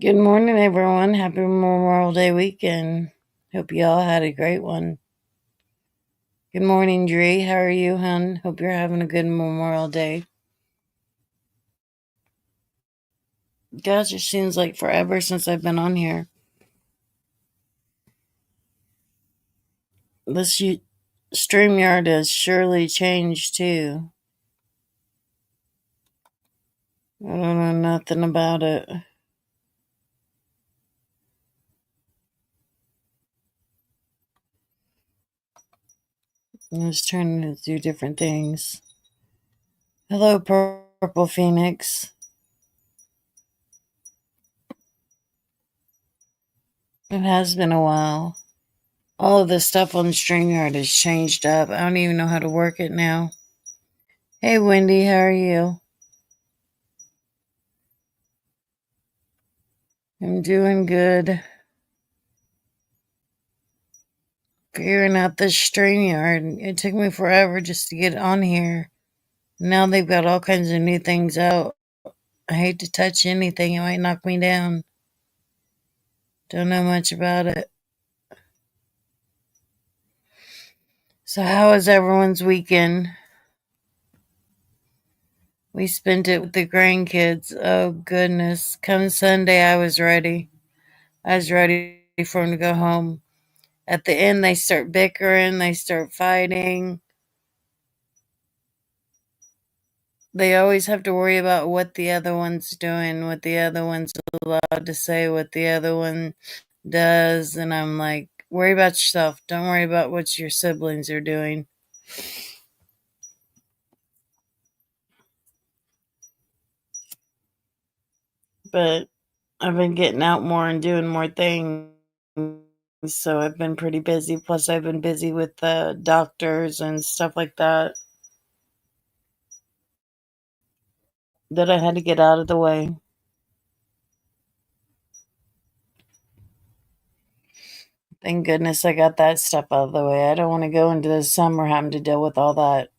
Good morning, everyone. Happy Memorial Day weekend. Hope you all had a great one. Good morning, Dree. How are you, hun? Hope you're having a good Memorial Day. Gosh, it seems like forever since I've been on here. This StreamYard has surely changed too. I don't know nothing about it. It's turning to do different things. Hello, Purple Phoenix. It has been a while. All of the stuff on StreamYard has changed up. I don't even know how to work it now. Hey, Wendy, how are you? I'm doing good. Figuring out this StreamYard. It took me forever just to get on here. Now they've got all kinds of new things out. I hate to touch anything, it might knock me down. Don't know much about it. So, how was everyone's weekend? We spent it with the grandkids. Oh, goodness. Come Sunday, I was ready. I was ready for them to go home. At the end, they start bickering, they start fighting. They always have to worry about what the other one's doing, what the other one's allowed to say, what the other one does. And I'm like, worry about yourself. Don't worry about what your siblings are doing. But I've been getting out more and doing more things. So I've been pretty busy. Plus, I've been busy with the doctors and stuff like that I had to get out of the way. Thank goodness I got that stuff out of the way. I don't want to go into the summer having to deal with all that,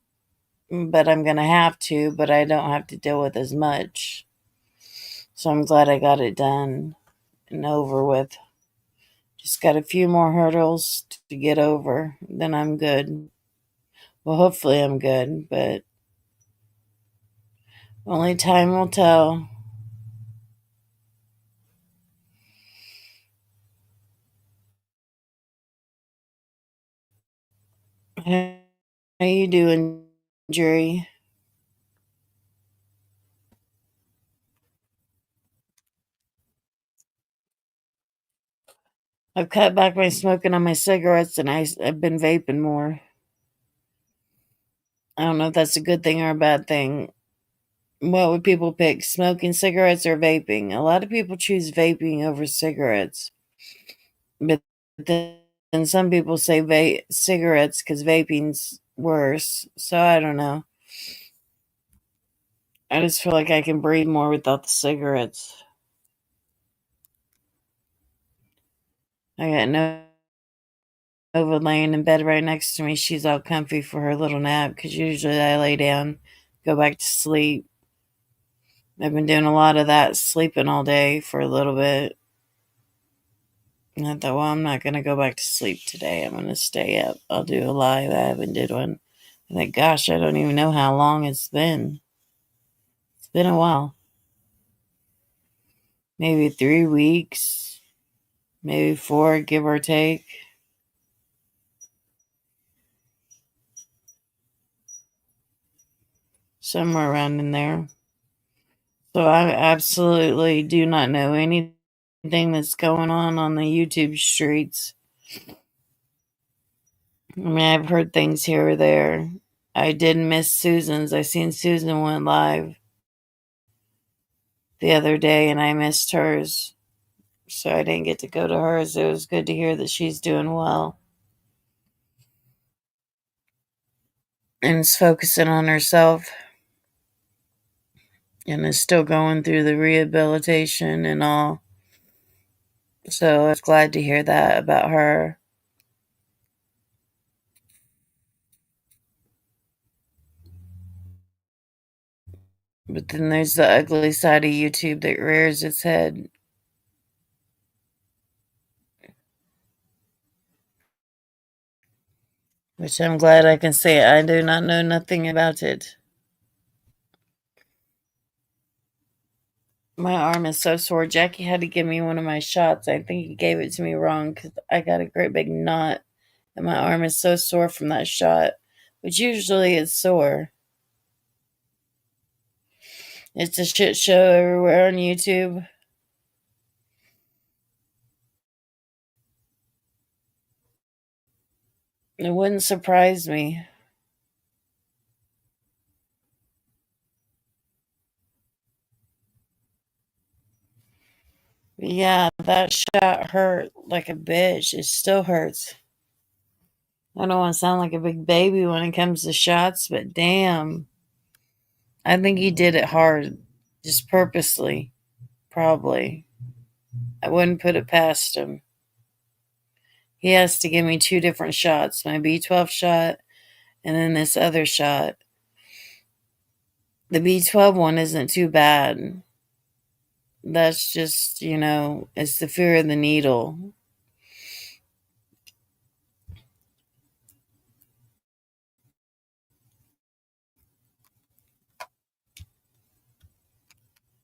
but I'm going to have to, but I don't have to deal with as much. So I'm glad I got it done and over with. Just got a few more hurdles to get over, then I'm good. Well, hopefully I'm good, but only time will tell. How you doing, Jerry? I've cut back my smoking on my cigarettes and I've been vaping more. I don't know if that's a good thing or a bad thing. What would people pick, smoking cigarettes or vaping? A lot of people choose vaping over cigarettes. But then some people say cigarettes because vaping's worse. So I don't know. I just feel like I can breathe more without the cigarettes. I got Nova laying in bed right next to me. She's all comfy for her little nap because usually I lay down, go back to sleep. I've been doing a lot of that, sleeping all day for a little bit. And I thought, well, I'm not going to go back to sleep today. I'm going to stay up. I'll do a live. I haven't did one. I think, gosh, I don't even know how long it's been. It's been a while. Maybe 3 weeks, maybe four, give or take. Somewhere around in there. So I absolutely do not know anything that's going on the YouTube streets. I mean, I've heard things here or there. I did miss Susan's. I seen Susan went live the other day and I missed hers. So I didn't get to go to hers. It was good to hear that she's doing well and is focusing on herself and is still going through the rehabilitation and all. So I was glad to hear that about her. But then there's the ugly side of YouTube that rears its head which I'm glad I can say I do not know nothing about it. My arm is so sore. Jackie had to give me one of my shots. I think he gave it to me wrong because I got a great big knot, and my arm is so sore from that shot, which usually is sore. It's a shit show everywhere on YouTube. It wouldn't surprise me. But yeah, that shot hurt like a bitch. It still hurts. I don't want to sound like a big baby when it comes to shots, but damn. I think he did it hard, just purposely, probably. I wouldn't put it past him. He has to give me two different shots, my B12 shot and then this other shot. The B12 one isn't too bad. That's just, it's the fear of the needle.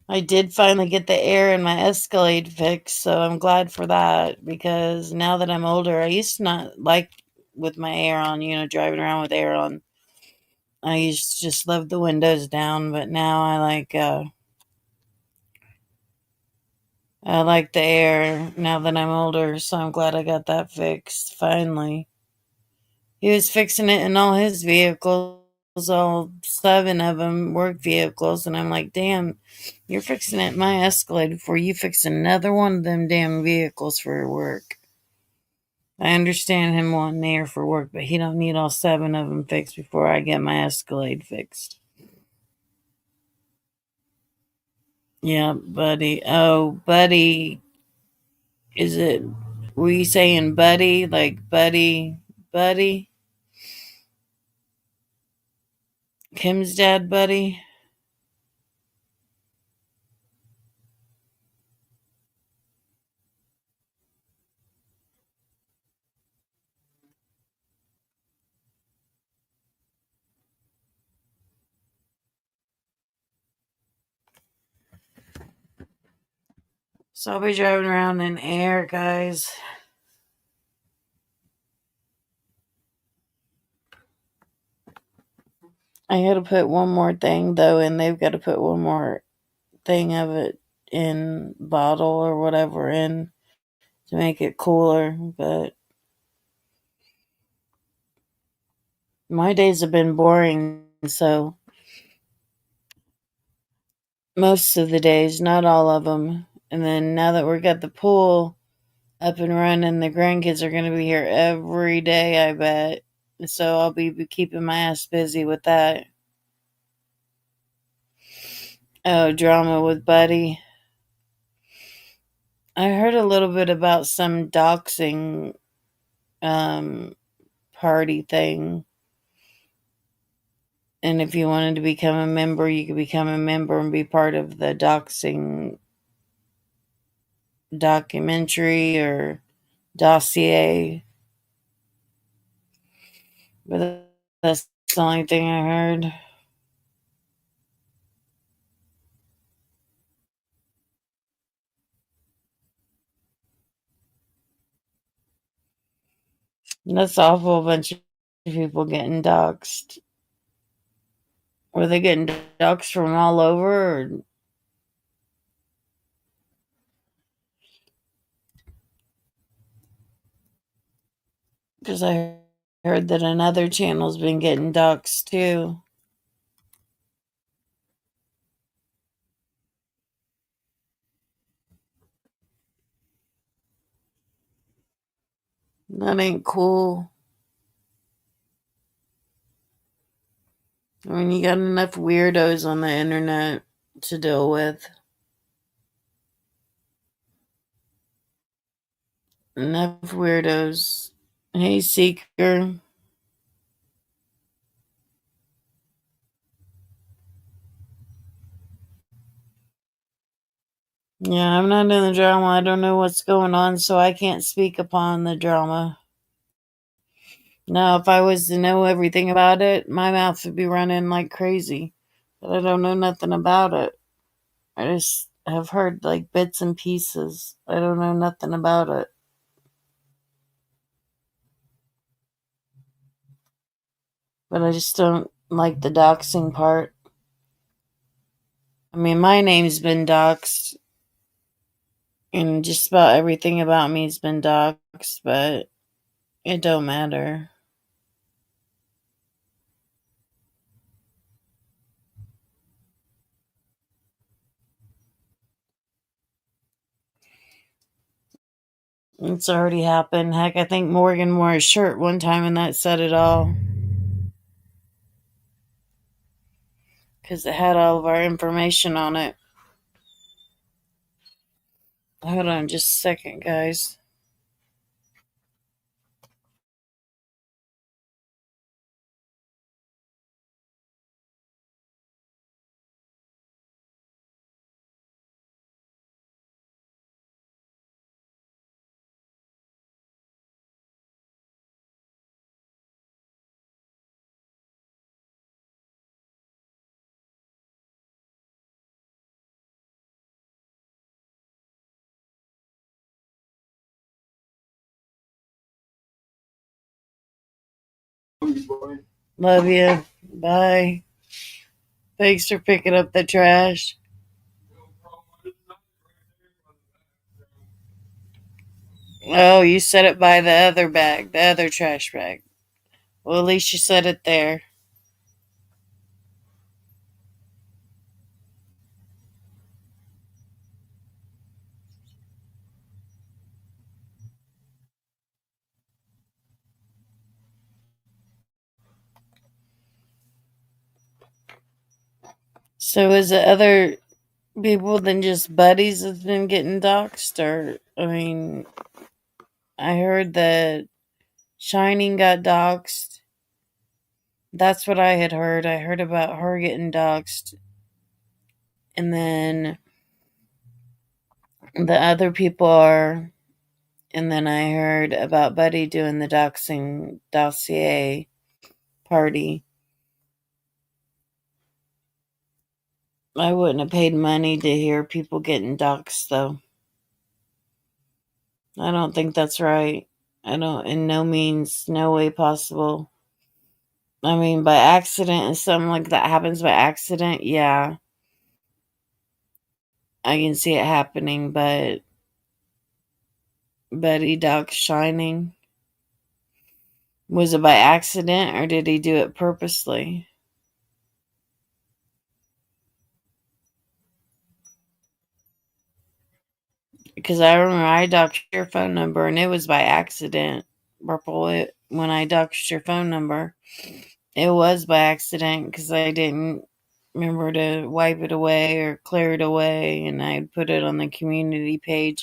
I did finally get the air in my Escalade fixed, so I'm glad for that because now that I'm older, I used to not like with my air on, driving around with air on. I used to just love the windows down, but now I like the air now that I'm older, so I'm glad I got that fixed finally. He was fixing it in all his vehicles, all seven of them work vehicles, and I'm like, damn, you're fixing it in my Escalade before you fix another one of them damn vehicles for work. I understand him wanting air for work, but he don't need all seven of them fixed before I get my Escalade fixed. Yeah, buddy. Oh, buddy. Is it, were you saying buddy? Like buddy, buddy? Kim's dad, buddy? So I'll be driving around in air, guys. I gotta put one more thing though, and they've got to put one more thing of it in bottle or whatever in to make it cooler. But my days have been boring, so most of the days, not all of them. And then now that we got the pool up and running, the grandkids are going to be here every day, I bet. So I'll be keeping my ass busy with that. Oh, drama with Buddy. I heard a little bit about some doxing um, party thing. And if you wanted to become a member, you could become a member and be part of the doxing documentary or dossier. But that's the only thing I heard. And that's awful. A bunch of people getting doxed. Were they getting doxed from all over? Because I heard that another channel's been getting doxed too. That ain't cool. I mean, you got enough weirdos on the internet to deal with. Enough weirdos. Hey, Seeker. Yeah, I'm not in the drama. I don't know what's going on, so I can't speak upon the drama. Now, if I was to know everything about it, my mouth would be running like crazy. But I don't know nothing about it. I just have heard like bits and pieces. I don't know nothing about it. But I just don't like the doxing part. I mean, my name's been doxed, and just about everything about me's been doxed, but it don't matter. It's already happened. Heck, I think Morgan wore a shirt one time and that said it all. Because it had all of our information on it. Hold on just a second, guys. Love you. Bye. Thanks for picking up the trash. Oh, you set it by the other bag, the other trash bag. Well, at least you set it there. So is it other people than just buddies that's been getting doxxed? Or, I mean, I heard that Shining got doxxed. That's what I had heard. I heard about her getting doxxed. And then the other people are. And then I heard about Buddy doing the doxing dossier party. I wouldn't have paid money to hear people getting doxxed, though. I don't think that's right. I don't, in no means, no way possible. I mean, by accident, and something like that happens by accident, yeah, I can see it happening, but Betty Doc Shining, was it by accident or did he do it purposely? Because I remember I doxed your phone number and it was by accident. Purple, when I doxed your phone number, it was by accident because I didn't remember to wipe it away or clear it away, and I put it on the community page.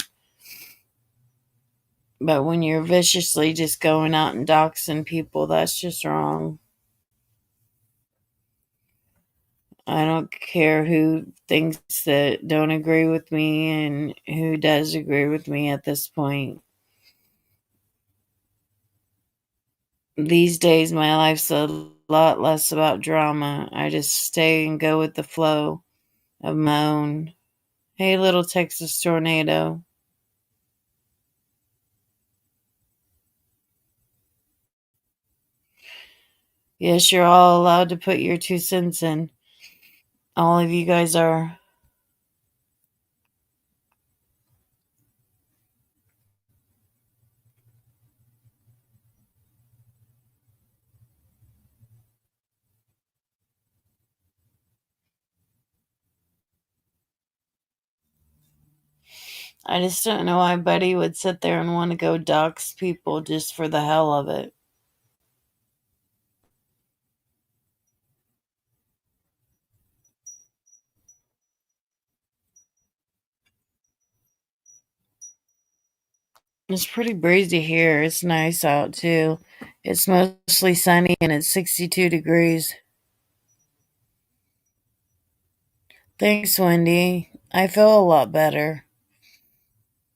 But when you're viciously just going out and doxing people, that's just wrong. I don't care who thinks that don't agree with me and who does agree with me at this point. These days, my life's a lot less about drama. I just stay and go with the flow of my own. Hey, little Texas tornado. Yes, you're all allowed to put your 2 cents in. All of you guys are. I just don't know why Buddy would sit there and want to go dox people just for the hell of it. It's pretty breezy here. It's nice out too. It's mostly sunny and it's 62 degrees. Thanks, Wendy. I feel a lot better.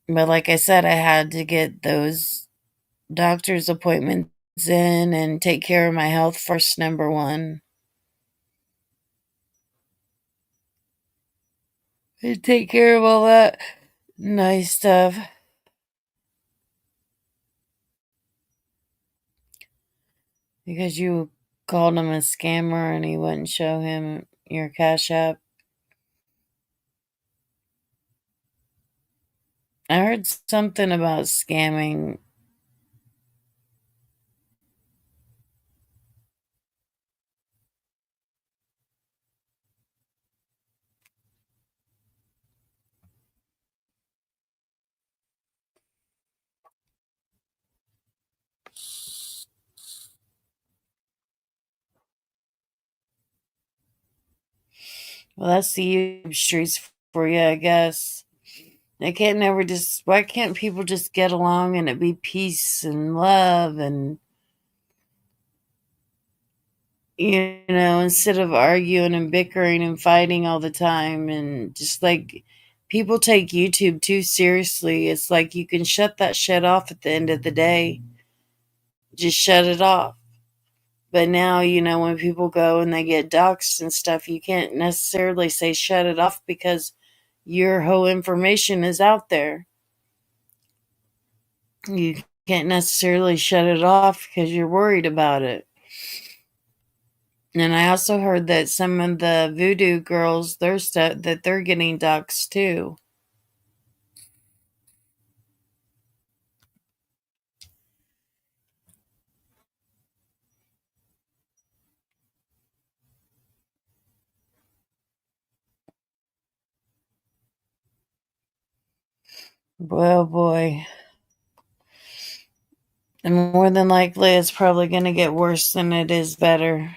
But like I said, I had to get those doctor's appointments in and take care of my health first, number one. And take care of all that nice stuff. Because you called him a scammer and he wouldn't show him your Cash App. I heard something about scamming. Well, that's the YouTube streets for you, I guess. They can't never just. Why can't people just get along and it be peace and love and, instead of arguing and bickering and fighting all the time and just like people take YouTube too seriously. It's like you can shut that shit off at the end of the day. Just shut it off. But now, when people go and they get doxxed and stuff, you can't necessarily say shut it off because your whole information is out there. You can't necessarily shut it off because you're worried about it. And I also heard that some of the voodoo girls, their stuff, that they're getting doxxed too. Well, boy. And more than likely, it's probably going to get worse than it is better.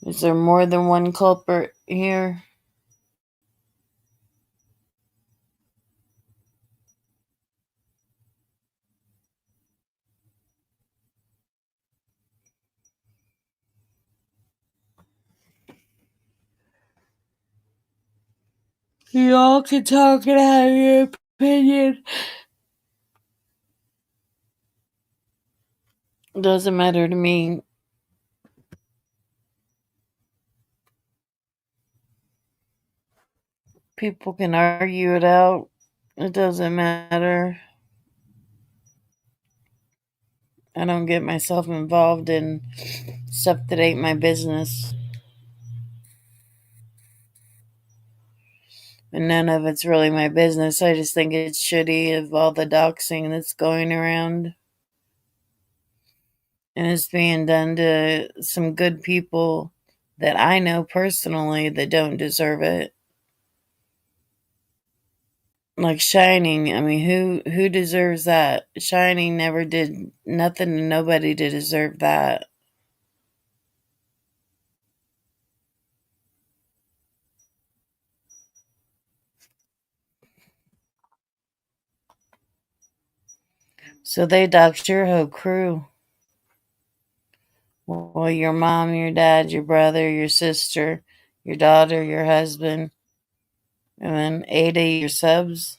Is there more than one culprit here? You all can talk and have your opinion. Doesn't matter to me. People can argue it out. It doesn't matter. I don't get myself involved in stuff that ain't my business. And none of it's really my business. I just think it's shitty of all the doxing that's going around. And it's being done to some good people that I know personally that don't deserve it. Like Shining, I mean, who deserves that? Shining never did nothing to nobody to deserve that. So they doxed your whole crew. Well, your mom, your dad, your brother, your sister, your daughter, your husband, and then 8 of your subs.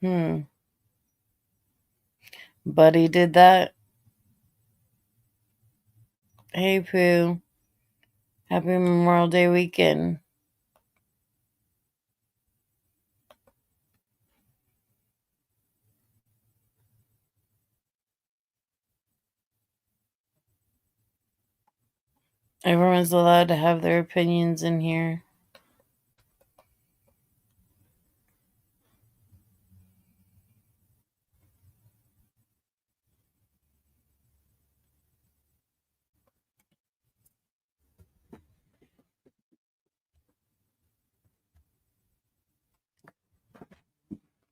Hmm. Buddy did that. Hey, Pooh. Happy Memorial Day weekend. Everyone's allowed to have their opinions in here.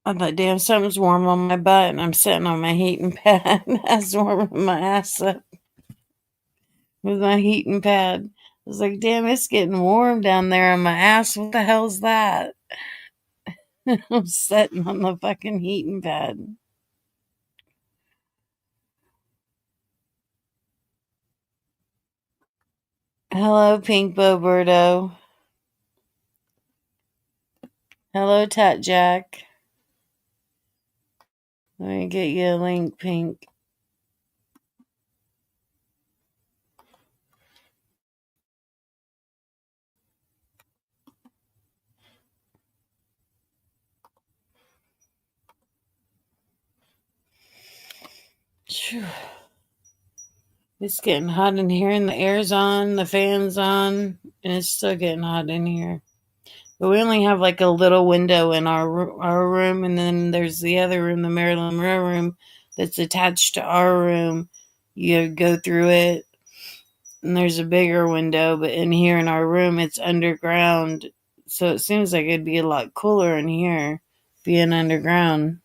I thought, damn, something's warm on my butt, and I'm sitting on my heating pad. That's warming my ass up with my heating pad. I was like, damn, it's getting warm down there on my ass. What the hell's that? I'm sitting on the fucking heating pad. Hello, Pink Boberto. Hello, Tat Jack. Let me get you a link, Pink. Phew. It's getting hot in here, and the air's on, the fan's on, and it's still getting hot in here. But we only have like a little window in our room, and then there's the other room, the Marilyn Monroe room, that's attached to our room. You go through it, and there's a bigger window, but in here in our room, it's underground, so it seems like it'd be a lot cooler in here, being underground.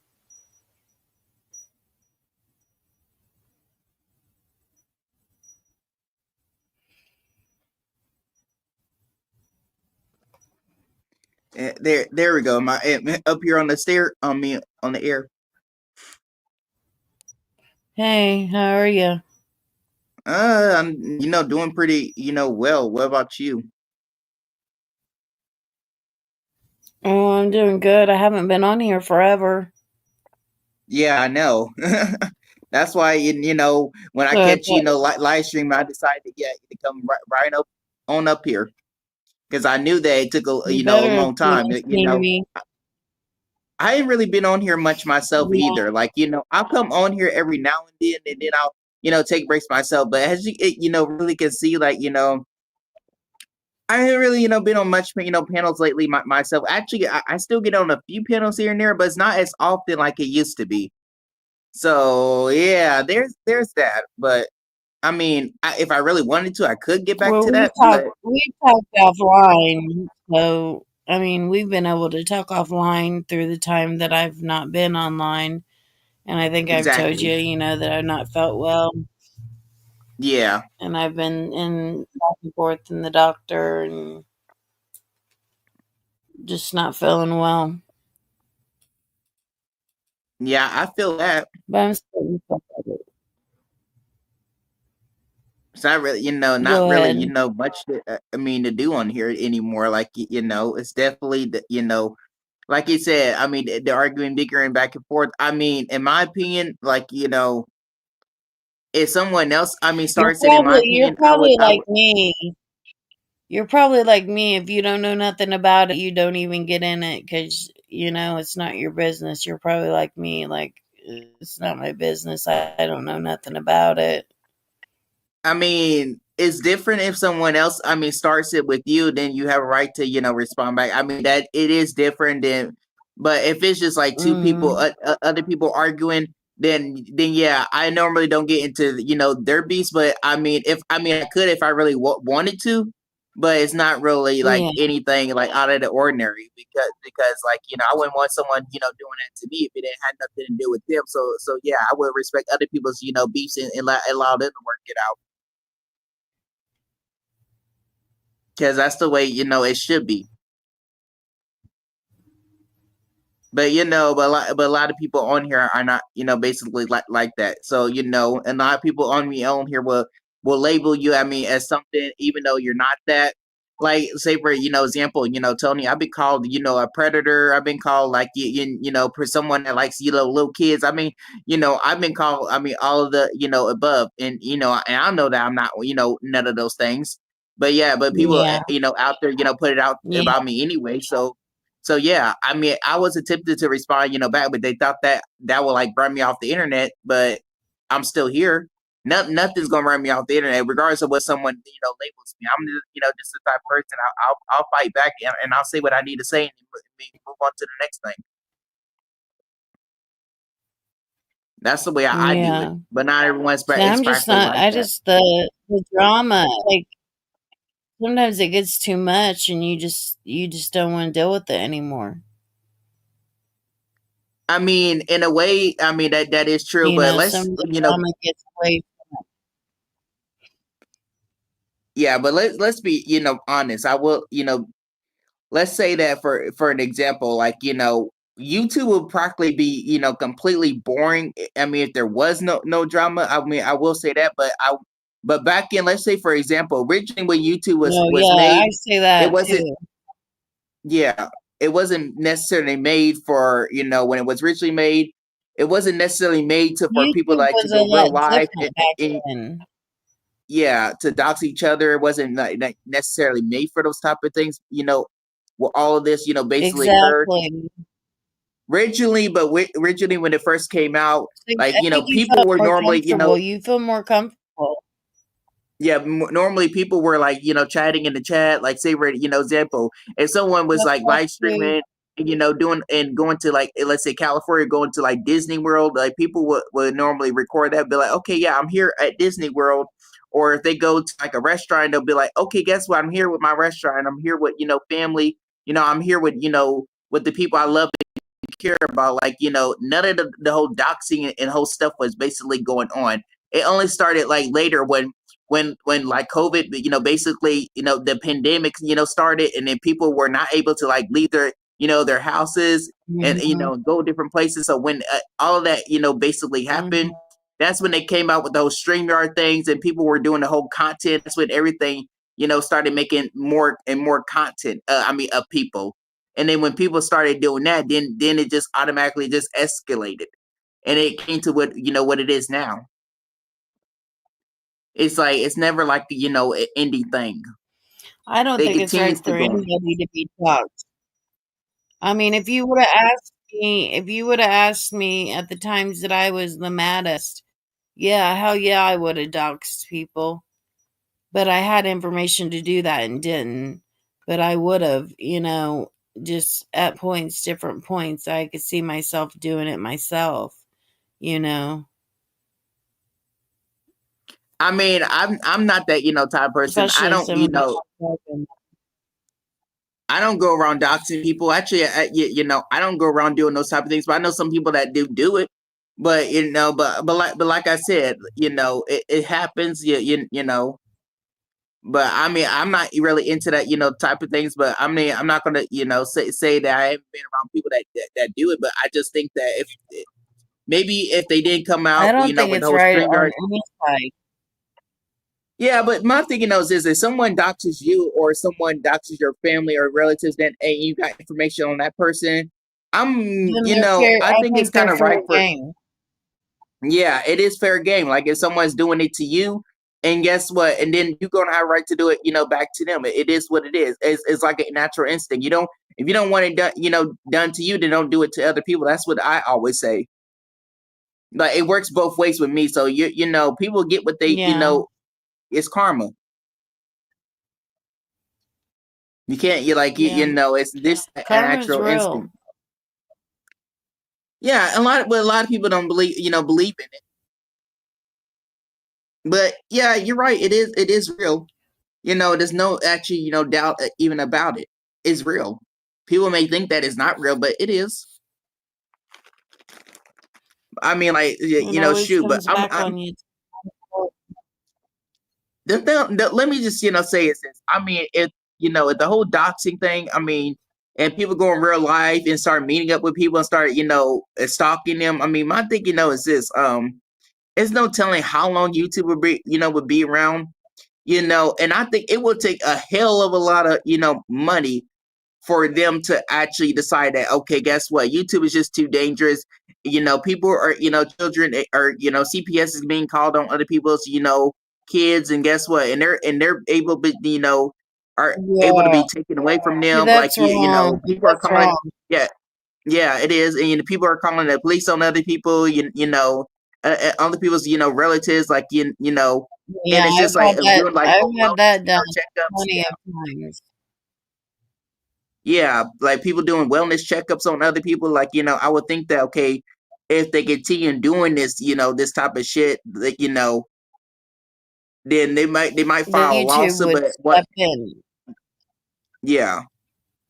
There we go. My up here on the stair on me on the air. Hey, how are you? I'm doing pretty well. What about you? Oh, I'm doing good. I haven't been on here forever. Yeah, I know. That's why when I So I catch thought live stream, I decided to come right up on up here because I knew that it took a you a better have long time. seen me. I ain't really been on here much myself Yeah. either. Like I'll come on here every now and then I'll take breaks myself. But as really can see, like I haven't really, been on much, panels lately myself. Actually, I still get on a few panels here and there, but it's not as often like it used to be. So yeah, there's that. But I mean, if I really wanted to, I could get back Well, to that. But we talked offline, so I mean, we've been able to talk offline through the time that I've not been online, and I think I've told you, exactly, that I've not felt well, yeah, and I've been in back and forth in the doctor, and just not feeling well. yeah, I feel that. But I'm still It's not really, not go really, ahead. much to do on here anymore. Like it's definitely like you said. I mean, the arguing, bickering back and forth. I mean, in my opinion, like if someone else, I mean, starts it, in my You're opinion, probably I like would. me. You're probably like me. If you don't know nothing about it, you don't even get in it because, it's not your business. You're probably like me. Like, it's not my business. I don't know nothing about it. I mean, it's different if someone else, I mean, starts it with you, then you have a right to, respond back. I mean, that it is different than, but if it's just like two people, Hmm. other people arguing, then yeah, I normally don't get into, their beats. But I mean, I could if I really wanted to, but it's not really like Yeah. anything like out of the ordinary because like I wouldn't want someone doing that to me if it had nothing to do with them. So yeah, I would respect other people's beefs and allow them to work it out. Because that's the way it should be. But but a lot of people on here are not basically like that. So and a lot of people on here will label you. I mean, as something even though you're not that. Like say for example, Tony, I've been called a predator. I've been called like for someone that likes little kids. I mean I've been called all of the above, and and I know that I'm not none of those things. But yeah, but people Yeah. out there put it out Yeah. about me anyway. So yeah, I mean, I was tempted to respond, back, but they thought that would like burn me off the internet. But I'm still here. Nothing's gonna burn me off the internet, regardless of what someone labels me. I'm just the type of person. I'll fight back and I'll say what I need to say and move on to the next thing. That's the way I do it. Yeah. But not everyone's So it's I'm just practically not, like I that. just, the drama, like, sometimes it gets too much and you just don't want to deal with it anymore. I mean, in a way, I mean that is true. But Some let's of the drama gets away. yeah, but let's be honest. I will let's say that for an example, like YouTube would practically be completely boring. I mean, if there was no drama, I mean, I will say that. But back in, let's say for example, originally when YouTube No, was yeah, I made, say it that wasn't. too. Yeah, it wasn't necessarily made for when it was originally made. it wasn't necessarily made to for people YouTube like to was a go real lot live different back and then. yeah, to dox each other. It wasn't like necessarily made for those type of things. Where all of this, basically occurred Exactly. originally. But originally, when it first came out, So, like I think you people felt were more normally, comfortable. You feel more comfortable. yeah, normally people were like, chatting in the chat, like say, example, if someone was That's like not live true. streaming, and, doing and going to like, let's say California, going to like Disney World, like people would normally record that, be like, okay, yeah, I'm here at Disney World. Or if they go to like a restaurant, they'll be like, okay, guess what? I'm here with my restaurant. I'm here with, family. I'm here with, with the people I love care about. Like, none of the whole doxing and whole stuff was basically going on. It only started like later when like COVID, basically, the pandemic, started, and then people were not able to like leave their houses and Mhm, go different places. So when all of that, basically happened, mhm. that's when they came out with those StreamYard things, and people were doing the whole content. That's when everything, started making more and more content. I mean, of people. And then when people started doing that, then it just automatically just escalated, and it came to what it is now. It's like it's never like an indie thing. I don't It think it's right continues to for go on. anybody to be doxxed. I mean, if you woulda asked me at the times that I was the maddest, yeah, hell yeah, I woulda doxed people. But I had information to do that and didn't. But I would've, just at points, different points, I could see myself doing it myself, you know, I mean, I'm not that type of person. I especially if don't somebody popped up and I don't go around doxing people. Actually, I don't go around doing those type of things. But I know some people that do it. But but like I said, it happens. But I mean, I'm not really into that, type of things. But I mean, I'm not gonna, say that I haven't been around people that do it. But I just think that if maybe if they didn't come out, I don't think with the it's whole right on StreamYard. any side. Yeah, but my thinking is if someone doxes you or someone doxes your family or relatives, then hey, you got information on that person. Then they're fair I I think it's think they're kind of right fair for game. yeah, it is fair game. Like if someone's doing it to you, and guess what? And then you're gonna have a right to do it, back to them. It is what it is. It's like a natural instinct. You don't if you don't want it done, done to you, then don't do it to other people. That's what I always say. Like it works both ways with me. So people get what they, Yeah, it's karma. You can't, you like, yeah. it's this a Karma's natural real. instinct. Yeah, but a lot of people don't believe in it. But yeah, you're right. It is real. There's no actually, doubt even about it. It's real. People may think that it's not real, but it is. I mean, like, It always shoot. But comes back on you. let me just, say it's this. I mean, if the whole doxing thing. I mean, and people go in real life and start meeting up with people and start, stalking them. I mean, my thing, is this. There's no telling how long YouTube would be around. And I think it would take a hell of a lot of money for them to actually decide that, okay, guess what, YouTube is just too dangerous. People are, children are, CPS is being called on other people's, kids, and guess what, and they're able to, are able to Yeah. be taken away from See, them. Like that's wrong. people are That's calling. wrong. Yeah, yeah, it is. And people are calling the police on other people. Other people's relatives, like and Yeah, it's just like doing like I've whole had wellness that done checkups. plenty Yeah, of times. yeah, like people doing wellness checkups on other people. Like I would think that, okay, if they continue doing this, this type of shit, that then they might The file a YouTube lawsuit. would But what? step in, Yeah,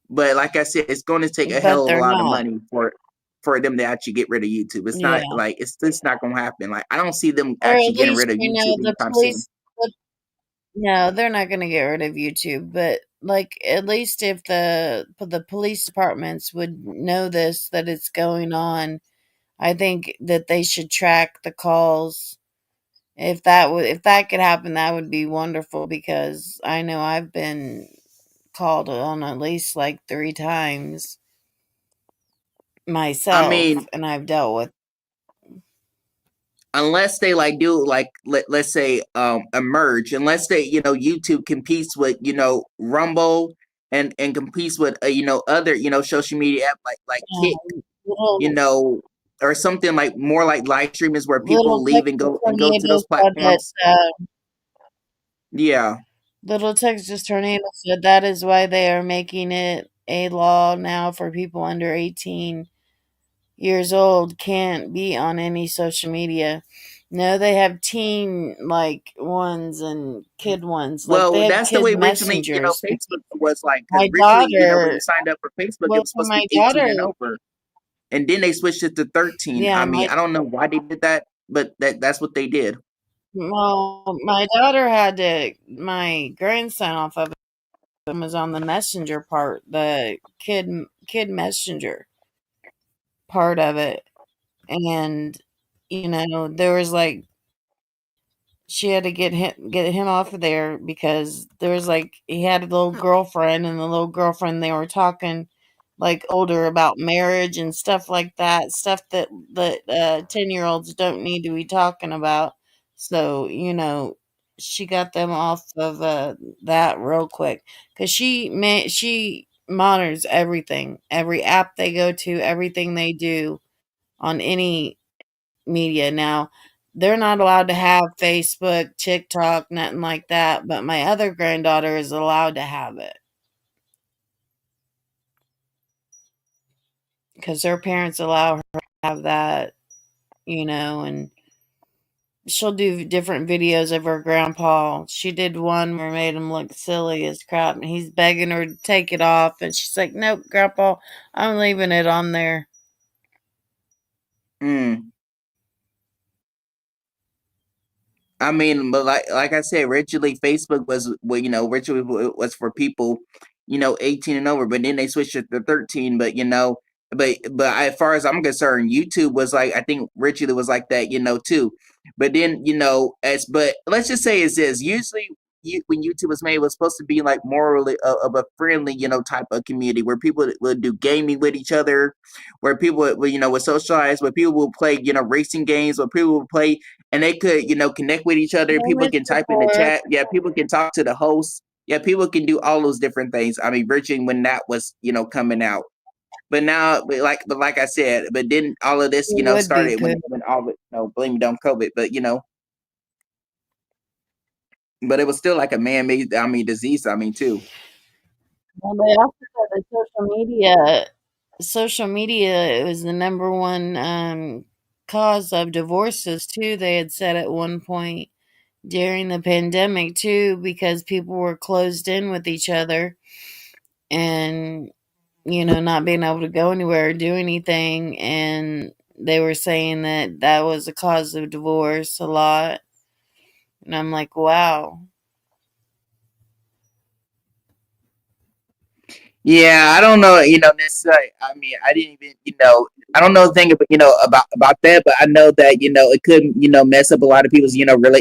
but like I said, it's going to take a but hell of a they're lot of not. money for them to actually get rid of YouTube. It's not Yeah. like it's not going to happen. Like I don't see them Or actually at getting least, rid of YouTube the anytime soon. police no, they're not gonna get rid of YouTube, but, like, at least if the police departments would know this, that it's going on, I think that they should track the calls. If that could happen, that would be wonderful because I know I've been called on at least, like, 3 times I myself, mean, and I've dealt with unless they like do like let's say a merge, unless they YouTube competes with Rumble and competes with other social media app like Kick, you Little, know or something like more like live streamers where people little leave and Texas go to tornado those said that. platforms. Yeah. Little Texas tornado said that is why they are making it a law now for people under 18 years old can't be on any social media. No, they have teen like ones and kid ones. Like they Well, have that's the kid way originally, messengers. Facebook was like, because My originally, when you daughter, signed up for Facebook, it well, was for supposed to my be 18 daughter, and over. And then they switched it to 13. yeah, I mean, I don't know why they did that, but that's what they did. my daughter had to my grandson off of it was on the messenger part, the kid messenger part of it, and there was like she had to get him off of there because there was like he had a little girlfriend and the little girlfriend they were talking like older about marriage and stuff like that, stuff that 10-year-olds don't need to be talking about. So she got them off of that real quick because she monitors everything, every app they go to, everything they do on any media. Now, they're not allowed to have Facebook, TikTok, nothing like that, but my other granddaughter is allowed to have it because her parents allow her to have that, and she'll do different videos of her grandpa. She did one where made him look silly as crap, and he's begging her to take it off, and she's like, "Nope, grandpa, I'm leaving it on there." Mm. I mean, but like I said, originally Facebook was well, originally it was for people, 18 and over, but then they switched it to 13. But as far as I'm concerned, YouTube was like I think originally was like that, too. But then but let's just say it's this. Usually, when YouTube was made, it was supposed to be like more really of a friendly, type of community where people would do gaming with each other, where people would socialize, where people would play, racing games, where people would play and they could connect with each other. Hey, People can Mr. type in the Forrest. chat. Yeah, people can talk to the host. Yeah, people can do all those different things. I mean, virtually when that was coming out, but now, but like I said, but then all of this It would be started poo. when all of it blame it on COVID, but but it was still like a man made disease. I mean too. Well, they also said that social media was the number one cause of divorces too. They had said at one point during the pandemic too, because people were closed in with each other and not being able to go anywhere or do anything, and they were saying that that was a cause of divorce a lot. And I'm like, wow. Yeah, I don't know, necessarily. I mean, I didn't even, I don't know anything about, about that, but I know that, it could, mess up a lot of people's,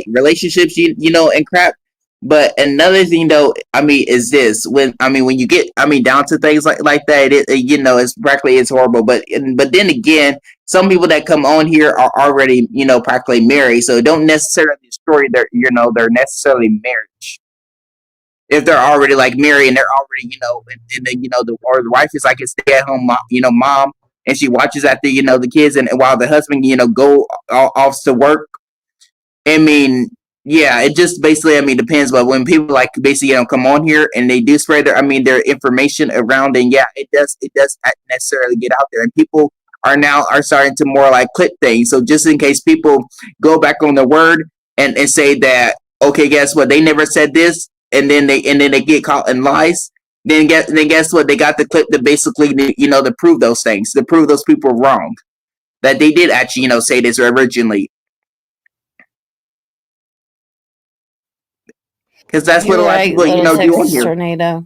relationships, and crap. But another thing though, I mean, is this when you get, down to things like that, it's practically it's horrible. But then again, some people that come on here are already, practically married, so it don't necessarily destroy their, their necessarily marriage if they're already like married and they're already and then or the wife is like a stay at home mom and she watches after the kids and while the husband go off to work. I mean, yeah, it just basically, depends. But when people like basically, come on here and they do spread their, their information around, and yeah, it does not necessarily get out there, and people are starting to more like click things. So just in case people go back on the word and say that, okay, guess what? They never said this, and then they get caught in lies. Then guess what? They got the clip to basically, to prove those things, to prove those people wrong that they did actually, say this originally. Because that's what You're a lot of right, people, little do on Texas here. tornado.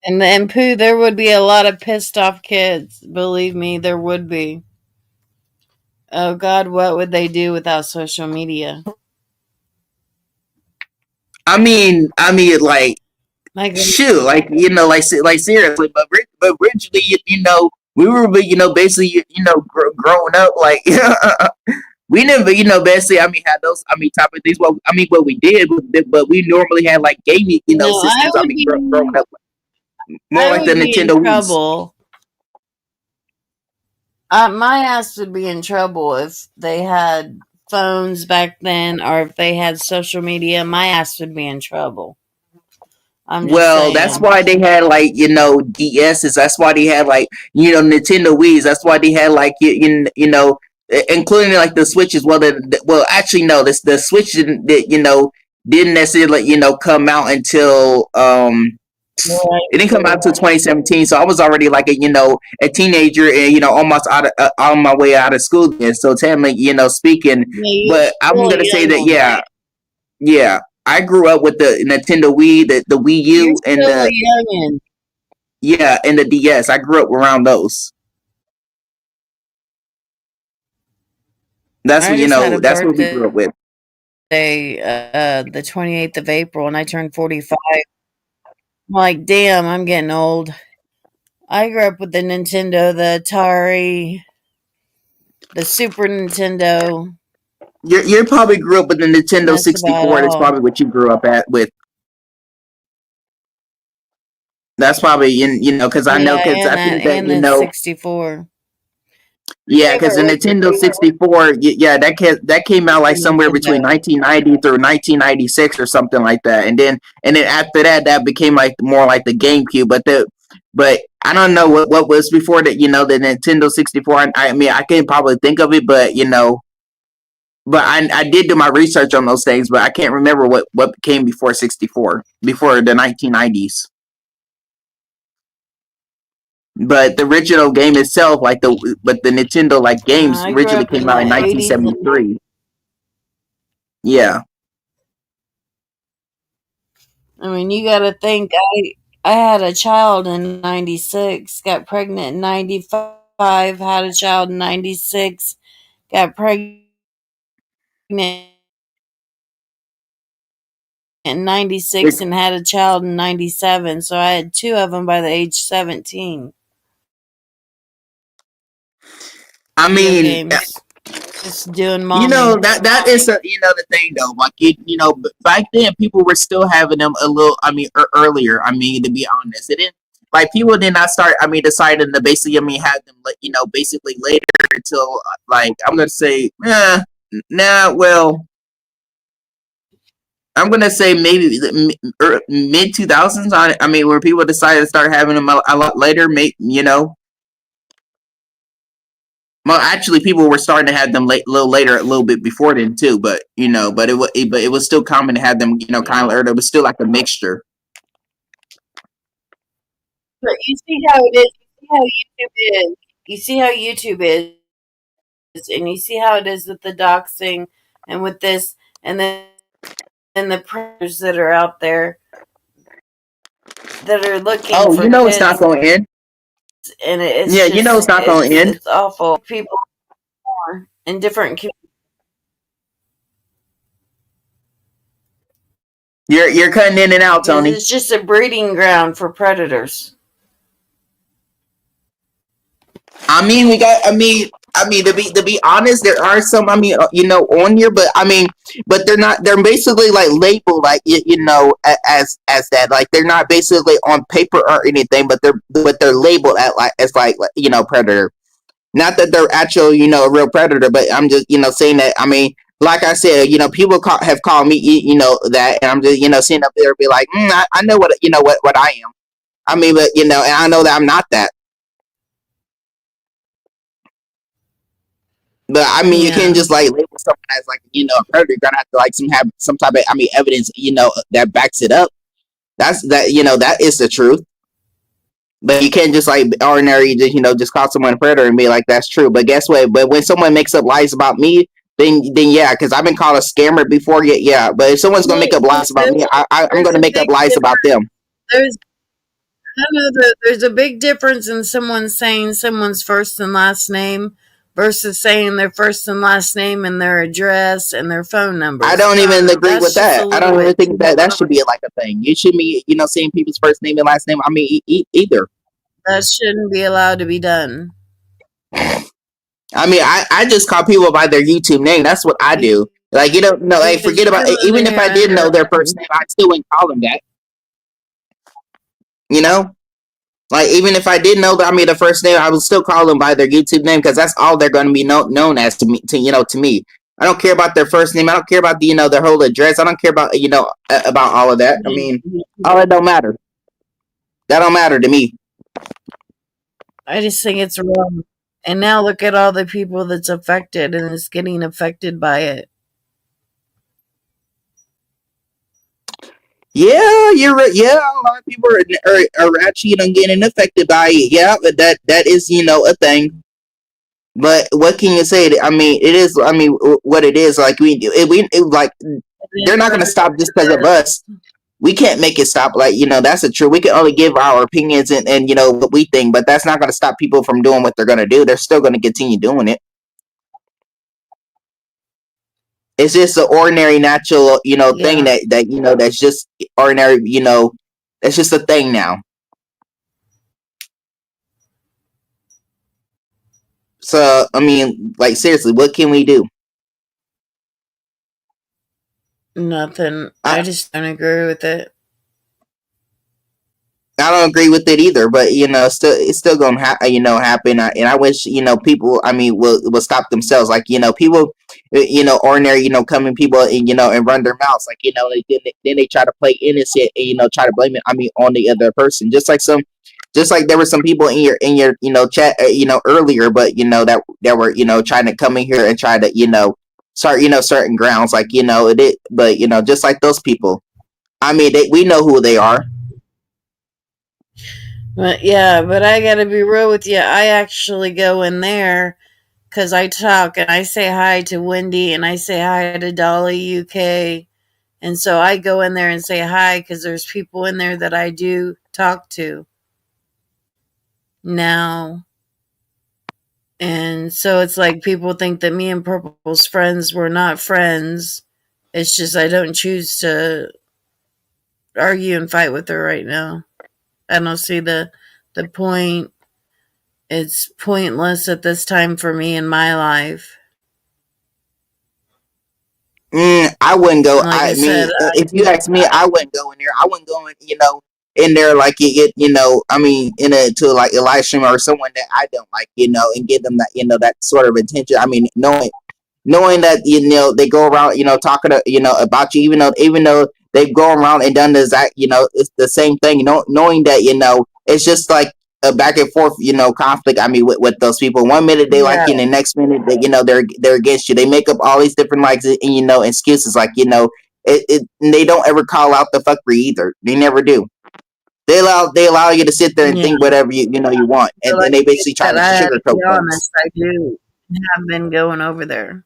And Pooh, there would be a lot of pissed off kids. Believe me, there would be. Oh God, what would they do without social media? Like Like, shoot, like like seriously, but originally, we were, basically, growing up like we never, basically, had those, type of things. Well, what we did, but we normally had like gaming, No, systems. Growing up, more I like the would be in Nintendo Wii's. trouble. My ass would be in trouble if they had phones back then, or if they had social media. My ass would be in trouble. I'm just Well, that's saying. why they had like DSs. That's why they had like Nintendo Wii's. That's why they had like including like the Switches. Well, actually no, the Switch didn't necessarily come out until Right. it didn't come out until 2017. So I was already like a teenager and almost on my way out of school. Then. So technically, speaking, Yeah, you're but I'm still gonna say young that on yeah, that. yeah. I grew up with the Nintendo Wii, the Wii You're U, and still a youngin'. the DS. I grew up around those. That's I what just had a That's what we grew up birthday with. the 28th of April, and I turned 45. I'm like, damn, I'm getting old. I grew up with the Nintendo, the Atari, the Super Nintendo, You probably grew up with the and Nintendo that's about 64. That's all. probably what you grew up at with. That's probably because I know Yeah, because and I that, think that and the 64. My yeah, because favorite the was the Nintendo Super 64, yeah, that came out like somewhere between Nintendo. 1990 through 1996 or something like that, and then after that, that became like more like the GameCube. But I don't know what was before that. The Nintendo 64. I can probably think of it, but I did do my research on those things, but I can't remember what came before 64, before the 1990s. But the original game itself, but the Nintendo like games I grew originally up in came out in the 80s. 1973. Yeah. I mean, you got to think. I had a child in '96, got pregnant in '95, had a child in '96, got pregnant in '96, and had a child in '97. So I had two of them by the age 17. I Video mean, games, just doing mommy. that is the thing though. Like back then people were still having them a little. Earlier. To be honest, it didn't like people did not start. Deciding to basically have them like basically later until like I'm gonna say nah. Well, I'm gonna say maybe mid 2000s. Where people decided to start having them a lot later. Well, actually, people were starting to have them a little later, a little bit before then too. But it was still common to have them, kind of Yeah. earlier. It was still like a mixture. But you see how it is. You see how YouTube is. You see how YouTube is, and you see how it is with the doxing and with this, and then and the predators that are out there that are looking Oh, for it's not kids, going to end. and Yeah, it's not going to end. it's awful. People are in different You're cutting in and out, because Tony. it's just a breeding ground for predators. We got. To be honest, there are some. On here, but but they're not. They're basically like labeled like as that. Like they're not basically on paper or anything, but they're labeled at like as like predator. Not that they're actual, a real predator, but I'm just, saying that. Like I said, have called me, that, and I'm just, sitting up there, and be like, I know what I am. But and I know that I'm not that. But you can't Yeah. just like label someone as like a predator. You're gonna have to like have some type of evidence that backs it up. That's that is the truth. But you can't just like ordinary just just call someone a predator and be like that's true. But guess what? But when someone makes up lies about me, then yeah, because I've been called a scammer before. Yeah. But if someone's gonna Look, make up lies about me, I'm there's gonna a make up big lies about difference. them. There's I know that there's a big difference in someone saying someone's first and last name versus saying their first and last name and their address and their phone I numbers. don't even agree with That's just a that. I little don't even bit think too that much. should be like a thing. You should be saying people's first name and last name. Either. That shouldn't be allowed to be done. I mean, I just call people by their YouTube name. That's what I do. Like, you don't know, like, Because forget you about come it. in Even if here I did under know their first name, I still wouldn't call them that. You know, like even if I did know that I mean the first name, I would still call them by their YouTube name because that's all they're going to be known as to me. To me, I don't care about their first name. I don't care about the their whole address. I don't care about about all of that. I mean, all that don't matter. That don't matter to me. I just think it's wrong. And now look at all the people that's affected and is getting affected by it. Yeah, you're right. Yeah, a lot of people are actually getting affected by it. Yeah, but that is a thing. But what can you say? I mean, it is. I mean, what it is like like they're not going to stop just because of us. We can't make it stop. Like that's the truth. We can only give our opinions and what we think, but that's not going to stop people from doing what they're going to do. They're still going to continue doing it. It's just an ordinary, natural thing Yeah. that's just ordinary. That's just a thing now. So I mean, like seriously, what can we do? Nothing. I, I just don't agree with it. I don't agree with it either, but still it's still gonna happen. And I wish people. I mean, will stop themselves. Like people, ordinary coming people and and run their mouths. Like then they try to play innocent and try to blame it. I mean, on the other person. Just like there were some people in your chat earlier, but that were trying to come in here and try to start certain grounds. Like it, but just like those people. I mean, we know who they are. But yeah, but I gotta be real with you. I actually go in there because I talk and I say hi to Wendy and I say hi to Dolly UK. And so I go in there and say hi because there's people in there that I do talk to now. And so it's like people think that me and Purple's friends were not friends. It's just I don't choose to argue and fight with her right now. I don't see the point. It's pointless at this time for me in my life. I wouldn't go. And like I I said, mean, if you ask me, I wouldn't go in there. I wouldn't go in there like I mean, to like a live stream or someone that I don't like, and give them that, that sort of attention. I mean, knowing that they go around talking to about you, even though they go around and done the exact it's the same thing. Knowing that it's just like a back and forth conflict. I mean, with those people, one minute they like yeah, you, and the next minute they they're against you. They make up all these different likes and excuses like and they don't ever call out the fuckery either. They never do. They allow you to sit there and yeah. think whatever you want, So and like they I basically try said, to I have to be sugarcoat things. honest. I do have been going over there.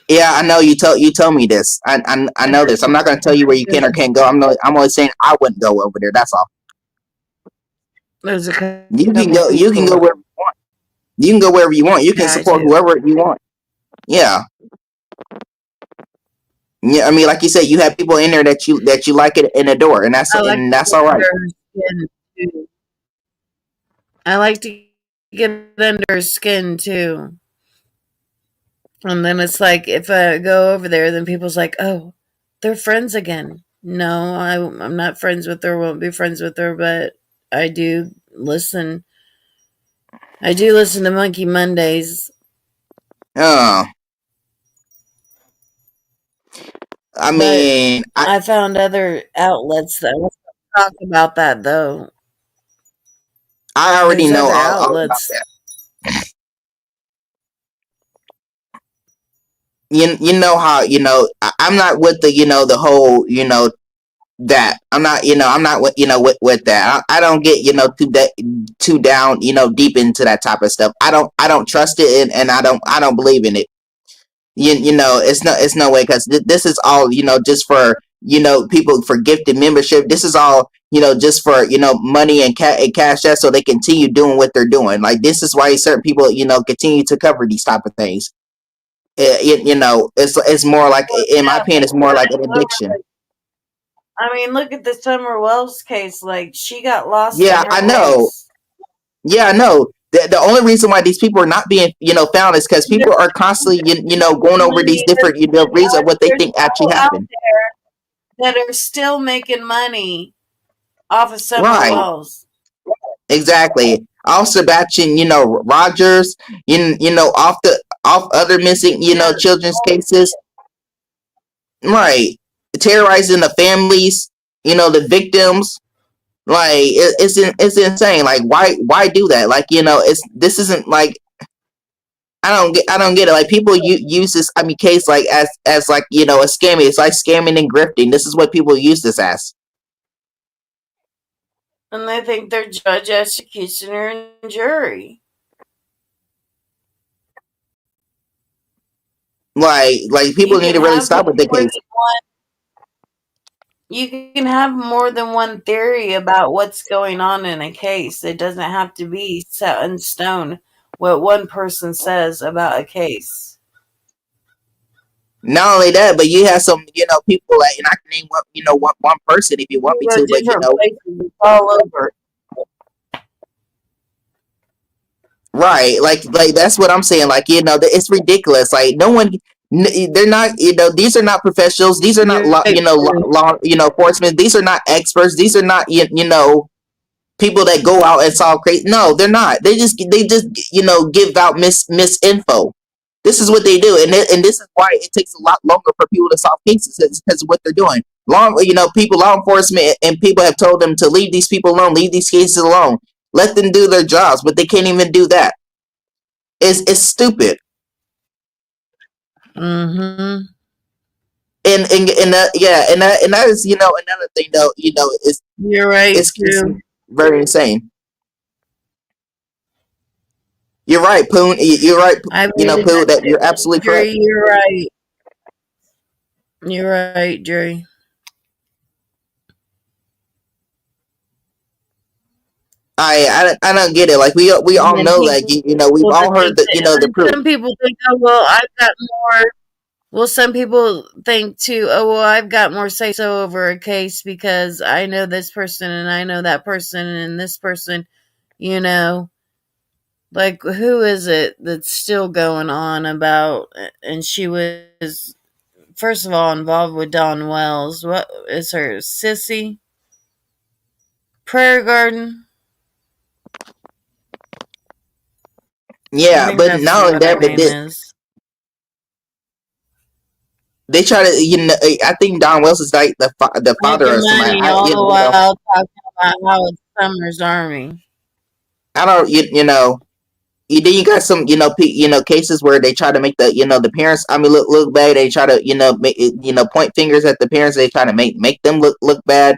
Yeah, I know you told me this. I know this. I'm not going to tell you where you can or can't go. I'm only saying I wouldn't go over there. That's all. There's a You can couple go. You can go people. wherever you want. You can go wherever you want. You can Yeah, I support do. whoever you want. Yeah. Yeah. I mean, like you said, you have people in there that you like it and adore, and that's I like and to that's get all right. under her skin too. I like to get under her skin too. And then it's like if I go over there, then people's like, "Oh, they're friends again." No, I'm not friends with her. Won't be friends with her, but I do listen. I do listen to Monkey Mondays, Oh, I but mean, I found other outlets that let's not talk about that though. I already There's know other all about outlets. that. You know how I'm not with the whole that I'm not with that. I don't get too down deep into that type of stuff. I don't trust it, and I don't believe in it. It's no way, because this is all just for people for gifted membership. This is all just for money and cash out, so they continue doing what they're doing. Like, this is why certain people continue to cover these type of things. It's more like, Well, in my yeah, opinion, it's more like an addiction. I mean, look at the Summer Wells case. Like, she got lost in Yeah, her I know. voice. Yeah, I know. The only reason why these people are not being, found is because There's people are constantly, going over these money. different, reasons of what they There's think actually people out happened. there that are still making money off of Summer Right. Wells. Exactly. Off Sebastian, Rogers, off other missing, Yeah. children's cases. Right. Terrorizing the families, the victims. Like it's insane. Like why do that? Like this isn't like I don't get it. Like people use this case like as like a scamming. It's like scamming and grifting. This is what people use this as. And they think they're judge, executioner, and jury. Like You people need can to really have stop with the more case. than one. You can have more than one theory about what's going on in a case. It doesn't have to be set in stone what one person says about a case. Not only that, but you have some, people like, and I can name one, one person if you want You me go to, but different places, it's all over. right, like that's what I'm saying. Like, it's ridiculous. Like, no one, they're not, these are not professionals. These are not, You're right, law, enforcement. These are not experts. These are not, people that go out and solve crazy. No, they're not. They just give out misinfo. This is what they do, and this is why it takes a lot longer for people to solve cases because of what they're doing. Law enforcement and people have told them to leave these people alone, leave these cases alone, let them do their jobs, but they can't even do that. It's stupid. Mm-hmm. Yeah, and that is another thing though. You're right, It's too. very insane. You're right, Poon. You're right. I mean, Pooh. That you're absolutely correct. Jury, you're right. You're right, Jury. I don't get it. Like we And all then know that people we've that all heard think that that, the proof. some people think, oh, well, I've got more. Well, some people think too, oh, well, I've got more say so over a case because I know this person and I know that person and this person, you know. Like, who is it that's still going on about? And she was, first of all, involved with Dawn Wells. What is her? Sissy? Prayer Garden? I Yeah, think but that's not only what her that, but name is. they try to. I think Don Wells is like the father Making or somebody. money all the while talking about how it's Summer's Army. I don't. Then you got some cases where they try to make the parents. Look bad. They try to point fingers at the parents. They try to make them look bad.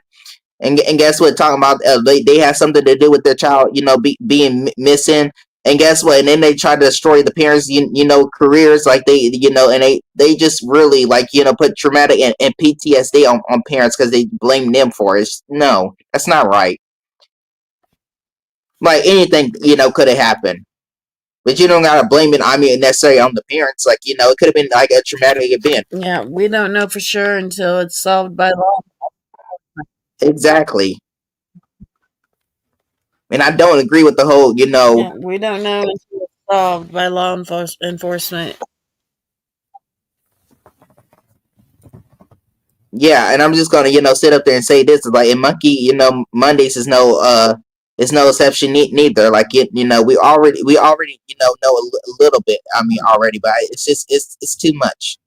And guess what? Talking about they have something to do with their child, being missing. And guess what? And then they try to destroy the parents, careers. Like and they just really like put traumatic and PTSD on parents because they blame them for it. No, that's not right. Like anything, could have happened, but you don't gotta blame it. Necessarily on the parents. Like it could have been like a traumatic event. Yeah, we don't know for sure until it's solved by law. Exactly. And I don't agree with the whole, Yeah, we don't know until it's solved by law enforcement. yeah, and I'm just gonna, sit up there and say this like in Monkey, Mondays is no exception neither. Like we already know a little bit. Already, but it's just it's too much.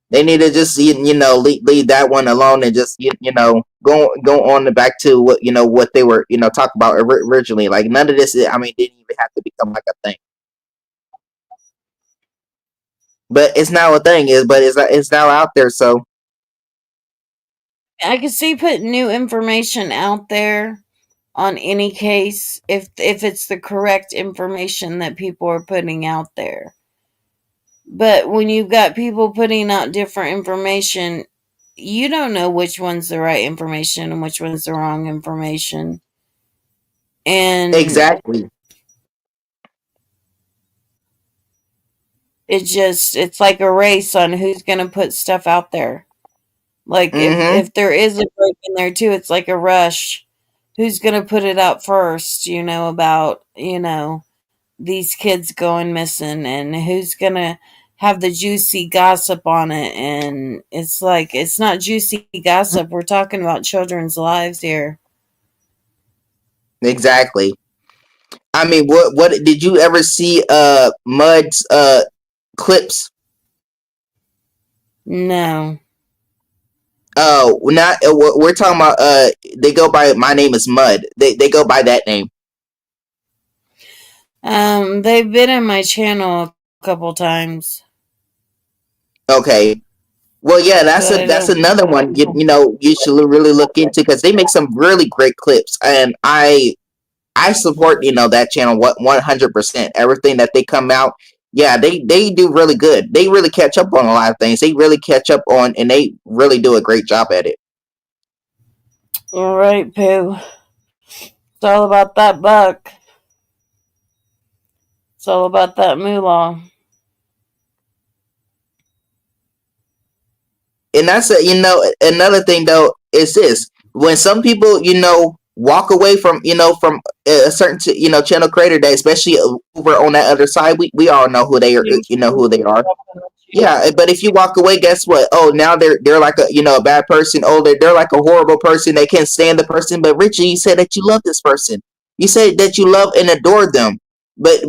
They need to just leave that one alone and just go on back to what they were talk about originally. Like none of this, didn't even have to become like a thing. But it's now a thing. But it's now out there. So I can see putting new information out there on any case if it's the correct information that people are putting out there. But when you've got people putting out different information, you don't know which one's the right information and which one's the wrong information. And exactly. It's like a race on who's gonna put stuff out there. Like Mm-hmm. if there is a break in there too, it's like a rush. Who's gonna put it out first, about, these kids going missing, and who's gonna have the juicy gossip on it. And it's like, it's not juicy gossip, we're talking about children's lives here. Exactly. I mean, what did you ever see? Mud's clips. No. Oh, not we're talking about. They go by my name is Mud. They go by that name. They've been in my channel a couple times, Okay. Well, yeah, but I that's don't. another one. You should really look into because they make some really great clips, and I support that channel 100%. Everything that they come out, yeah, they do really good. They really catch up on a lot of things. They really catch up on, and they really do a great job at it. All right, Pooh. It's all about that buck. It's all about that moolah. And that's another thing though is this: when some people walk away from from a certain channel creator, that especially over on that other side, we all know who they are. You know who they are. Yeah, but if you walk away, guess what? Oh, now they're like a bad person. Oh, they're like a horrible person. They can't stand the person. But Richie, you said that you love this person. You said that you love and adore them. But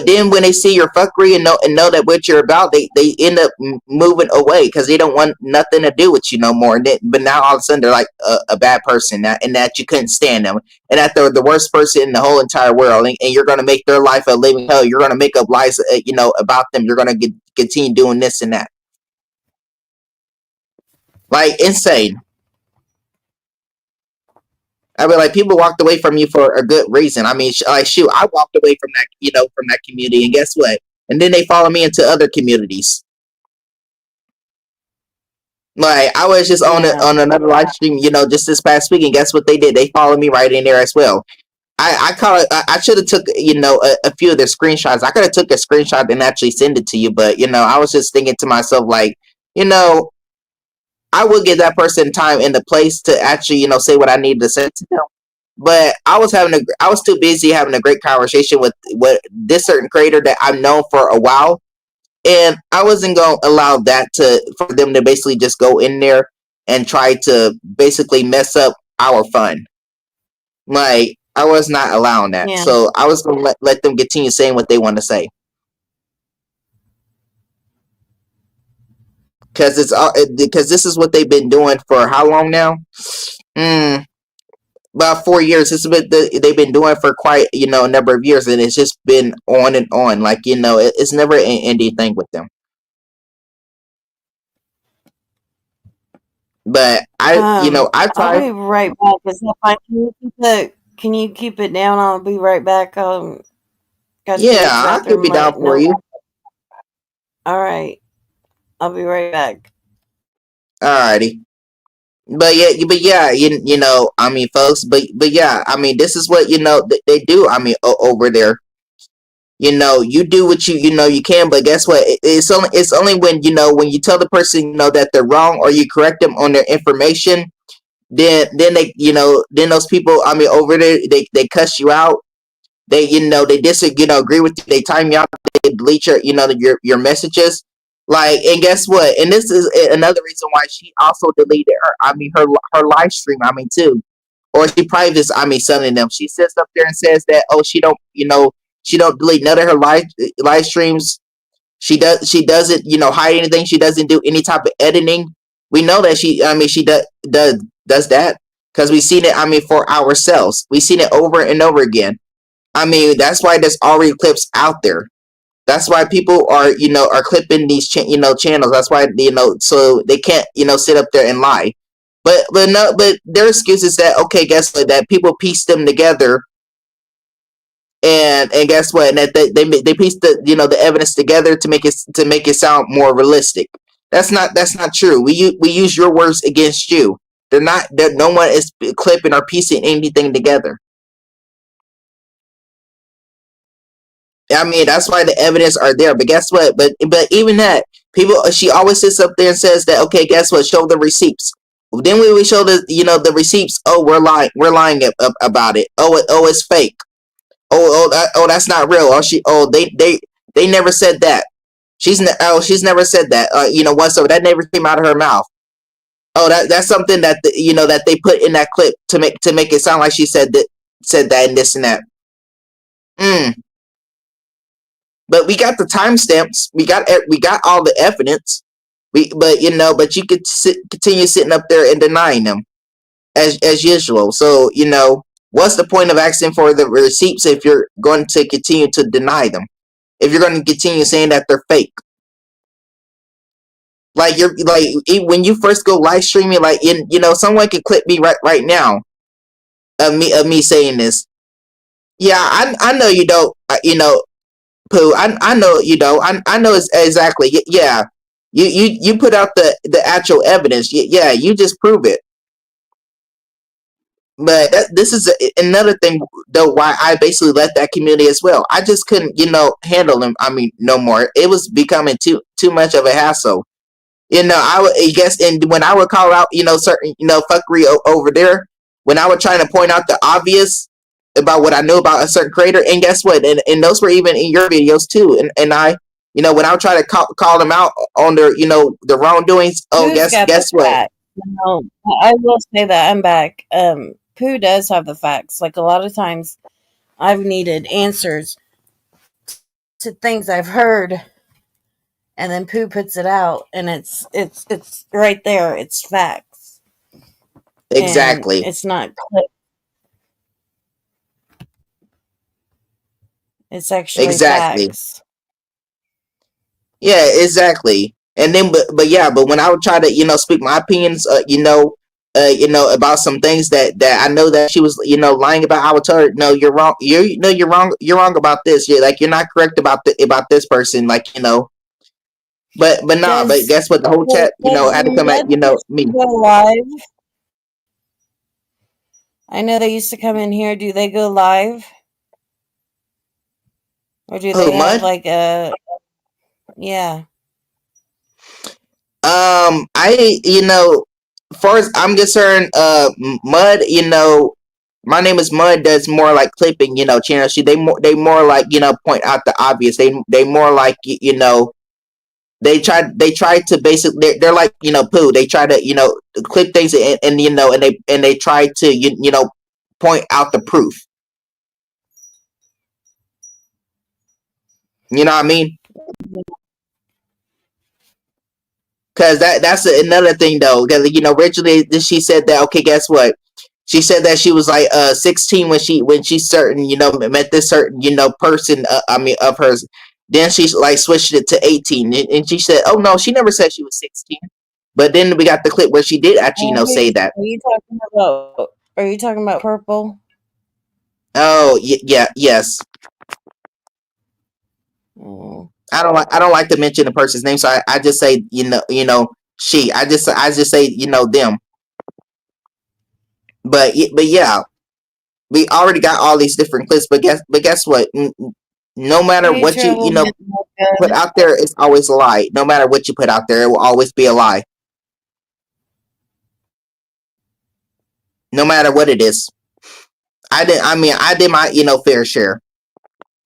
then when they see your fuckery and know that what you're about, they end up moving away because they don't want nothing to do with you no more. But now all of a sudden they're like a bad person, and that you couldn't stand them, and that they're the worst person in the whole entire world, and you're gonna make their life a living hell. You're gonna make up lies, about them. You're gonna continue doing this and that, like insane. I mean, like people walked away from you for a good reason. I mean, like shoot, I walked away from that, from that community, and guess what? And then they follow me into other communities. Like I was just Yeah. on another live stream, just this past week, and guess what they did? They followed me right in there as well. I call it. I should have took a few of their screenshots. I could have took a screenshot and actually send it to you, but I was just thinking to myself like, you know, I would give that person time and the place to actually say what I needed to say to them. But I was too busy having a great conversation with this certain creator that I've known for a while, and I wasn't going to allow that for them to basically just go in there and try to basically mess up our fun. Like I was not allowing that, Yeah. so I was going to let them continue saying what they want to say because because this is what they've been doing for how long now? Mm, about 4 years. This is what they've been doing for quite a number of years, and it's just been on and on. Like it's never an ending thing with them. But I've I'll tried. be right back. Is that fine? Can you keep it down? I'll be right back. Got to Yeah, use the I could bathroom be down right for now. you. All right. I'll be right back. Alrighty. But yeah, I mean, folks, but yeah, I mean, this is what they do. I mean, over there, you do what you can, but guess what? It's only when when you tell the person that they're wrong or you correct them on their information, then they then those people, I mean, over there, they cuss you out. They they agree with you. They time you out. They delete your messages. Like, and guess what? And this is another reason why she also deleted her. I mean, her live stream. I mean, too, or she privates. I mean, some of them. She sits up there and says that she don't delete none of her live streams. She doesn't hide anything. She doesn't do any type of editing. We know that she does that because we've seen it. I mean, for ourselves, we've seen it over and over again. I mean, that's why there's already clips out there. That's why people are clipping these channels. That's why so they can't sit up there and lie. But no, but their excuse is that okay, guess what? That people piece them together, and guess what? And that they piece the evidence together to make it sound more realistic. That's not true. We use your words against you. They're not. No one is clipping or piecing anything together. I mean, that's why the evidence are there. But guess what? But even that, people, she always sits up there and says that, okay, guess what? Show the receipts. Then we show the receipts. Oh, we're lying about it. Oh, it's fake. That's not real. They never said that. She's never said that. Whatsoever, that never came out of her mouth. Oh, that's something that that they put in that clip to make it sound like she said that and this and that. Mm. But we got the timestamps. We got all the evidence. But you could continue sitting up there and denying them as usual. So what's the point of asking for the receipts if you're going to continue to deny them? If you're going to continue saying that they're fake, like you're like when you first go live streaming, like someone can clip me right now of me saying this. Yeah, I know you don't. Pooh. I know you don't. I know it's exactly. Yeah, you put out the actual evidence. Yeah, you just prove it. But this is another thing, though, why I basically left that community as well. I just couldn't, handle them. I mean, no more. It was becoming too much of a hassle. I guess, and when I would call out, certain, fuckery over there, when I would try to point out the obvious about what I knew about a certain creator, and guess what? And those were even in your videos too. And I, when I would try to call them out on their, the wrongdoings. Oh, Pooh's got the guess what? facts. I will say that I'm back. Pooh does have the facts. Like a lot of times, I've needed answers to things I've heard, and then Pooh puts it out, and it's right there. It's facts, and Exactly. it's not clip. It's actually Exactly. facts. Yeah, exactly. And then, but yeah, but when I would try to, speak my opinions, about some things that I know that she was, lying about, I would tell her, no, you're wrong. You're wrong. You're wrong about this. You're not correct about this person. But nah. But Does guess what? The whole chat, does had to come at Mud used me. to go live? I know they used to come in here. Do they go live, or do Who they have Mud? like a yeah? As far as I'm concerned, Mud, my name is Mud. Does more like clipping, channel. They more like point out the obvious. They more like they try to basically they're like Pooh. They try to clip things and and they try to point out the proof. You know what I mean? Because that's another thing though. Because originally she said that, okay, guess what? She said that she was like 16 when she certain met this certain person. I mean of hers. Then she like switched it to 18, and she said, oh no, she never said she was 16. But then we got the clip where she did actually say that. Are you talking about? Are you talking about purple? Oh yeah, yes. Mm. I don't like to mention the person's name, so I just say she. I just say them. But yeah, we already got all these different clips. But guess what? No matter Hey, what you trouble, put out there, it's always a lie. No matter what you put out there, it will always be a lie. No matter what it is. I did my fair share,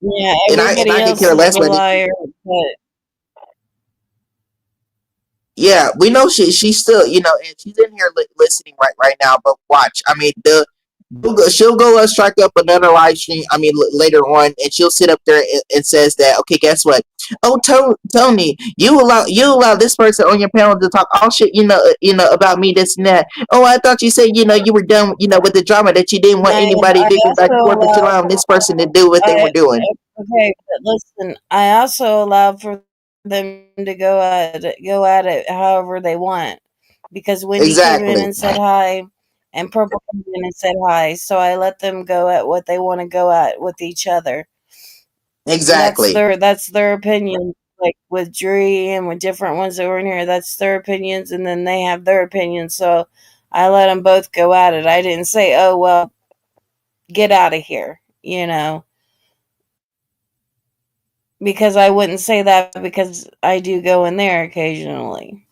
yeah, and I and everybody I could else care is less a whether. liar, but Yeah, we know she's still and she's in here listening right now. But watch, I mean she'll go strike up another live stream. I mean later on, and she'll sit up there and says that, okay, guess what? Oh, Tony, you allow this person on your panel to talk all shit, about me, this and that. Oh, I thought you said you were done, with the drama, that you didn't want and anybody I digging back and also forth, but you allow allowing this person to do what they I were doing. okay, but listen, I also allow for them to go at it however they want, because Wendy came in Exactly, and said hi, and Purple came in and said hi, so I let them go at what they want to go at with each other. And that's exactly, their opinion. Like with Dree and with different ones that were in here, that's their opinions, and then they have their opinions. So I let them both go at it. I didn't say, "Oh well, get out of here," because I wouldn't say that because I do go in there occasionally.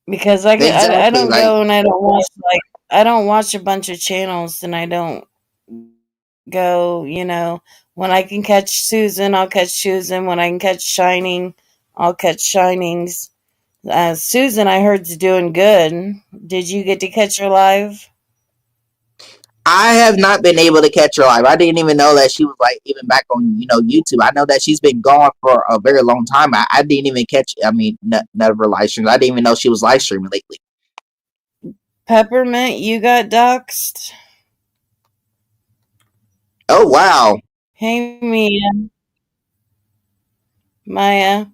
Because I Exactly. don't Like go and I don't watch like I don't watch a bunch of channels and I don't go, when I can catch Susan, I'll catch Susan. When I can catch Shining, I'll catch Shinings. Susan, I heard's doing good. Did you get to catch her live? I have not been able to catch her live. I didn't even know that she was like even back on YouTube. I know that she's been gone for a very long time. I didn't even catch. I mean, none of her live streams. I didn't even know she was live streaming lately. Peppermint, you got doxxed? Oh wow. Hey, Mia. Maya,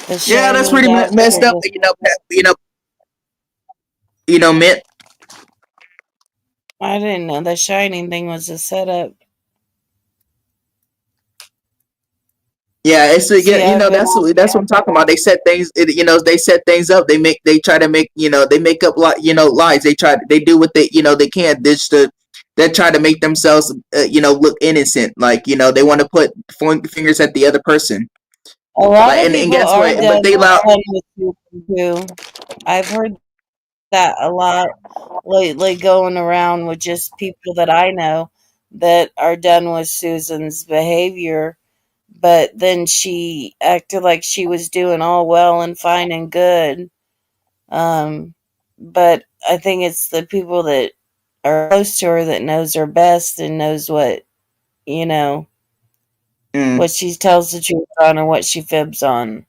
the Yeah, that's Shining pretty doxed messed her up. just. Mint. I didn't know the Shining thing was a setup. Yeah, it's See, I've been that's on. what I'm talking about. They set things, they set things up. They try to make, they make up lies. They do what they can. They try to make themselves look innocent. Like they want to put fingers at the other person. A lot Like of and people guess are what? But done they allow. with Susan too. I've heard that a lot lately going around with just people that I know that are done with Susan's behavior, but then she acted like she was doing all well and fine and good. Um, but I think it's the people that are close to her that knows her best and knows you know, Mm. what she tells the truth on or what she fibs on.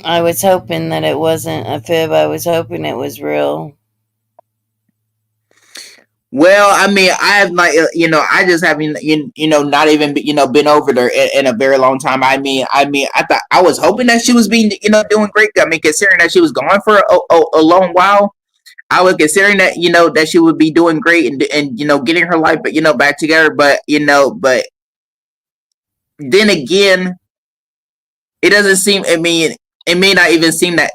I was hoping that it wasn't a fib. I was hoping it was real. Well, I mean, I have not, I just haven't, not even, been over there in a very long time. I thought I was hoping that she was being, doing great. I mean, considering that she was gone for a long while, I was considering that, that she would be doing great and getting her life, back together. But then again, it doesn't seem. I mean, it may not even seem that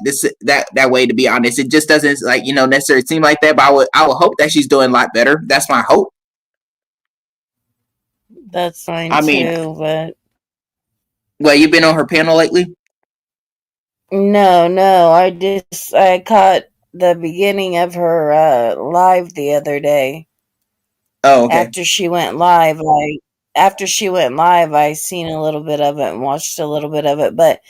way. To be honest, it just doesn't like necessarily seem like that. But I would hope that she's doing a lot better. That's my hope. That's fine I mean, too, but well, you been on her panel lately? no, no. I caught the beginning of her live the other day. Oh, okay. After she went live, after she went live, I seen a little bit of it and watched a little bit of it. But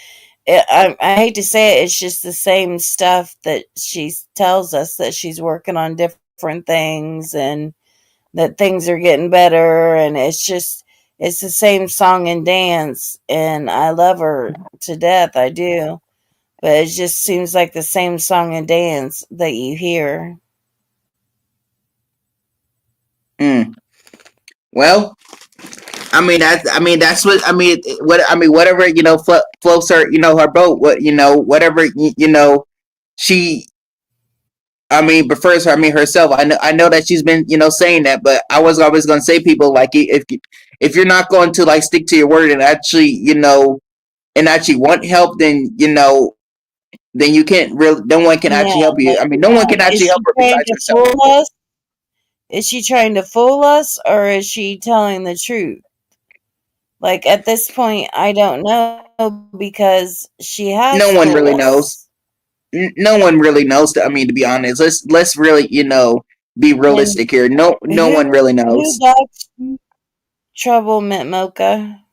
I hate to say it, it's just the same stuff that she tells us that she's working on different things and that things are getting better, and it's the same song and dance, and I love her to death. I do, but it just seems like the same song and dance that you hear. Mm. Well, that's whatever floats her her boat. Whatever she prefers her. Herself. I know that she's been saying that, but I was always going to say people like if you're not going to like stick to your word and actually and actually want help, then you can't really. No one can Yeah, actually help you. but No one can is actually help she her trying besides to herself. fool us? Is she trying to fool us, or is she telling the truth? Like at this point, I don't know because she No has one told really knows. us. No one really knows. To be honest, let's really be And realistic here. No who one really who knows. does trouble, Mint Mocha?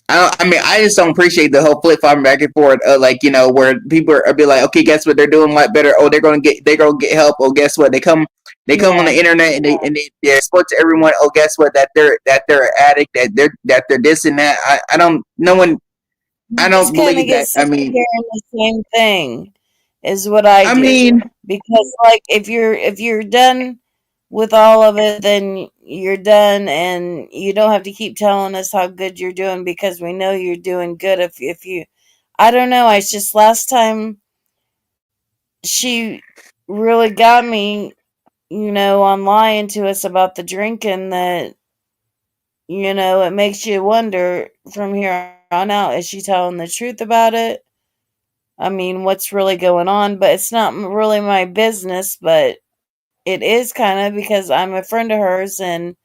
I just don't appreciate the whole flip flop back and forth. Like where people are be like, okay, guess what? They're doing a lot better. Oh, they're gonna get help. Oh, guess what? They come on Yeah, the internet and they export to everyone. Oh, guess what? That they're an addict. That they're this and that. I don't. No one. you I just don't kind of believe get that. sick of hearing the same thing, is what I I do. mean, Because like if you're done with all of it, then you're done, and you don't have to keep telling us how good you're doing because we know you're doing good. If you, I don't know. It's just last time she really got me, on lying to us about the drinking that, it makes you wonder from here on out, is she telling the truth about it? I mean, what's really going on, but it's not really my business, but it is kind of because I'm a friend of hers and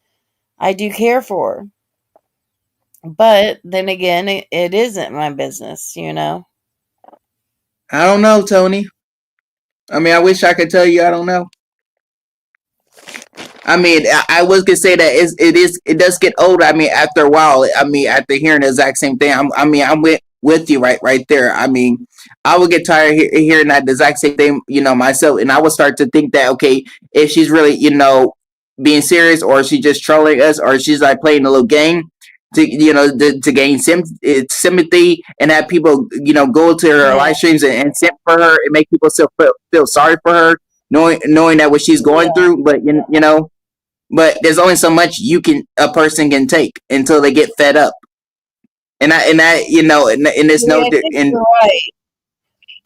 I do care for her. But then again, it isn't my business, you know? I don't know, Tony. I mean, I wish I could tell you I don't know. I mean, I was gonna say that it does get old. I mean, after a while, I mean, after hearing the exact same thing, I'm with you right there. I mean, I would get tired hearing that exact same thing, myself, and I would start to think that okay, if she's really, being serious, or she just trolling us, or she's like playing a little game to gain sympathy and have people go to her Yeah. live streams and simp for her and make people feel sorry for her, knowing that what she's going Yeah. through, but but there's only so much a person can take until they get fed up. And I and it's Yeah, no I think and you're right.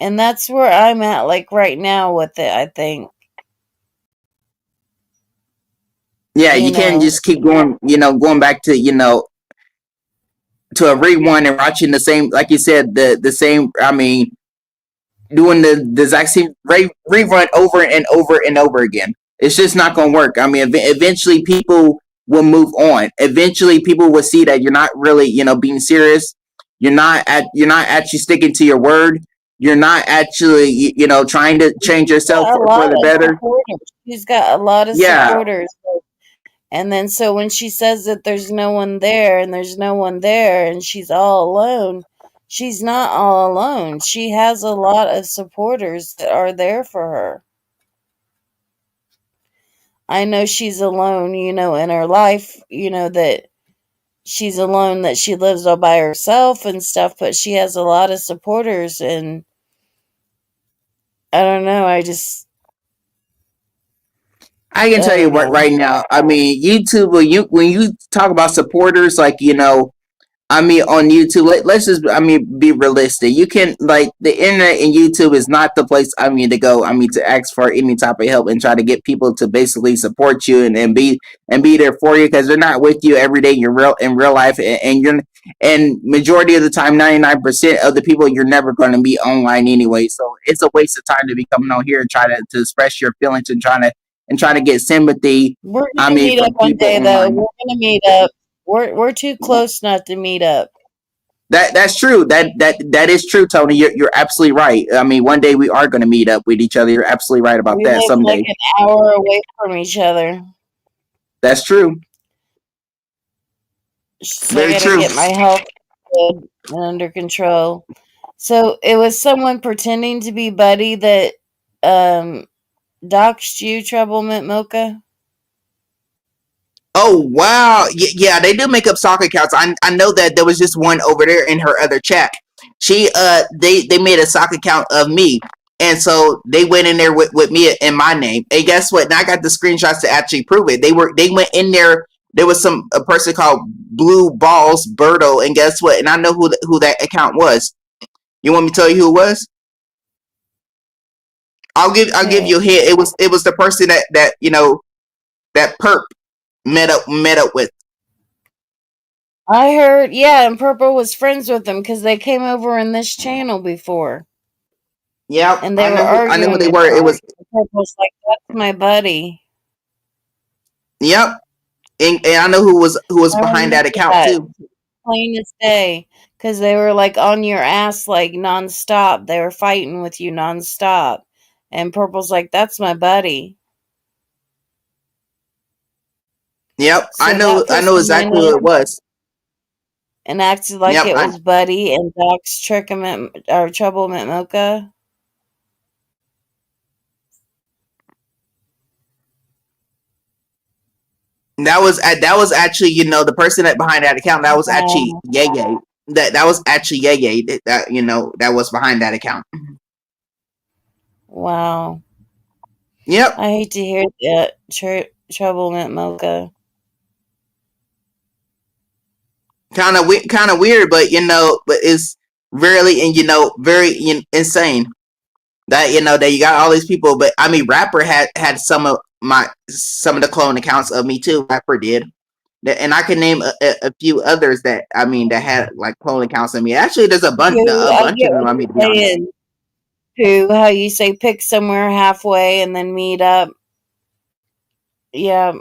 And that's where I'm at, like right now with it, I think. yeah, You you can't know, just keep going back to a rewind and watching the same, like you said, the same. I mean, doing the exact same rerun over and over and over again. It's just not going to work. I mean, eventually people will move on. Eventually people will see that you're not really, being serious. You're not actually sticking to your word. You're not actually, trying to change she's yourself got a for lot the of better. supporters. She's got a lot of Yeah, supporters. And then so when she says that there's no one there and there's no one there and she's all alone, she's not all alone. She has a lot of supporters that are there for her. I know she's alone, in her life, that she's alone, that she lives all by herself and stuff, but she has a lot of supporters. And I don't know, I can I tell you don't what know. right now. I mean, YouTube, when you talk about supporters, like I mean, on YouTube, let's just, I mean, be realistic. You can, like, the internet and YouTube is not the place, I mean, to go, I mean, to ask for any type of help and try to get people to basically support you and be there for you, because they're not with you every day in real life. And majority of the time, 99% of the people, you're never going to be online anyway. So it's a waste of time to be coming on here and try to express your feelings and trying to get sympathy, We're I gonna mean, meet up from one people day though. online. We're gonna meet up. We're too close not to meet up. That's true. That is true, Tony. You're absolutely right. I mean, one day we are going to meet up with each other. You're absolutely right about We that. live like Someday. an hour away from each other. That's true. So I Very gotta true. get my health good and under control. So it was someone pretending to be Buddy that um doxed you, Trouble Mint Mocha? Oh wow, yeah, they do make up soccer accounts. I know that there was just one over there in her other chat. They made a soccer account of me, and so they went in there with me in my name. And guess what? And I got the screenshots to actually prove it. They went in there. There was a person called Blue Balls Berto, and guess what? And I know who that account was. You want me to tell you who it was? I'll give you a Who? hint. It was the person that that perp met up with. I heard, yeah, and Purple was friends with them because they came over in this channel before. Yep, And they were I know who arguing they about were. It it. was And Purple's like, that's my buddy. yep, and I know who was I behind remember that account that. too. Plain as day. Because they were like on your ass like nonstop. They were fighting with you nonstop. And Purple's like, that's my buddy. Yep, I So know that I know person went exactly who it in was. and acted like Yep, it was Buddy and Doc's trick him at, or Trouble him at Mocha. that was actually the person that behind that account, that was actually Wow. Yay Yay. That was actually Yay Yay that that was behind that account. Wow. Yep, I hate to hear that. Trouble at Mocha. kind of weird, but but it's really and very insane that that you got all these people. But I mean, Rapper had some of the clone accounts of me too. Rapper did. And I can name a few others that I mean that had like clone accounts of me. Actually, there's a bunch I of get them. what I mean, to be you're honest. saying. Who, how you say, pick somewhere halfway and then meet up. Yeah,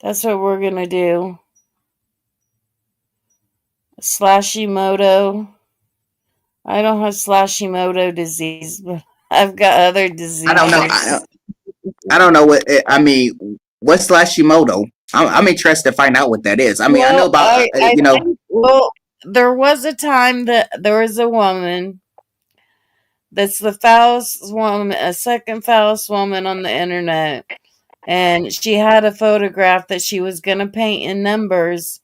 that's what we're gonna do. Slashimoto. I don't have Slashimoto disease, but I've got other I don't know. diseases. I don't know what I mean. What's Hashimoto? I'm interested to find out what that is. I mean, I know Well, about I think, well, there was a time that there was a woman that's the foulest woman, a second foulest woman on the internet, and she had a photograph that she was gonna paint in numbers,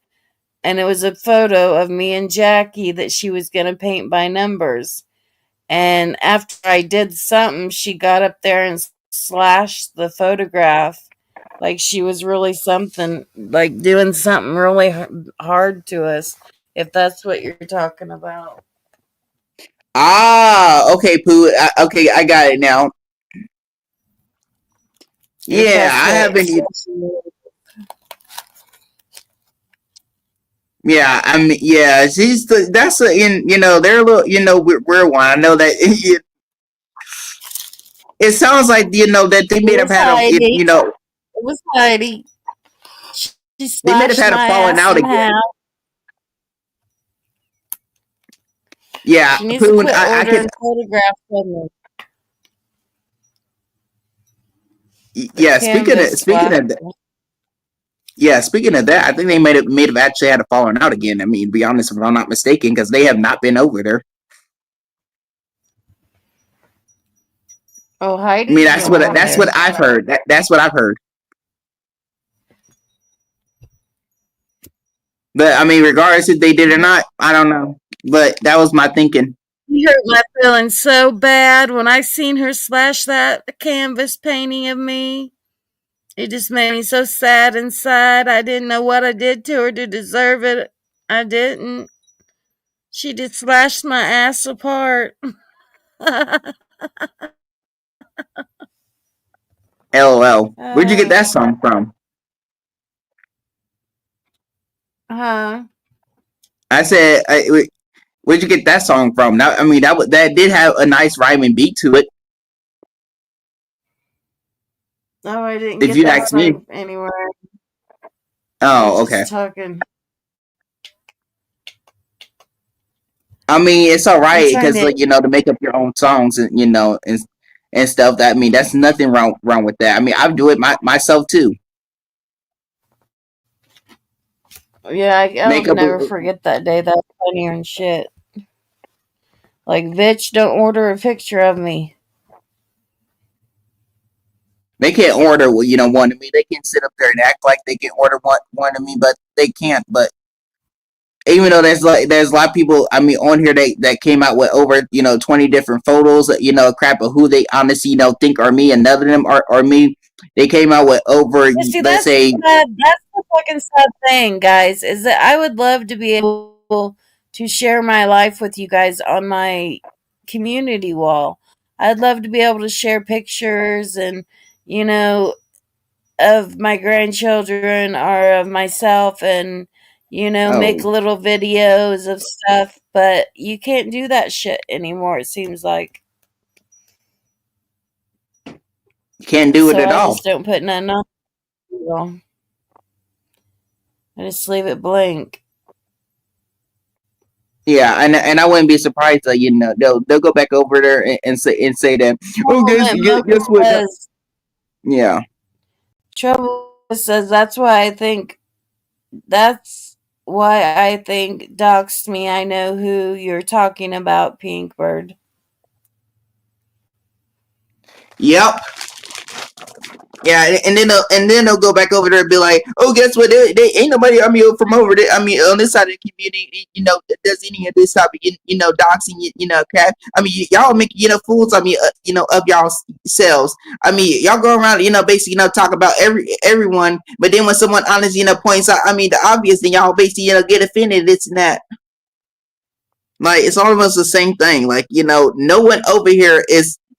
and it was a photo of me and Jackie that she was gonna paint by numbers. And after I did something, she got up there and slashed the photograph like she was really something, like doing something really hard to us, if that's what you're talking about. okay, Pooh. Okay, I got it now. If Yeah, that's I what. haven't. Yeah, I mean, yeah, that's a in they're a little weird one. I know that it sounds like that they It may have was had a Heidi. It was Heidi. She they may have slashed had a my falling ass out in again. half. Yeah, She needs to Pooh. quit I could. ordering photographs of me. The Yeah, canvas speaking of that, flashes. yeah, speaking of that, I think they may have actually had a falling out again. I mean, to be honest, if I'm not mistaken, because they have not been over there. Oh, I mean, Heidi's been over that's there. what I've heard. That's what I've heard. But I mean, regardless if they did or not, I don't know. But that was my thinking. She hurt my feelings so bad when I seen her slash that canvas painting of me. It just made me so sad inside. I didn't know what I did to her to deserve it. I didn't. She just slashed my ass apart. LOL. Where'd you get that uh, song from? huh? I said, where'd you get that song from? I mean, that did have a nice rhyming beat to it. No, I didn't If get you'd that ask me. song anywhere. I was Oh, okay. just talking. I mean, it's all I'm right trying because to. like to make up your own songs and and stuff. That I mean, that's nothing wrong with that. I mean, I do it myself too. Yeah, I'll Make up. never forget that day. That was funnier and shit. Like, bitch, don't order a picture of me. They can't order one of me. They can sit up there and act like they can order one of me, but they can't. But even though there's a lot of people, I mean, on here that came out with over 20 different photos, crap of who they honestly think are me, and none of them are me. They came out with over, Yeah, see, let's that's the say, sad. That's the fucking sad thing, guys. Is that I would love to be able to share my life with you guys on my community wall. I'd love to be able to share pictures and you know of my grandchildren or of myself and make oh, little videos of stuff. But you can't do that shit anymore. It seems like. can't do it So at I all. just don't put nothing on. I just leave it blank. Yeah, and I wouldn't be surprised that they'll go back over there and say that. Oh, guess what? Says Yeah, Trouble says that's why I think doxed me. I know who you're talking about, Pinkbird. yep. Yeah, and then they'll go back over there and be like, "Oh, guess what? They ain't nobody. I mean, from over there. I mean, on this side of the community, that does any of this type of doxing, crap. I mean, y'all make fools. I mean, of y'all selves. I mean, y'all go around, basically, talk about everyone, but then when someone honestly, points out, I mean, the obvious, then y'all basically, get offended. This and that. Like it's almost the same thing. Like no one over here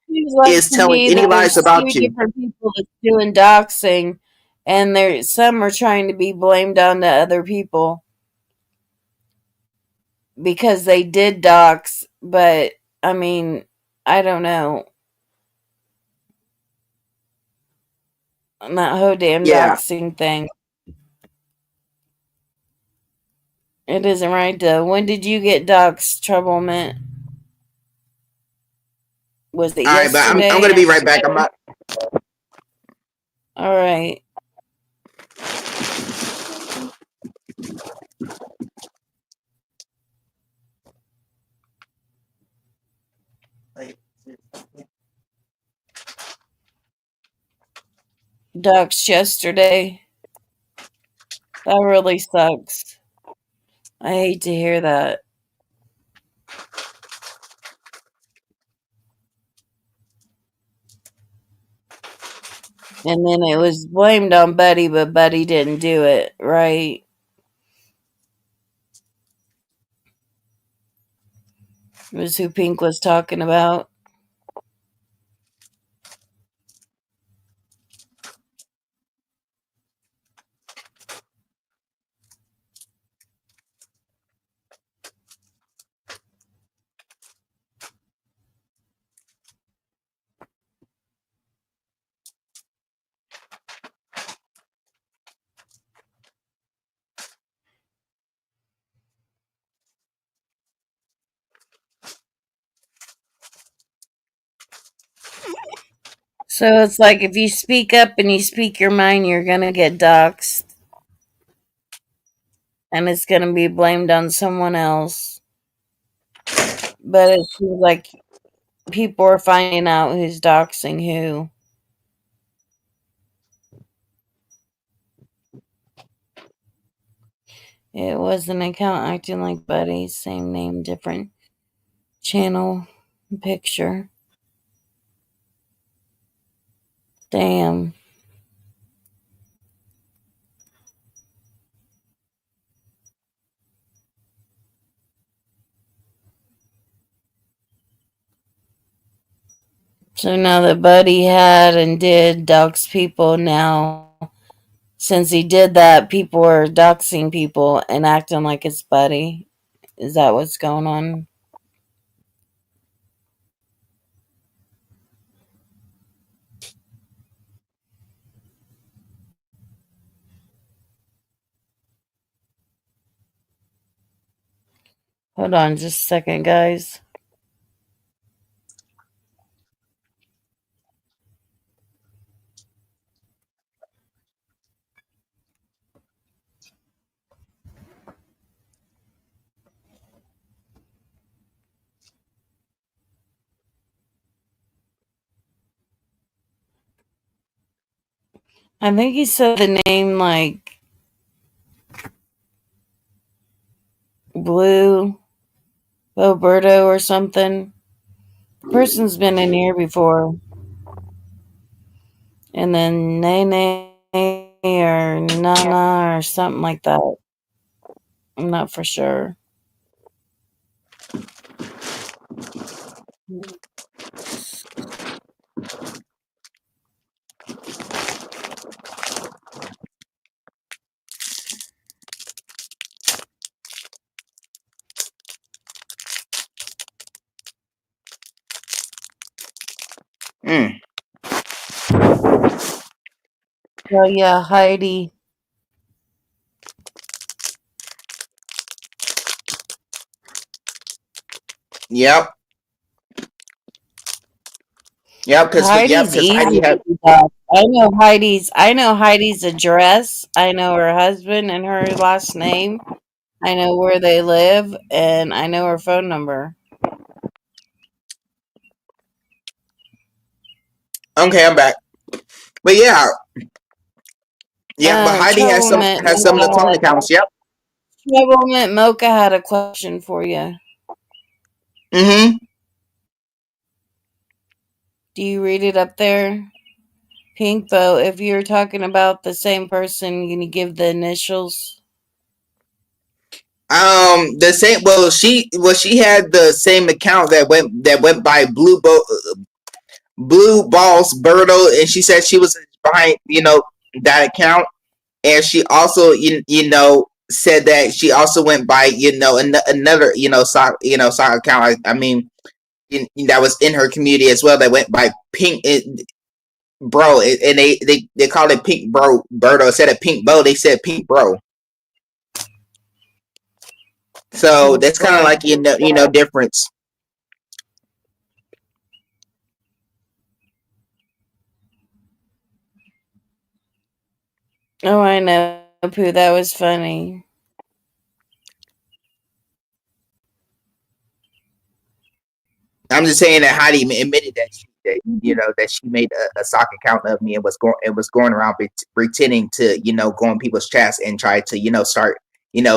Seems like is to telling me any that lies there's two about you. different people that's doing doxing, and there some are trying to be blamed on to other people because they did dox, but I mean, I don't know. That whole damn Yeah. doxing thing. It isn't right though. When did you get doxed, Troublemint? Was it All right, but I'm yesterday gonna or be right back. I'm not. all right. Doxed yesterday. That really sucks. I hate to hear that. And then it was blamed on Buddy, but Buddy didn't do it, right? It was who Pink was talking about. So it's like if you speak up and you speak your mind, you're gonna get doxxed, and it's gonna be blamed on someone else. But it seems like people are finding out who's doxing who. It was an account acting like Buddy, same name, different channel picture. Damn. So now that Buddy had and did dox people, now since he did that, people are doxing people and acting like it's Buddy. Is that what's going on? Hold on just a second, guys. I think he said the name like Blue Roberto or something. Person's been in here before. And then Nene or Nana or something like that. I'm not for sure. Mm. Oh yeah, Heidi. Yep. Yep. Heidi's Because easy Heidi to had. be I know Heidi's address. I know her husband and her last name. I know where they live and I know her phone number. Okay, I'm back. But yeah, yeah. But Heidi Troublemint has some of the clone Mocha. accounts. Yep. Troublemint Mocha had a question for you. Mm-hmm. Do you read it up there? Pink vote. If you're talking about the same person, can you give the initials? The same. She had the same account that went by Blue Balls Birdo, and she said she was behind that account, and she also said that she also went by another soccer account. I mean, that was in her community as well that went by Pink Bro, and they called it Pink Bro Birdo. Instead of Pink Bo, they said Pink Bro. So Pink that's kind of bro. like difference. Oh, I know, Pooh. That was funny. I'm just saying that Heidi admitted that she made a sock account of me and was going around pretending to go on people's chats and try to start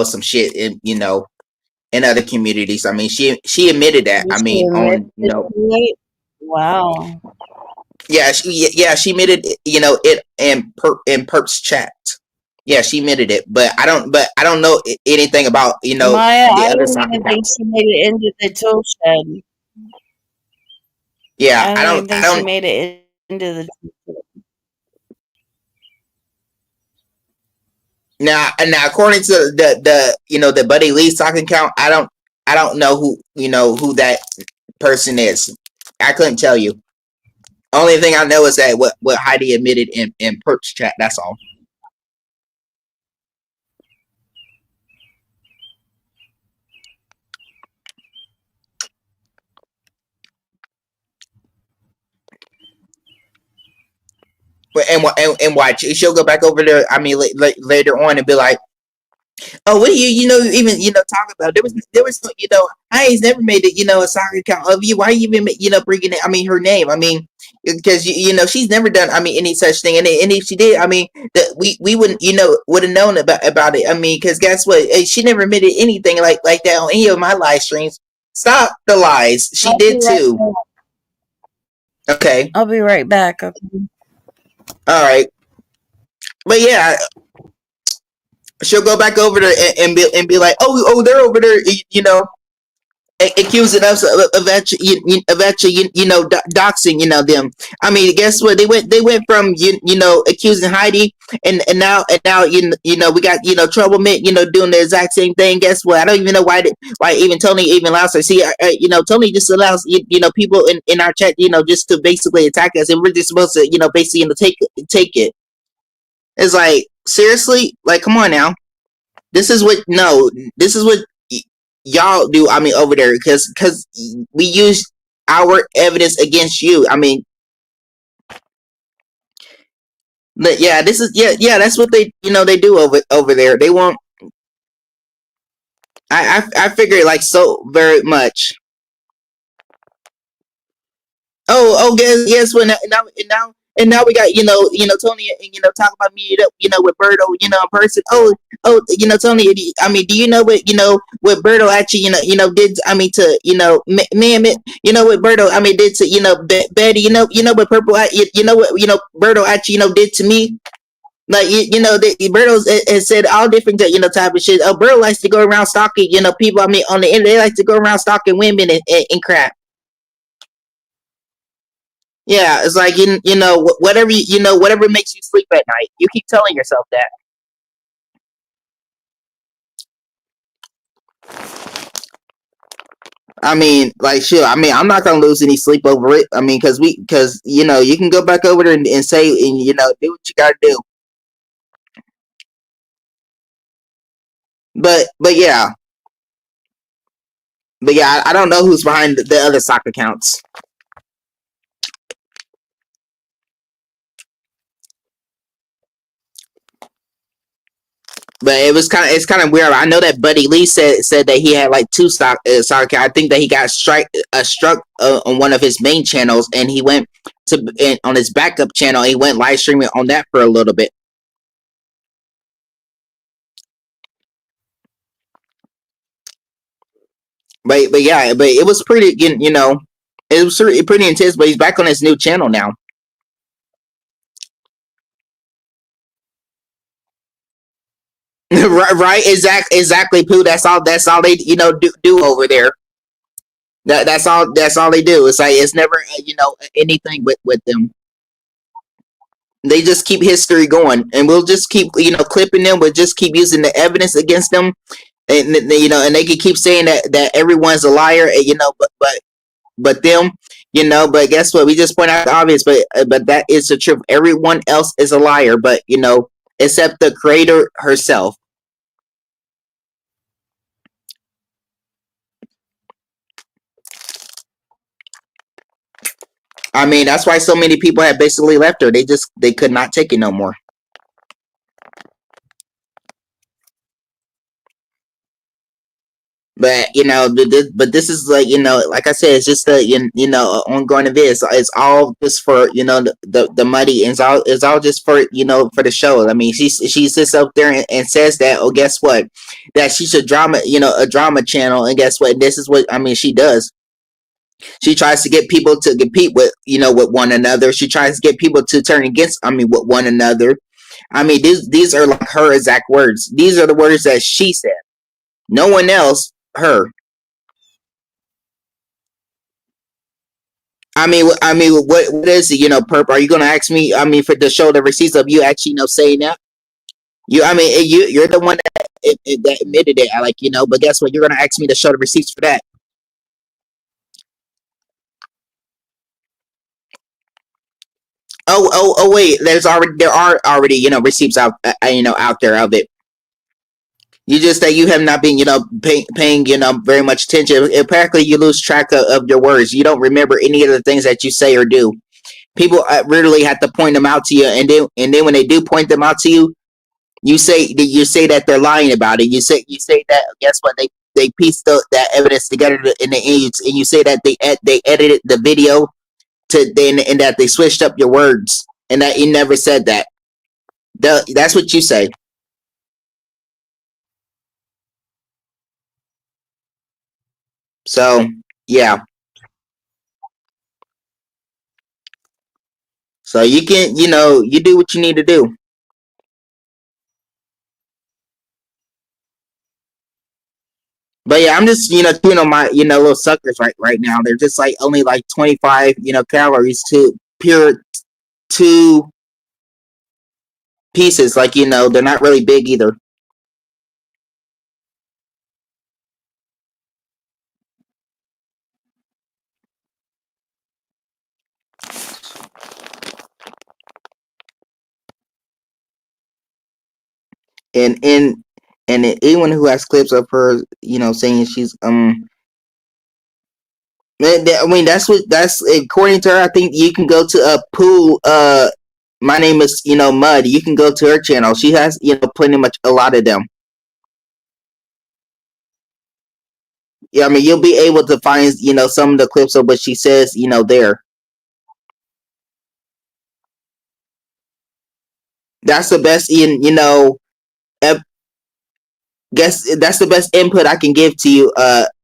some shit in other communities. I mean, she admitted that. Did I she mean, admit on to it? Wow. yeah, she admitted it in Perp's chat. Yeah, she admitted it, but I don't know anything about Maya, the I other don't sock even think accounts. she made it into the tool shed. Yeah, I don't even I think she don't made it into the tool shed. now according to the Buddy Lee sock account, I don't know who that person is. I couldn't tell you. Only thing I know is that what Heidi admitted in Perp's chat. That's all. But and watch, she'll go back over there. I mean, later on and be like, "Oh, what do even talk about? There was I ain't never made it a soccer account of you. Why you even bringing it? I mean, her name. I mean, because she's never done any such thing. And if she did, I mean, that we wouldn't would have known about it. I mean, because guess what? She never admitted anything like that on any of my live streams. Stop the lies. She I'll be did right too. back. Okay, I'll be right back. Okay. all right, but yeah, she'll go back over there and be like, oh, they're over there, accusing us of actually, doxing, them. I mean, guess what? They went from accusing Heidi, and now we got Troublemint, doing the exact same thing. Guess what? I don't even know why even Tony even allows her. See, Tony just allows people in our chat, just to basically attack us, and we're just supposed to basically take it. It's like, seriously, like, come on now. This is what no, this is what y'all do. I mean, over there, because we use our evidence against you. I mean, but yeah, this is yeah. That's what they do over there. They won't. I figure it like so very much. Guess what? Now we got Tony, and talk about me with Berto in person. Tony. I mean, do you know what Berto actually did? I mean, to man, what Berto I mean did to Betty. What Purple. What Berto actually did to me. Like Berto has said all different type of shit. Berto likes to go around stalking people. I mean, on the internet, they like to go around stalking women and crap. Yeah, it's like whatever whatever makes you sleep at night. You keep telling yourself that. I mean, like, sure. I mean, I'm not gonna lose any sleep over it. I mean, because you can go back over there and say and do what you gotta do. But yeah, I don't know who's behind the other sock accounts. But it's kind of weird. I know that Buddy Lee said that he had like two soccer. I think that he got struck on one of his main channels, and he went on his backup channel. He went live streaming on that for a little bit. But yeah, but it was pretty. It was pretty intense. But he's back on his new channel now. Right, exactly, Pooh. That's all they do over there. That's all they do. It's like it's never anything with them. They just keep history going, and we'll just keep clipping them. We'll just keep using the evidence against them, and and they can keep saying that everyone's a liar, but but them, but guess what? We just point out the obvious, but that is the truth. Everyone else is a liar, but except the creator herself. I mean, that's why so many people have basically left her. They could not take it no more. But but this is like like I said, it's just a ongoing event. It's all just for the money, and it's all just for for the show. I mean, she sits up there and says that, oh, guess what, that she's a drama channel, and guess what, this is what I mean she does. She tries to get people to compete with one another. She tries to get people to turn against with one another. I mean, these are like her exact words. These are the words that she said. No one else. Her. What is it? Perp. Are you gonna ask me? I mean, for the show the receipts of you actually saying that? You're the one that admitted it. I like but guess what? You're gonna ask me to show the receipts for that. Oh, wait. There are already receipts out out there of it. You just that you have not been paying very much attention. Apparently, you lose track of your words. You don't remember any of the things that you say or do. People rarely have to point them out to you, and then when they do point them out to you, you say that they're lying about it. You say that, guess what, they pieced that evidence together in the age, and you say that they edited the video to then, and that they switched up your words, and that you never said that. That's what you say. So yeah, so you can you do what you need to do. But yeah, I'm just chewing on my little suckers right now. They're just like only like 25 calories to pure two pieces. Like they're not really big either. And anyone who has clips of her saying she's I mean, that's according to her. I think you can go to a pool. My name is Mud. You can go to her channel. She has pretty much a lot of them. Yeah, I mean, you'll be able to find some of the clips of what she says there. That's the best in guess that's the best input I can give to you,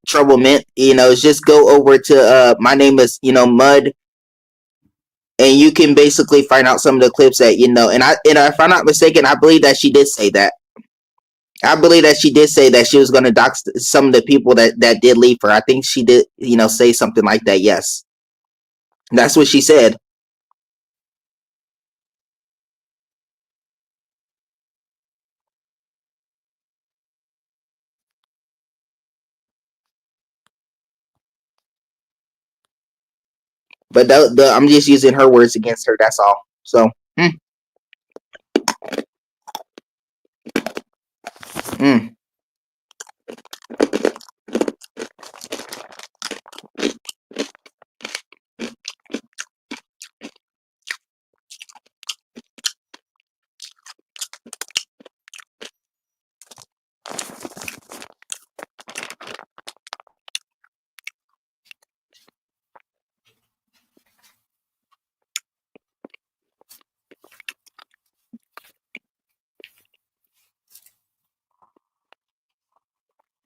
Trouble Mint. Is just go over to my name is Mud, and you can basically find out some of the clips that and if I'm not mistaken, I believe that she did say that. I believe that she did say that she was going to dox some of the people that did leave her. I think she did say something like that. Yes, that's what she said. But I'm just using her words against her. That's all. So mm.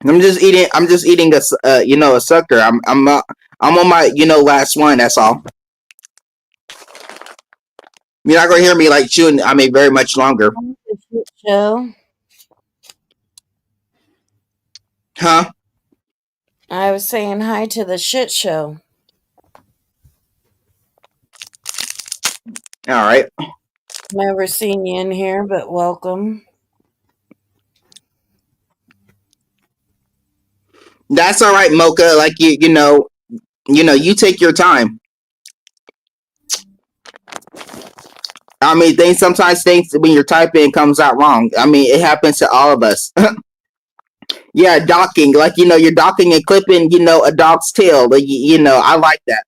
I'm just eating a sucker. I'm on my last one. That's all. You're not gonna hear me like chewing. I mean, very much longer, The shit show. huh? I was saying hi to the shit show. All right. Never seen you in here, but welcome. That's all right, Mocha. Like you know. You take your time. I mean, things when you're typing comes out wrong. I mean, it happens to all of us. Yeah, docking, like you're docking and clipping, a dog's tail. Like, I like that.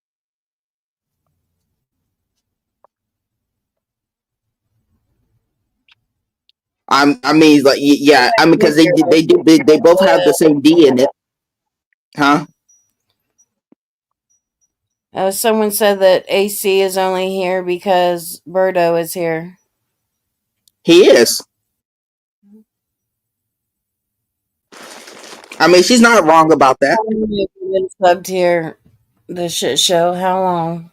I mean, like, yeah, I mean, because they both have the same D in it, huh? Someone said that AC is only here because Birdo is here. He is. I mean, she's not wrong about that. How long have you been subbed here? The shit show. How long?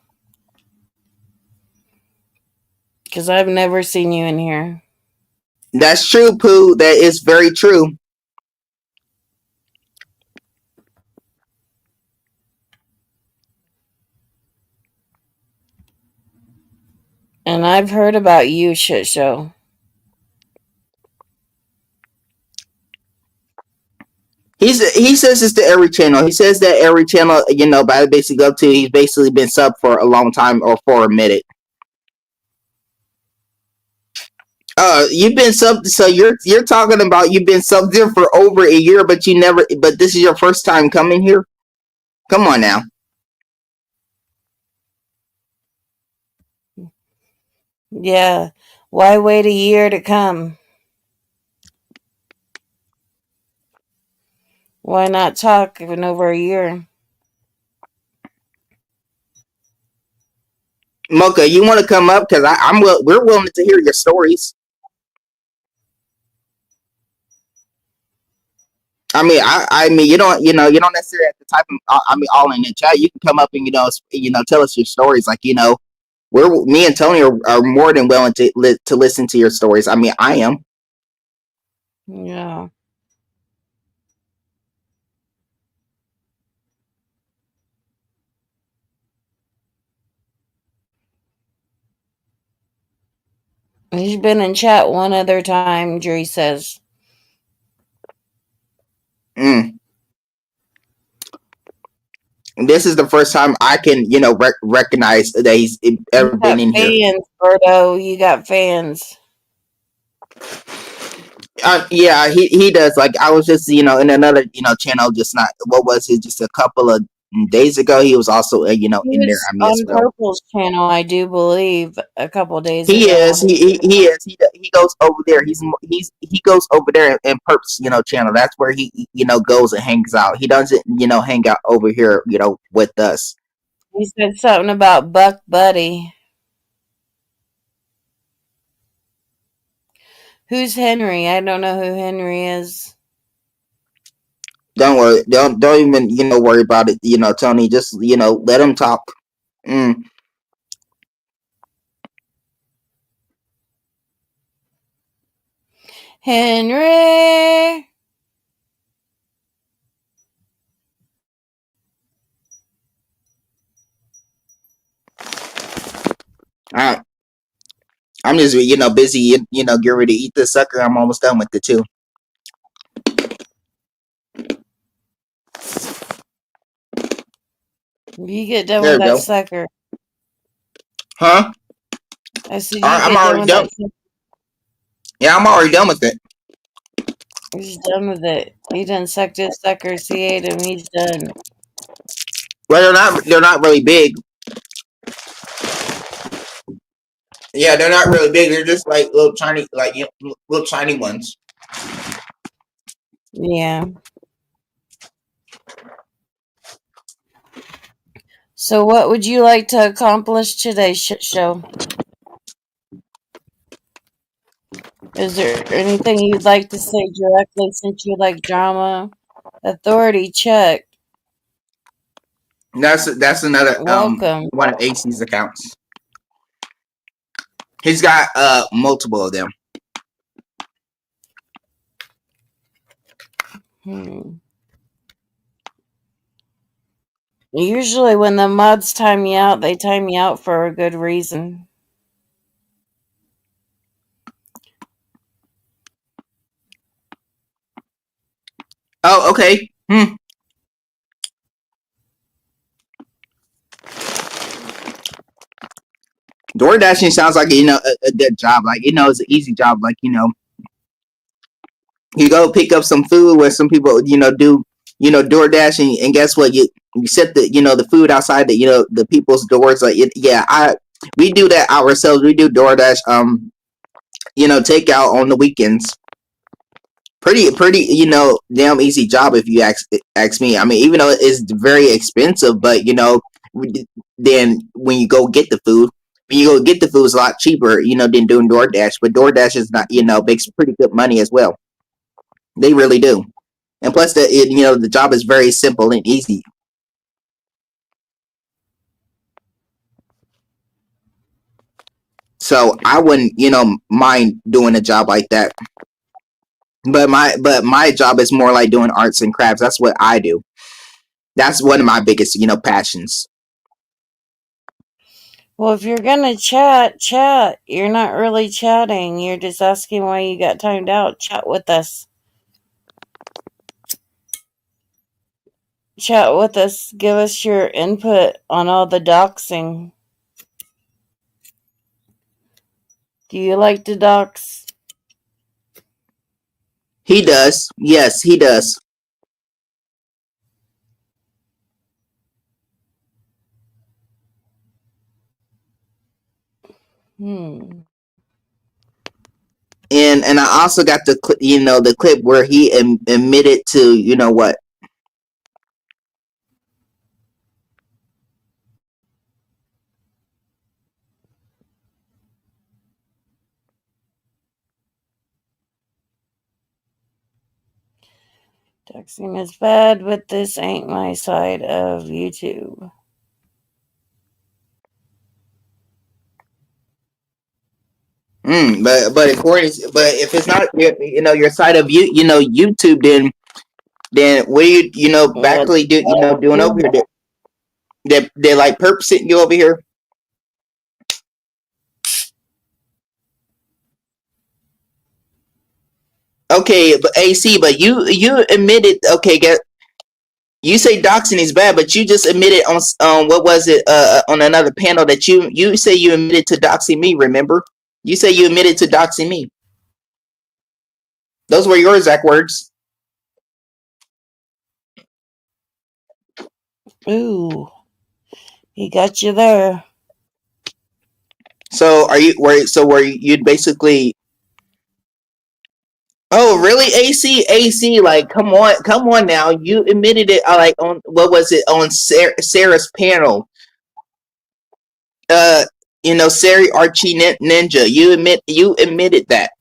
Because I've never seen you in here. That's true, Pooh. That is very true. And I've heard about you, shit show. He says this to every channel. He says that every channel, by basically go to, he's basically been sub for a long time or for a minute. You've been sub, so you're talking about you've been subbed there for over a year, but but this is your first time coming here. Come on now. Yeah. Why wait a year to come? Why not talk in over a year? Mocha, you want to come up because we're willing to hear your stories. I mean, you don't necessarily have to type them. I mean, all in the chat. You can come up and tell us your stories. Like me and Tony are more than willing to listen to your stories. I mean, I am. Yeah. He's been in chat one other time, Jerry says. Mm. This is the first time I can recognize that he's You ever been got in here. fans, Birdo. You got fans. Yeah, he does. Like I was just in another channel, just not what was it? Just a couple of days ago, he was also He in there. was I mean, as on well. Purple's channel, I do believe, a couple days He ago. is. He is. He goes over there. He goes over there in Perp's channel. That's where he goes and hangs out. He doesn't hang out over here with us. He said something about Buck Buddy. Who's Henry? I don't know who Henry is. Don't worry. Don't even worry about it. Tony. Just let him talk. Mm. Henry! I, I'm just busy getting ready to eat this sucker. I'm almost done with it too. You get done There with we that go. sucker. Huh? I said you I'm get done already with done. that sucker. Yeah, I'm already done with it. He's done with it. He done sucked his suckers. He ate him. He's done. Well, they're not really big. Yeah, they're not really big. They're just like little tiny, like little tiny ones. Yeah. So what would you like to accomplish today's shit show? Is there anything you'd like to say directly since you like drama? Authority check. That's another Welcome. one of AC's accounts. He's got multiple of them. Usually when the mods time you out, they time you out for a good reason. Oh, okay. door dashing sounds like a good job. Like it's an easy job. Like you go pick up some food where some people do door dashing, and guess what, you set the food outside the people's doors. Like yeah, I we do that ourselves. We do DoorDash takeout on the weekends. Pretty damn easy job if you ask me. I mean, even though it's very expensive, but then when you go get the food, it's a lot cheaper than doing DoorDash. But DoorDash is not makes pretty good money as well. They really do. And plus, the job is very simple and easy. So I wouldn't mind doing a job like that. But my job is more like doing arts and crafts. That's what I do. That's one of my biggest passions. Well, if you're gonna chat, chat. You're not really chatting. You're just asking why you got timed out. Chat with us. Chat with us. Give us your input on all the doxing. Do you like to dox? He does. Yes, he does. Hmm. And I also got the clip where he admitted to what. Doxing is bad, but this ain't my side of YouTube. But if it's not your side of YouTube, then what are you What? actually doing over here? They're like purposing you over here. Okay, but AC, but you admitted. Okay, you say doxing is bad, but you just admitted on what was it on another panel that you say you admitted to doxing me. Remember, you say you admitted to doxing me. Those were your exact words. Ooh, he got you there. So were you basically? Oh, really? AC, like, come on now. You admitted it, like, on, what was it, on Sarah's panel? Uh, Sari Archie Ninja. You admitted that.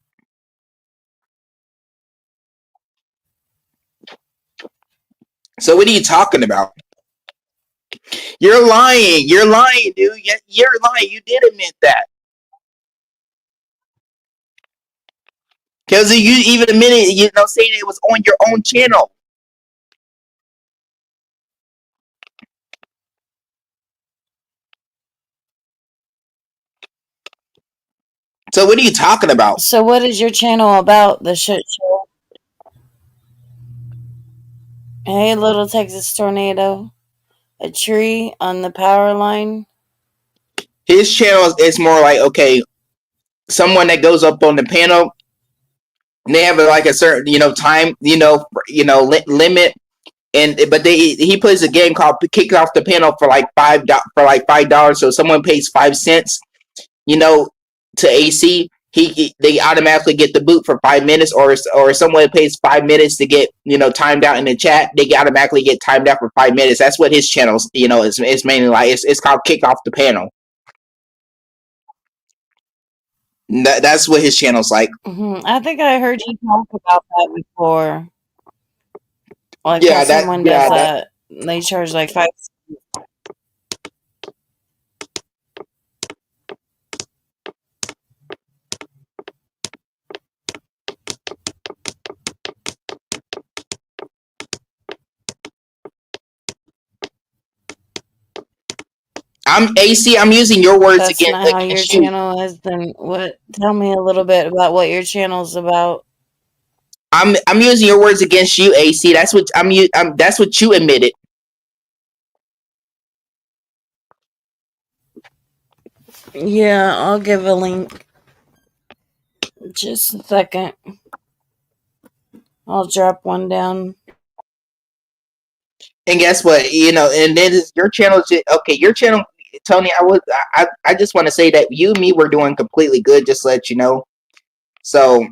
So what are you talking about? You're lying. You're lying, dude. You're lying. You did admit that. Because you even admitted, saying it was on your own channel. So what are you talking about? So, what is your channel about? The shit show. Hey, little Texas tornado. A tree on the power line. His channel is more like, okay, someone that goes up on the panel, they have like a certain time limit, and but he plays a game called kick off the panel for like $5. So someone pays 5 cents you know to AC, they automatically get the boot for 5 minutes, or someone pays 5 minutes to get timed out in the chat, they automatically get timed out for 5 minutes. That's what his channels is mainly like. It's called kick off the panel. That's what his channel's like. I think I heard you talk about that before. Like how Yeah, that someone does yeah that that. They charge like 5. I'm AC. I'm using your words That's not how your against you. channel has been. What? Tell me a little bit about what your channel's about. I'm using your words against you, AC. That's what that's what you admitted. Yeah, I'll give a link. Just a second. I'll drop one down. And guess what? And then your channel. Okay, your channel, Tony. I just want to say that you and me were doing completely good. Just to let you know. So,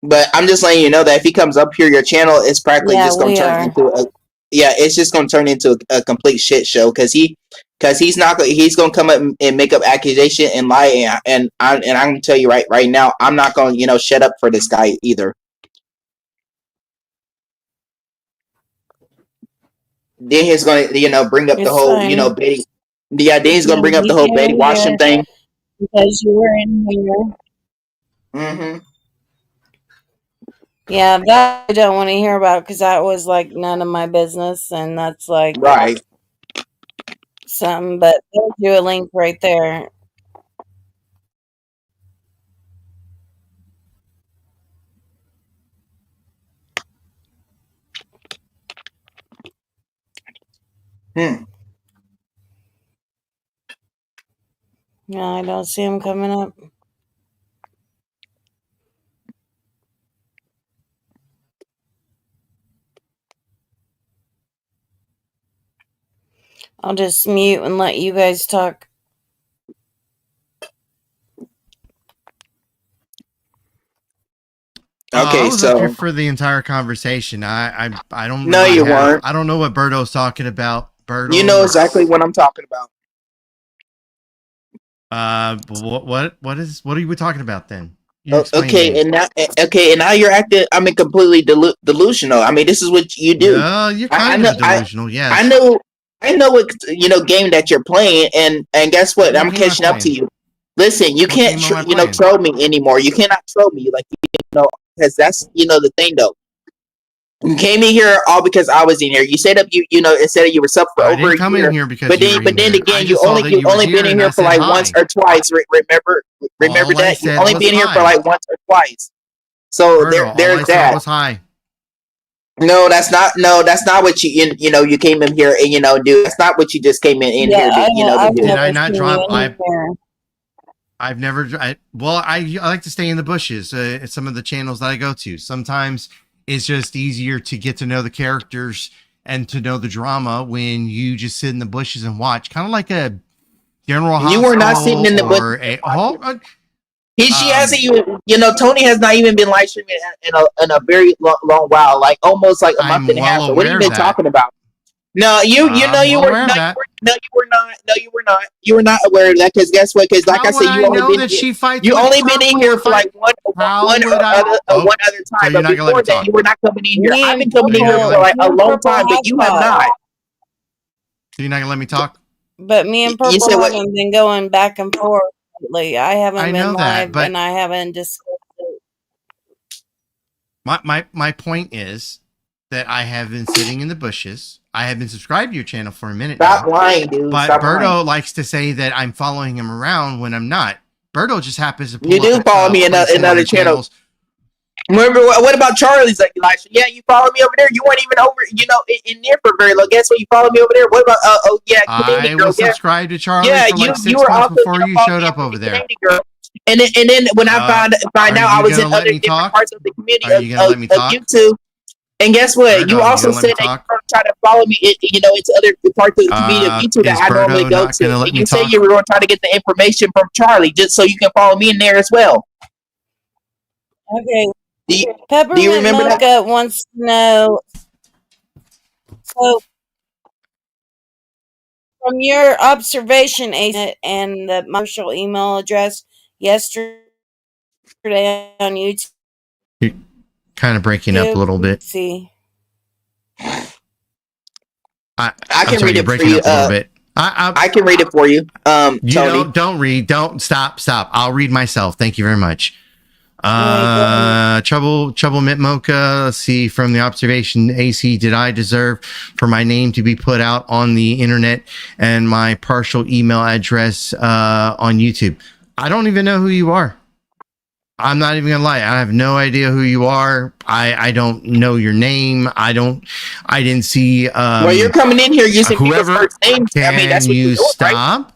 but I'm just letting you know that if he comes up here, your channel is practically Yeah, just going we to turn are. into it's just going to turn into a complete shit show because he's not he's going to come up and make up accusation and lie and I'm going to tell you right now I'm not going to shut up for this guy either. Then he's going to bring up the It's whole fine. Betty. Yeah, then he's going to bring up the He whole came Betty in Washington here thing. because you were in here. Mm-hmm. Yeah, that I don't want to hear about because that was like none of my business, and that's like Right. something. But there's you a link right there. Hmm. Yeah, I don't see him coming up. I'll just mute and let you guys talk. Okay, I was up here so for the entire conversation. I don't no, really you have. weren't. I don't know what Birdo's talking about. You Birdo know exactly is. what I'm talking about. What are we talking about then? You explain to Okay, me. and now you're acting. I mean, completely delusional. I mean, this is what you do. Yeah, you're I kind know. of delusional. I Yes. know. I know what game that you're playing, and guess what? What I'm game am I catching up to playing? you. Listen, you What can't game am I playing? troll me anymore. You cannot troll me because that's the thing though. You came in here all because I was in here. You said up and said you were sub for I over didn't a come in year. here because But you then were in but then here. I again, you just saw only that you you were only here been in and I here for said like once hi. or twice. Remember All I that? You said only was been here for hi. like once or twice. So Birdo, all there's I said that. was hi. No, that's not what you came in here and do. That's not what you just came in Yeah, here to to I've do. Did I never not seen drop? you in here. I've never. I like to stay in the bushes at some of the channels that I go to. Sometimes it's just easier to get to know the characters and to know the drama when you just sit in the bushes and watch, kind of like a General You were not sitting Hospital in the bush or a watching. whole. She hasn't Um, even, Tony has not even been live streaming in a very long while, like almost like a month I'm and a half. well So what are you aware of been that. talking about? No, you know I'm you well were aware of that. you were not aware of that because guess what? Because like How I would said, I know that she fights you with only been in purple? here If for I, like how would I? Oh, one other so time, you're but not gonna let me before that, you talk? were not coming in here. Me I've and been So coming you're in not here gonna for let purple, me. like me a and long purple time, but have you have fought. not. So you're not gonna let me talk. But me and You purple said what? haven't been going back and forth lately. I haven't I been know that, live but and I haven't discussed it. my point is that I have been sitting in the bushes. I have been subscribed to your channel for a minute Stop now, lying, dude. but Stop lying. Birdo likes to say that I'm following him around when I'm not. Birdo just happens to You pull up do follow me in places on another the channel. channels. Remember what about Charlie's like Elisha? Yeah, you follow me over there. You weren't even over, in there for very long. Guess what? You follow me over there. What about oh yeah, Canadian I girl? was Yeah, subscribed to Charlie yeah. for like You 6 were months also before you following shout me up for over the there. Canadian girl. And then when I find Are out I you was in gonna let other me different talk? parts of the community Are you gonna let me of talk? YouTube. And guess what? You Birdo, you also gonna let me said that you talk? were trying to follow me, into other parts of the community of YouTube that Is I normally Birdo go not to. gonna let And me you said talk? you were going to try to get the information from Charlie just so you can follow me in there as well. Okay. Do you, do you Peppermint remember that? Mocha wants to know, so from your observation, and the Marshall email address yesterday on YouTube, You're kind of breaking up a little bit. let's see. I I'm can sorry, read you're it for breaking you. up a little bit. I can read it for you, You Tony. don't read. Don't stop. I'll read myself. Thank you very much. Okay, Trouble Mint Mocha. Let's see, from the observation, AC, did I deserve for my name to be put out on the internet and my partial email address on YouTube? I don't even know who you are. I'm not even gonna lie. I have no idea who you are. I don't know your name. I didn't see. Well, you're coming in here using people's whoever. first names. I mean, that's Can what you you're doing, right? stop?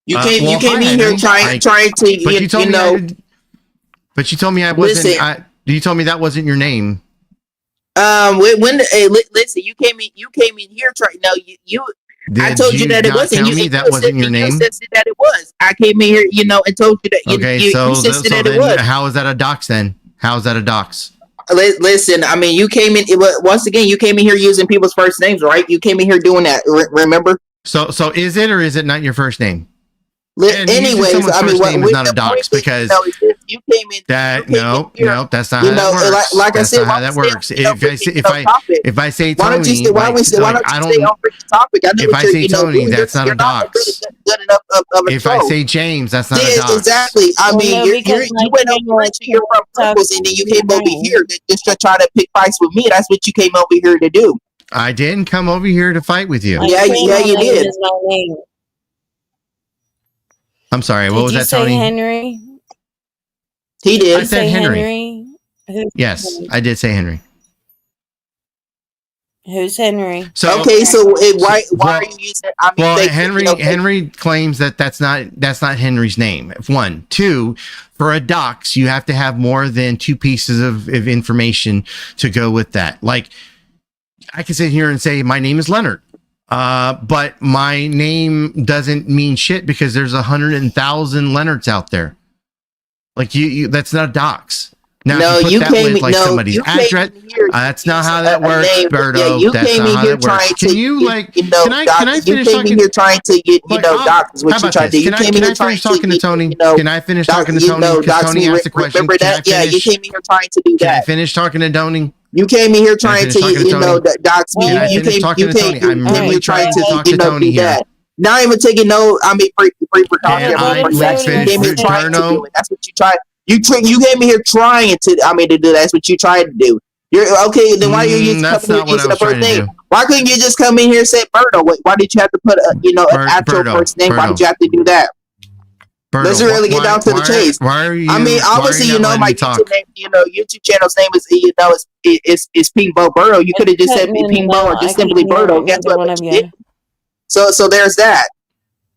You came Well, in hi, here Henry. trying to But you told me know. but you told me I wasn't. Listen. You told me that wasn't your name. Listen, you came in here trying. No, you. I told you that it wasn't. Tell me that wasn't your name. You insisted that it was. I came in here, and told you that. You insisted that it was. How is that a dox then? How is that a dox? Listen, I mean, you came in. Once again, you came in here using people's first names, right? You came in here doing that. Remember? So is it or is it not your first name? Anyways, I mean, name is not a dox because you came in. No, that's not how that works. Like I said, how that works. If I say Tony, why don't you stay on freaking topic? If I say Tony, that's not a dox. If I say James, that's not a dox. Exactly. I mean, you went over to your purpose, and then you came over here just to try to pick fights with me. That's what you came over here to do. I didn't come over here to fight with you. Yeah, you did. I'm sorry. What was that, Tony? Henry? He did. I said Henry. Yes, I did say Henry. Who's Henry? So okay, so why are you using? I mean, Henry claims that's not Henry's name. One, two, for a dox, you have to have more than two pieces of information to go with that. Like, I can sit here and say my name is Leonard. But my name doesn't mean shit because there's 100,000 Leonards out there. Like you that's not a dox. Now, no, you came with, like, somebody's address. That's not how that works, Berto. Yeah, you came in here trying to. Can you like? Can I finish talking? You came in here trying to get dox is what you tried to do. You came in here trying to talking to Tony. Can I finish talking to Tony? Because Tony asked the question. Remember that? Yeah, you came in here trying to do that. Can I finish talking to Tony? You came in here trying to dox me. You came here trying to do that. Not even taking precaution. That's what you tried. You came in here trying to. To do that. That's what you tried to do. You're okay. Then why are you using the first name? Why couldn't you just come in here and say Berto? Why did you have to put an actual first name? Why did you have to do that? Berto, let's really get down to the chase. Why are you? I mean, obviously, my YouTube name, YouTube channel's name is Pink Bo Berto. You could have just said Pink Bo or just simply Berto. Guess what? So there's that.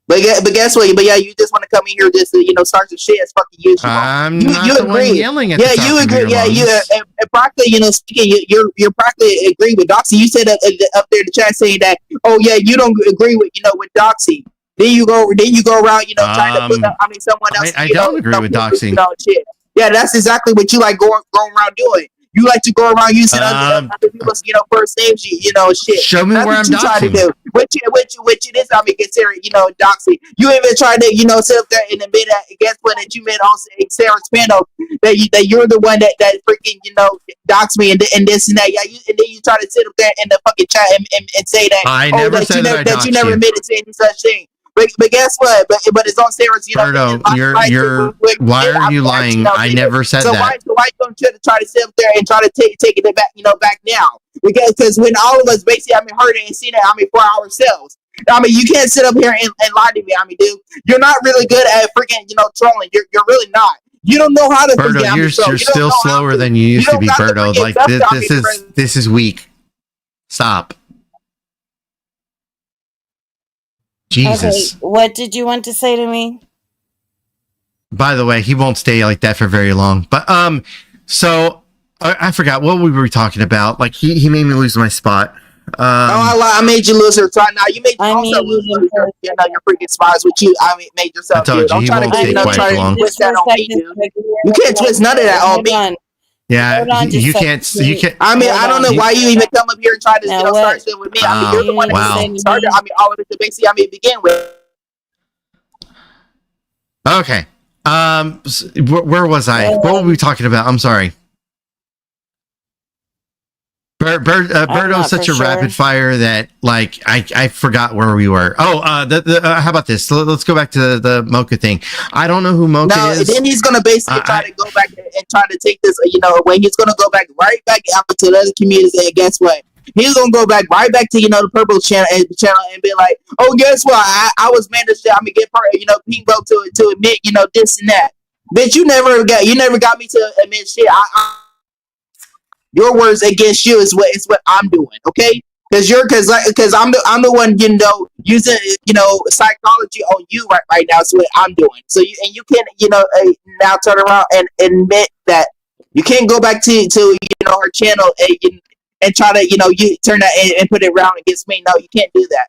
But guess what? But yeah, you just want to come in here just to, start some shit as fucking usual. I'm not the one yelling at the top you agree. Of your lungs. And practically, speaking, you're practically agree with Doxy. You said up there in the chat saying that, oh yeah, you don't agree with with Doxy. Then you go around, trying to put up, someone else. I don't agree with doxing. Shit. Yeah, that's exactly what you like going around doing. You like to go around using other people's, first names, shit. Show me that's where what I'm you try to doxing. do. Which it is, considered, doxing. You even tried to, sit up there and admit that, guess what, that you made on Sarah's panel, that you're the one that freaking, doxed me and this and that. Yeah, and then you try to sit up there in the fucking chat and say that, I never said that you never admitted to any such thing. But guess what? But it's on Sarah's. Berto, why are you lying? I never said that. So why don't you try to sit up there and try to take it back, back now? Because when all of us basically, heard it and seen it, for ourselves. You can't sit up here and lie to me. Dude, you're not really good at freaking, trolling. You're really not. You don't know how to. Berto, you're still slower than you used to be, Berto. Like this is weak. Stop. Jesus. Okay, what did you want to say to me? By the way, he won't stay like that for very long. But so I forgot what we were talking about. Like he made me lose my spot. I made you lose your spot. Now you made also lose your freaking spots. Which you, made yourself. I told you, he won't stay quite long. Twist that on me, dude. You can't twist none of that on me. Yeah, you can't. I don't know why you even come up here and try to start shit with me. You're the one that started. All of the basically. Begin with. Okay. Where was I? What were we talking about? I'm sorry. Berto's such a rapid fire that like I forgot where we were. Oh, how about this? Let's go back to the Mocha thing. I don't know who Mocha is. Then he's gonna basically try to go back and try to take this. When he's gonna go back right back out to the other communities. And guess what? He's gonna go back right back to the Purple channel and be like, oh, guess what? I was mad as shit. Get part of Pink Boat to admit this and that. Bitch, you never got me to admit shit. Your words against you is what I'm doing, okay? Because I'm the one using psychology on you right now. Is what I'm doing. So you can now turn around and admit that you can't go back to her channel and try to you turn that and put it around against me. No, you can't do that.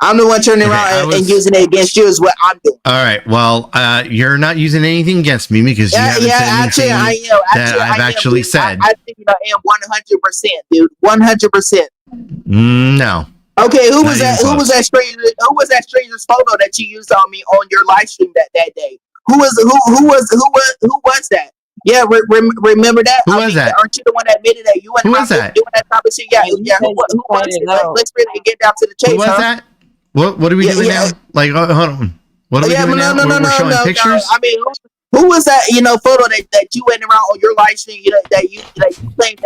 I'm the one turning around and using it against you is what I'm doing. All right. Well, you're not using anything against me because you haven't said anything that I've actually said. I think I am 100%, dude. 100%. No. Okay, who was that? Who was that stranger? Who was that stranger's photo that you used on me on your live stream that day? Who was that? Yeah, remember that? Who was that? Aren't you the one that admitted that you went around doing that type of shit? Yeah. Who was it? Let's really get down to the chase. Who was that? What are we doing now? Like, hold on. What are we doing now? We're showing pictures? I mean, who was that, photo that you went around on your live stream, that you claimed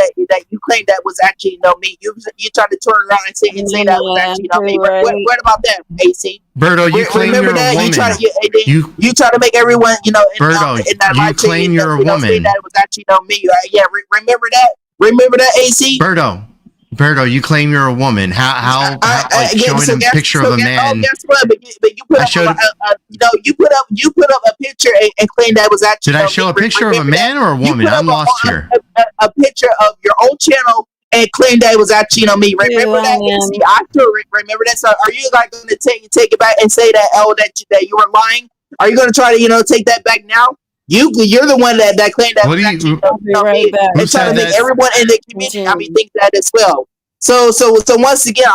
that was actually, me? You tried to turn around and say that was actually, me. What about that, AC? Berto, you claim you're a woman. You try to make everyone, Berto, in that live stream, claim you're a woman. Say that it was actually, me. Yeah, remember that? Remember that, AC? Berto, you claim you're a woman. How showing a picture of a man? Oh, guess what? But you put up, you put up a picture and claim that was actually. Did I show a picture of a man or a woman? I'm lost here. A picture of your own channel and claim that it was actually me. Remember that? See, I still remember that. So, are you like going to take it back and say that that you were lying? Are you going to try to take that back now? You're the one that claimed that. What do you? And try to make everyone in the community, think that as well. So once again,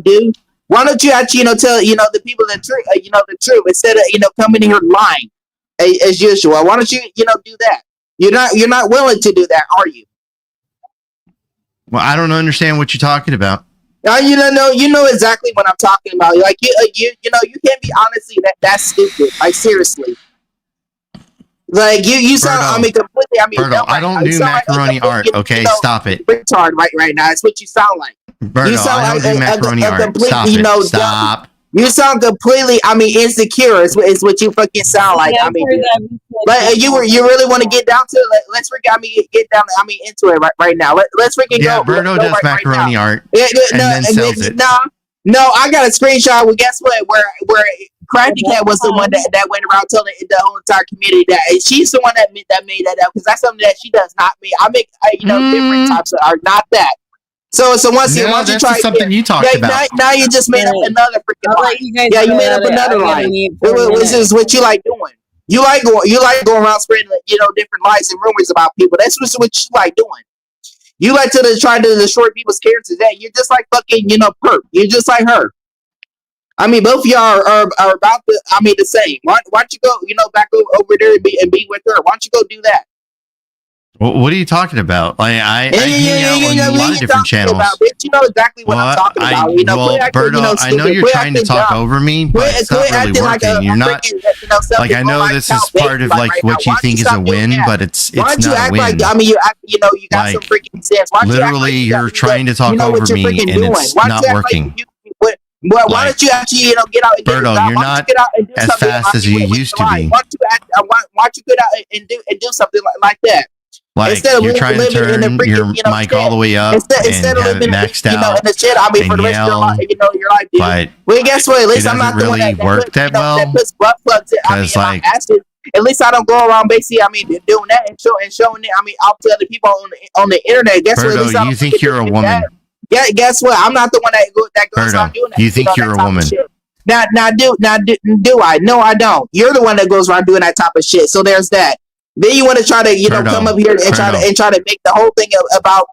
dude, why don't you actually, tell the people the truth instead of coming in here lying as usual. Why don't you do that? You're not willing to do that, are you? Well, I don't understand what you're talking about. You know exactly what I'm talking about. Like you can't be honestly that's stupid. Like seriously. Like you sound, Berto, completely. Berto, I don't do macaroni art. Okay, stop it. Retard right now. That's what you sound like. Berto, you sound I don't do macaroni art. Stop it. Stop. You sound completely. insecure. Is what you fucking sound like. Yeah, like you really want to get down to it. Let's get down. Into it right now. Let's freaking go. Yeah, Berto does macaroni art and then sells it. No, I got a screenshot. Well, guess what? Where Crafty Cat was the one that went around telling the whole entire community that she's the one that made that up, because that's something that she does not make. I make different types of art, not that. So once again, once you try something you talked about. Now you just made up another freaking lie. Yeah, you made up another lie. This is what you like doing. You like going around spreading different lies and rumors about people. That's what you like doing. You like to try to destroy people's characters. That you're just like fucking Perp. You're just like her. Both of y'all are about the same. Why don't you go back over there and be with her? Why don't you go do that? What are you talking about? I hang out on a lot of different channels. You know exactly what I'm talking about. Berto, I know you're trying to talk over me, but it's not really working. You're not I know this is part of what you think is a win, but it's not a win. You got some freaking sense. Literally, you're trying to talk over me, and it's not working. Well, why don't you actually, get out and Berto, you're not as fast as you used to be. Why don't you get out and do something like that? Like you're trying to turn your mic all the way up instead of living maxed out in the shit. For the rest of your life, dude. But well, guess what? At least I'm not the one that work that well. That puts butt plugs in. At least I don't go around basically. Doing that and showing it. Out to other people on the internet. Guess what? At least you think you're a woman? Yeah. Guess what? I'm not the one that goes around doing that. You think you're a woman? Now, do I? No, I don't. You're the one that goes around doing that type of shit. So there's that. Then you want to try to come up here and try to make the whole thing about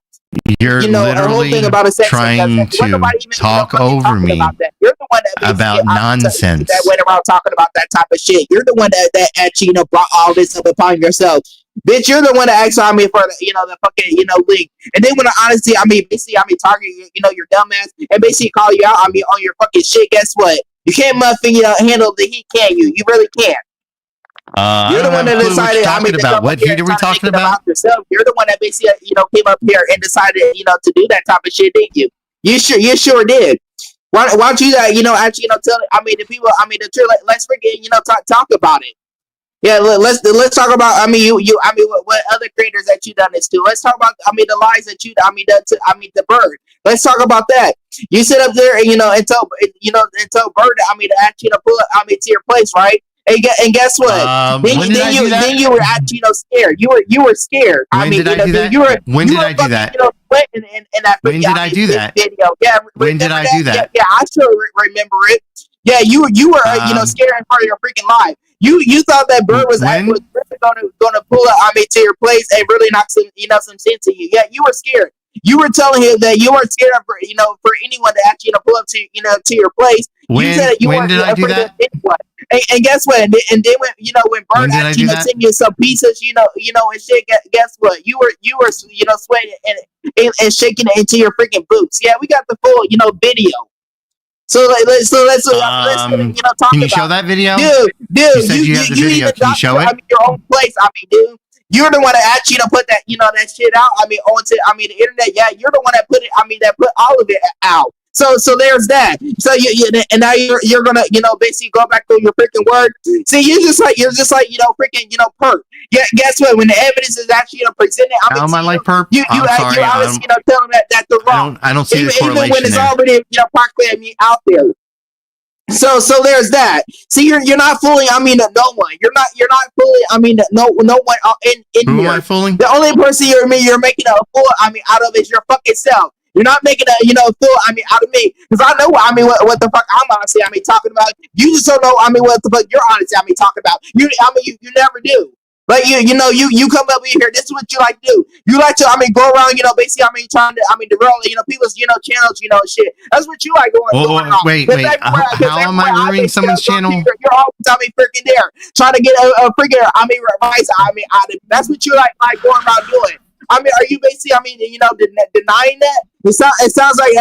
literally trying to talk over me You're the one that about nonsense that went around talking about that type of shit. You're the one that actually brought all this up upon yourself. Bitch, you're the one that asked on me for the fucking link, and then when honestly, basically, target your dumbass and basically call you out on your fucking shit. Guess what? You can't handle the heat, can you? You really can't. You're the one that decided. What heat are we talking about? Yourself. You're the one that basically came up here and decided to do that type of shit, didn't you? You sure did. Why don't you actually tell the people the truth? Let's freaking talk about it. Yeah, let's talk about. I mean, I mean, what other creators that you done this to? Let's talk about. I mean, the lies that you. I mean, done to. I mean, the bird. Let's talk about that. You sit up there and and tell bird. I mean, to actually pull up. I mean, to your place, right? And guess what? When did I do that? Then you were actually scared. You were scared. When did I do that? You were. When did I do that? Sweating in that. When did I do that? Video. Yeah. When did I do that? Yeah, I still remember it. Yeah, you were scared in front of your freaking life. You thought that bird was really gonna pull up. I mean, to your place and really knock some sense to you. Yeah, you were scared. You were telling him that you weren't scared of for anyone to actually pull up to your place. You said that you when did I do that? Anyone. And guess what? And then when bird actually sent you some pieces, and shit. Guess what? You were sweating and shaking it into your freaking boots. Yeah, we got the full video. So let's talk can you show that video? Dude, you said you have the video. Can you show it? I mean, your own place. I mean, dude, you're the one that actually put that that shit out. I mean, onto the internet. Yeah, you're the one that put it. I mean, that put all of it out. So there's that. So and now you're gonna basically go back to your freaking word. See, you're just like freaking perp. Yeah, guess what? When the evidence is actually presented, how am I like perp? You always tell them that they're wrong. I don't see the correlation even when it's there. already practically out there. So there's that. See, you're not fooling. I mean, no one. You're not fooling. I mean, no one in Who here. am I fooling? The only person you're making a fool. I mean, out of is your fucking self. You're not making a fool. I mean, out of me, because I know. I mean, what the fuck I'm honestly. I mean, talking about. You just don't know. I mean, what the fuck you're honestly. I mean, talking about. You never do. But you come up in here. This is what you like to do. You like to go around. Basically. Trying to derail. People's channels. Shit. That's what you like going on. Wait. How am I ruining someone's channel? You're always freaking there trying to get a freaking advice. That's what you like going around doing. I mean, are you basically denying that? It sounds like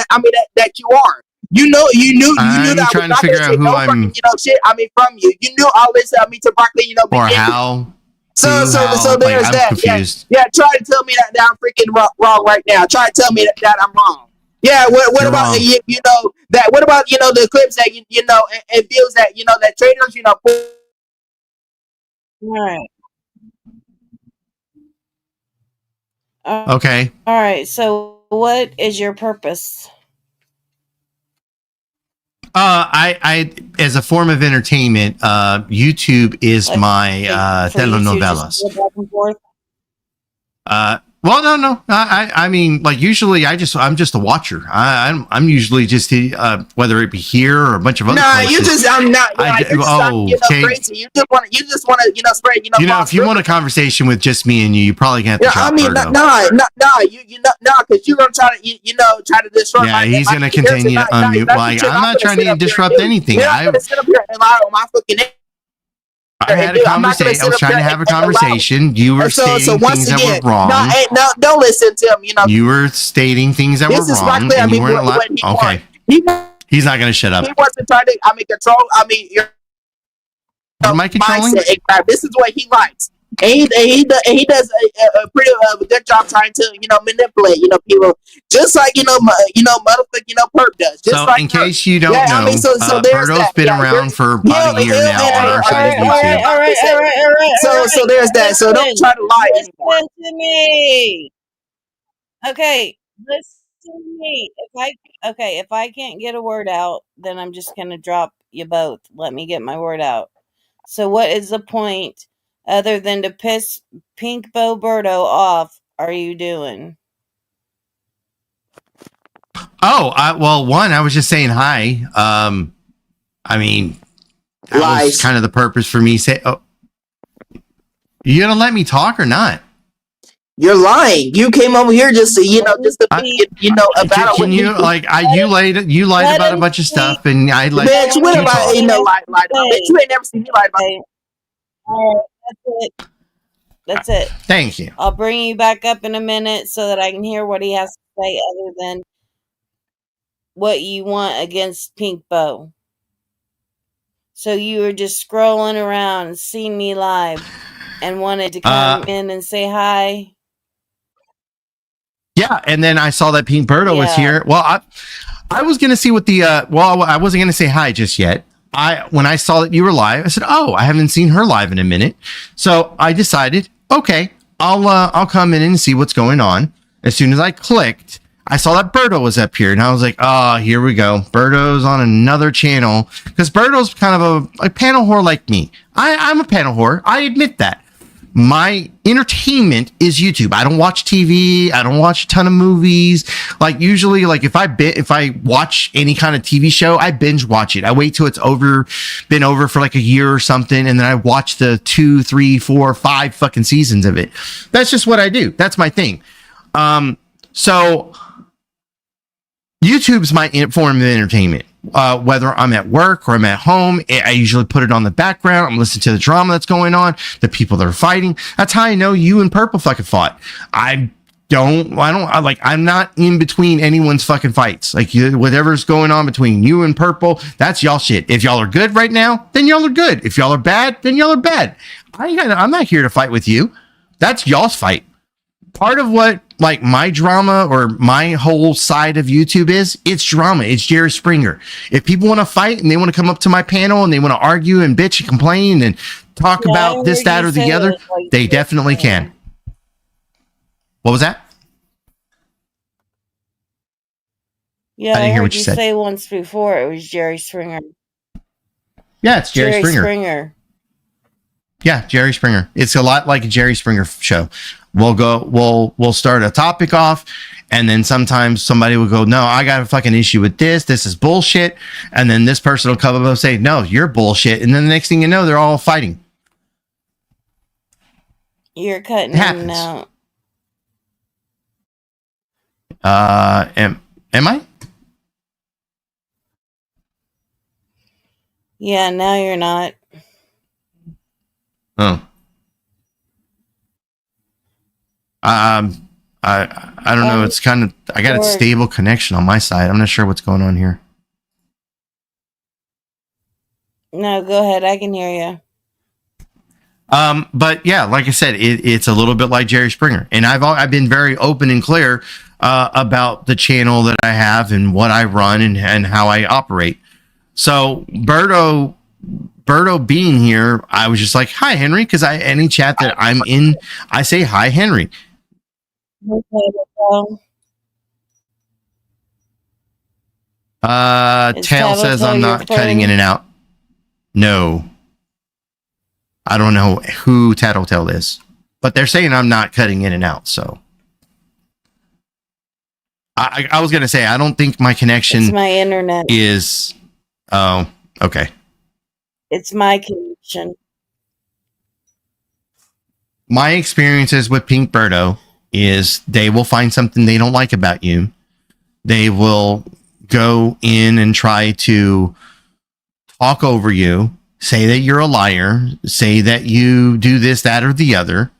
that you are. You knew I'm that trying to figure out who I'm. Shit. I mean, from you. You knew all this. To practically or how. So there's I'm that. confused. Yeah. Try to tell me that I'm freaking wrong right now. Try to tell me that I'm wrong. Yeah. What about that? What about the clips that and views that that traders Right. Okay. All right. So, what is your purpose? I as a form of entertainment, YouTube is my telenovelas. Back and forth? Well, no. I mean, like usually, I'm just a watcher. I'm usually just whether it be here or a bunch of other places. I'm not. Okay. Crazy. You just want to spread. If you want a conversation with just me and you probably gonna have to. Yeah, I mean, because you're gonna try to try to disrupt. Yeah, he's gonna continue to unmute. Like I'm not trying to disrupt anything. I'm gonna sit up here and lie on my fucking. I had a conversation. I was trying to have a conversation. You were stating things that were wrong. No, don't listen to him. You were stating things that were wrong, and you weren't allowed. Okay, he's not going to shut up. He wants to try to, control. Your am I controlling? Mindset. This is what he likes. And he does a pretty good job trying to manipulate people, just like motherfucking perp does. Just so like in case you don't know, Birdo's been around for about a year now on our side of YouTube. All right. So there's that. So don't try to lie anymore. Listen to me. Okay, listen to me. If I can't get a word out, then I'm just gonna drop you both. Let me get my word out. So what is the point? Other than to piss Pink Bo Birdo off, are you doing? Well, one, I was just saying hi. I mean, that was kind of the purpose for me. You gonna let me talk or not? You're lying. You came over here just to about. Can you you lied about a bunch of stuff, and I like. Bitch, what about lied about? Bitch, you ain't never seen me lie about. All right. That's it. Thank you. I'll bring you back up in a minute so that I can hear what he has to say other than what you want against Pink Bo. So you were just scrolling around and seeing me live and wanted to come in and say hi? Yeah, and then I saw that Pink Birdo was here. Well, I was going to see what the... I wasn't going to say hi just yet. when I saw that you were live, I said, "Oh, I haven't seen her live in a minute." So I decided, okay, I'll come in and see what's going on. As soon as I clicked, I saw that Berto was up here, and I was like, "Oh, here we go. Berto's on another channel." Because Berto's kind of a panel whore like me. I'm a panel whore. I admit that. My entertainment is YouTube. I don't watch TV. I don't watch a ton of movies. Like usually, like if I watch any kind of TV show, I binge watch it. I wait till it's been over for like a year or something, and then I watch the 2, 3, 4, 5 fucking seasons of it. That's just what I do. That's my thing. So YouTube's my form of entertainment. Whether I'm at work or I'm at home, I usually put it on the background. I'm listening to the drama that's going on, the people that are fighting. That's how I know you and Purple fucking fought. I'm not in between anyone's fucking fights. Like whatever's going on between you and Purple, that's y'all shit. If y'all are good right now, then y'all are good. If y'all are bad, then y'all are bad. I'm not here to fight with you. That's y'all's fight. Part of what like my drama or my whole side of YouTube is, it's drama. It's Jerry Springer. If people want to fight and they want to come up to my panel and they want to argue and bitch and complain and talk about this, that, or the other, they definitely can. What was that? Yeah, I heard you say once before it was Jerry Springer. Yeah, it's Jerry Springer. Yeah, Jerry Springer. It's a lot like a Jerry Springer show. We'll start a topic off, and then sometimes somebody will go, "No, I got a fucking issue with this. This is bullshit." And then this person will come up and say, "No, you're bullshit." And then the next thing you know, they're all fighting. You're cutting in and out. Am I? Yeah, now you're not. Oh. I don't know. It's kind of, I got a stable connection on my side. I'm not sure what's going on here. No, go ahead. I can hear you. But yeah, like I said, it's a little bit like Jerry Springer, and I've been very open and clear about the channel that I have and what I run and how I operate. So Berto being here, I was just like, "Hi, Henry," because any chat that I'm in, I say, "Hi, Henry." Tail says I'm not cutting in and out. No. I don't know who Tattletale is, but they're saying I'm not cutting in and out, so. I was going to say, I don't think my connection it's my internet is. Oh, okay. It's my connection. My experiences with Pink Berto is they will find something they don't like about you. They will go in and try to talk over you, say that you're a liar, say that you do this, that, or the other.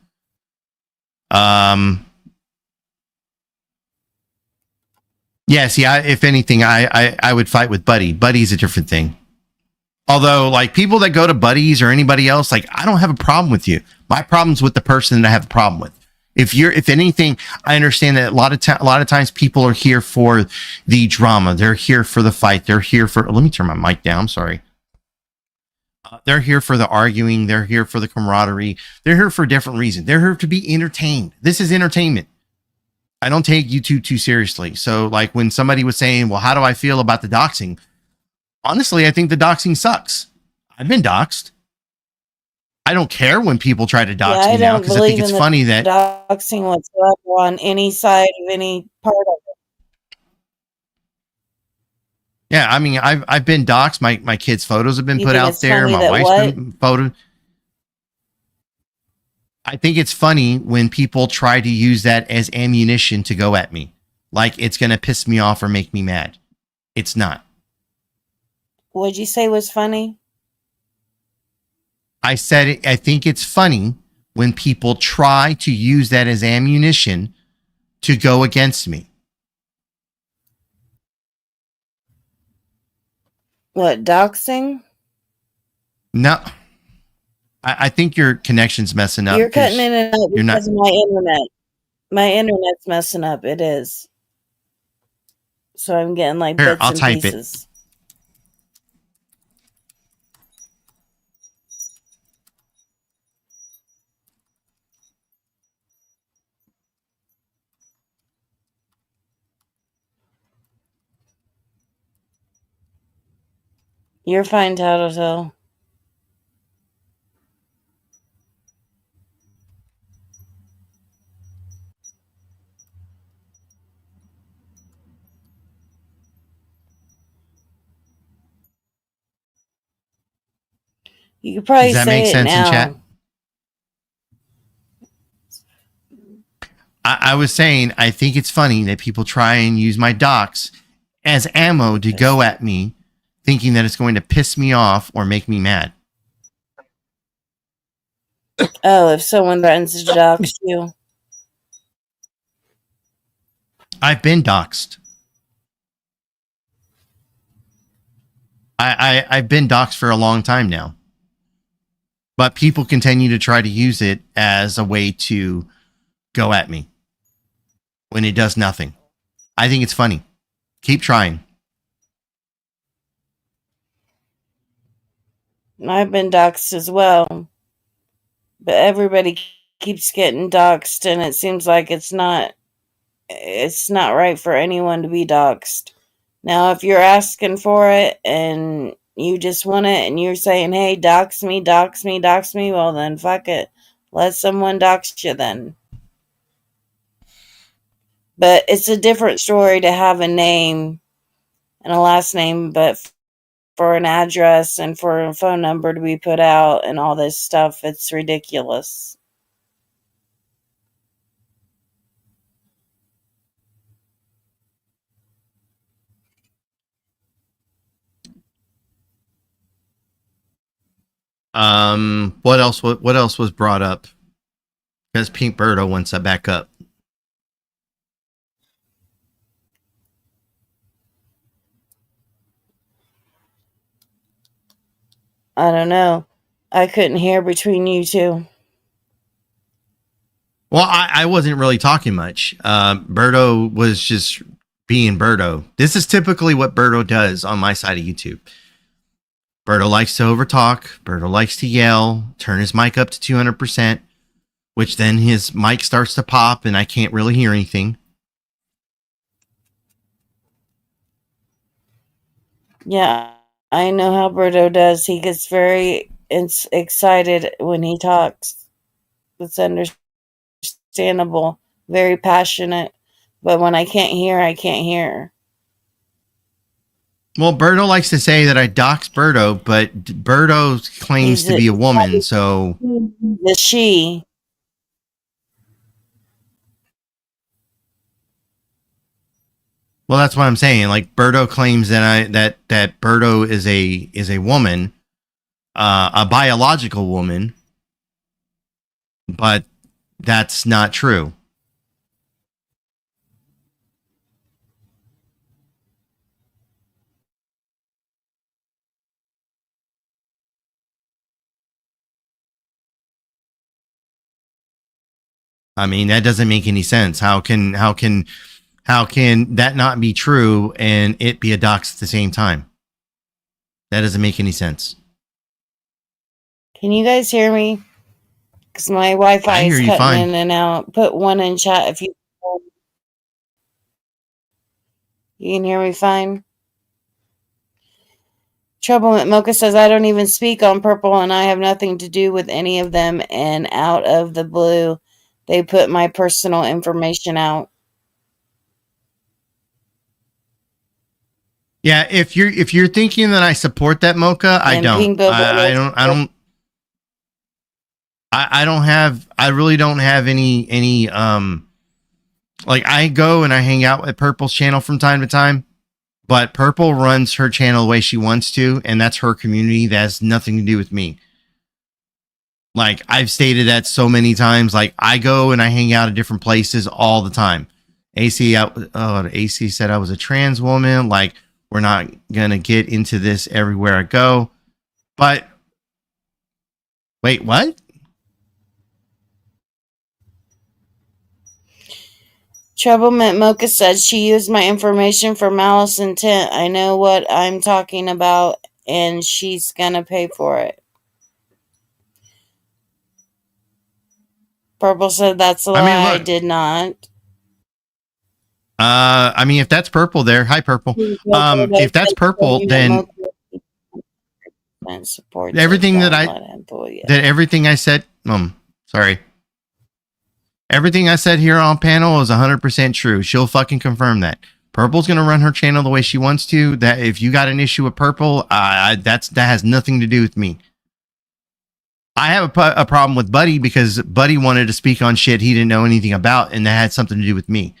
Yeah, see, if anything, I would fight with Buddy. Buddy's a different thing. Although, like, people that go to Buddies or anybody else, like, I don't have a problem with you. My problem's with the person that I have a problem with. If anything, I understand that a lot of times people are here for the drama. They're here for the fight. They're here for, let me turn my mic down. I'm sorry. They're here for the arguing. They're here for the camaraderie. They're here for a different reason. They're here to be entertained. This is entertainment. I don't take YouTube too seriously. So like when somebody was saying, well, how do I feel about the doxing? Honestly, I think the doxing sucks. I've been doxed. I don't care when people try to dox me now because I think it's funny that doxing whatsoever on any side of any part of it. Yeah, I mean, I've been doxed. My kids' photos have been put out there. My wife's been photoed. I think it's funny when people try to use that as ammunition to go at me, like it's going to piss me off or make me mad. It's not. What'd you say was funny? I said, I think it's funny when people try to use that as ammunition to go against me. What, doxing? No. I think your connection's messing up. You're cutting in and out because of my internet. My internet's messing up. It is. So I'm getting like bits and pieces. You're fine, Tattletale. You could Does probably that make say it sense in chat? now. I was saying, I think it's funny that people try and use my docs as ammo to go at me, thinking that it's going to piss me off or make me mad. Oh, if someone threatens to dox you. I've been doxxed. I've been doxxed for a long time now. But people continue to try to use it as a way to go at me when it does nothing. I think it's funny. Keep trying. I've been doxxed as well. But everybody keeps getting doxxed, and it seems like it's not right for anyone to be doxxed. Now, if you're asking for it and you just want it and you're saying, hey, dox me, dox me, dox me, well, then fuck it. Let someone dox you then. But it's a different story to have a name and a last name, but for an address and for a phone number to be put out and all this stuff, it's ridiculous. What else? What else was brought up? Because Pink Birdo wants that back up. I don't know. I couldn't hear between you two. Well, I wasn't really talking much. Birdo was just being Birdo. This is typically what Birdo does on my side of YouTube. Birdo likes to overtalk. Birdo likes to yell, turn his mic up to 200%, which then his mic starts to pop and I can't really hear anything. Yeah, I know how Birdo does. He gets very excited when he talks. It's understandable. Very passionate. But when I can't hear, I can't hear. Well, Birdo likes to say that I dox Birdo, but Birdo claims to be a woman, so the she. well, that's what I'm saying. Like Birdo claims that that Birdo is a woman, a biological woman, but that's not true. I mean, that doesn't make any sense. How can that not be true and it be a dox at the same time? That doesn't make any sense. Can you guys hear me? Because my Wi-Fi is cutting fine. in and out. Put one in chat if you can hear me fine. Trouble at Mocha says, I don't even speak on Purple and I have nothing to do with any of them, and out of the blue, they put my personal information out. Yeah, if you're thinking that I support that Mocha, I don't. I really don't have any like I go and I hang out at Purple's channel from time to time, but Purple runs her channel the way she wants to, and that's her community. That has nothing to do with me. Like I've stated that so many times. Like I go and I hang out at different places all the time. AC said I was a trans woman. Like we're not gonna get into this everywhere I go. But wait, what? Troublemint Mocha said she used my information for malice intent. I know what I'm talking about, and she's gonna pay for it. Purple said that's a lie. I did not. I mean, if that's Purple there, hi Purple. If that's Purple, then and supports it. Everything Don't that I let him fool you. that everything I said, sorry. Everything I said here on panel is 100% true. She'll fucking confirm that. Purple's gonna run her channel the way she wants to. That if you got an issue with Purple, that has nothing to do with me. I have a problem with Buddy because Buddy wanted to speak on shit he didn't know anything about, and that had something to do with me.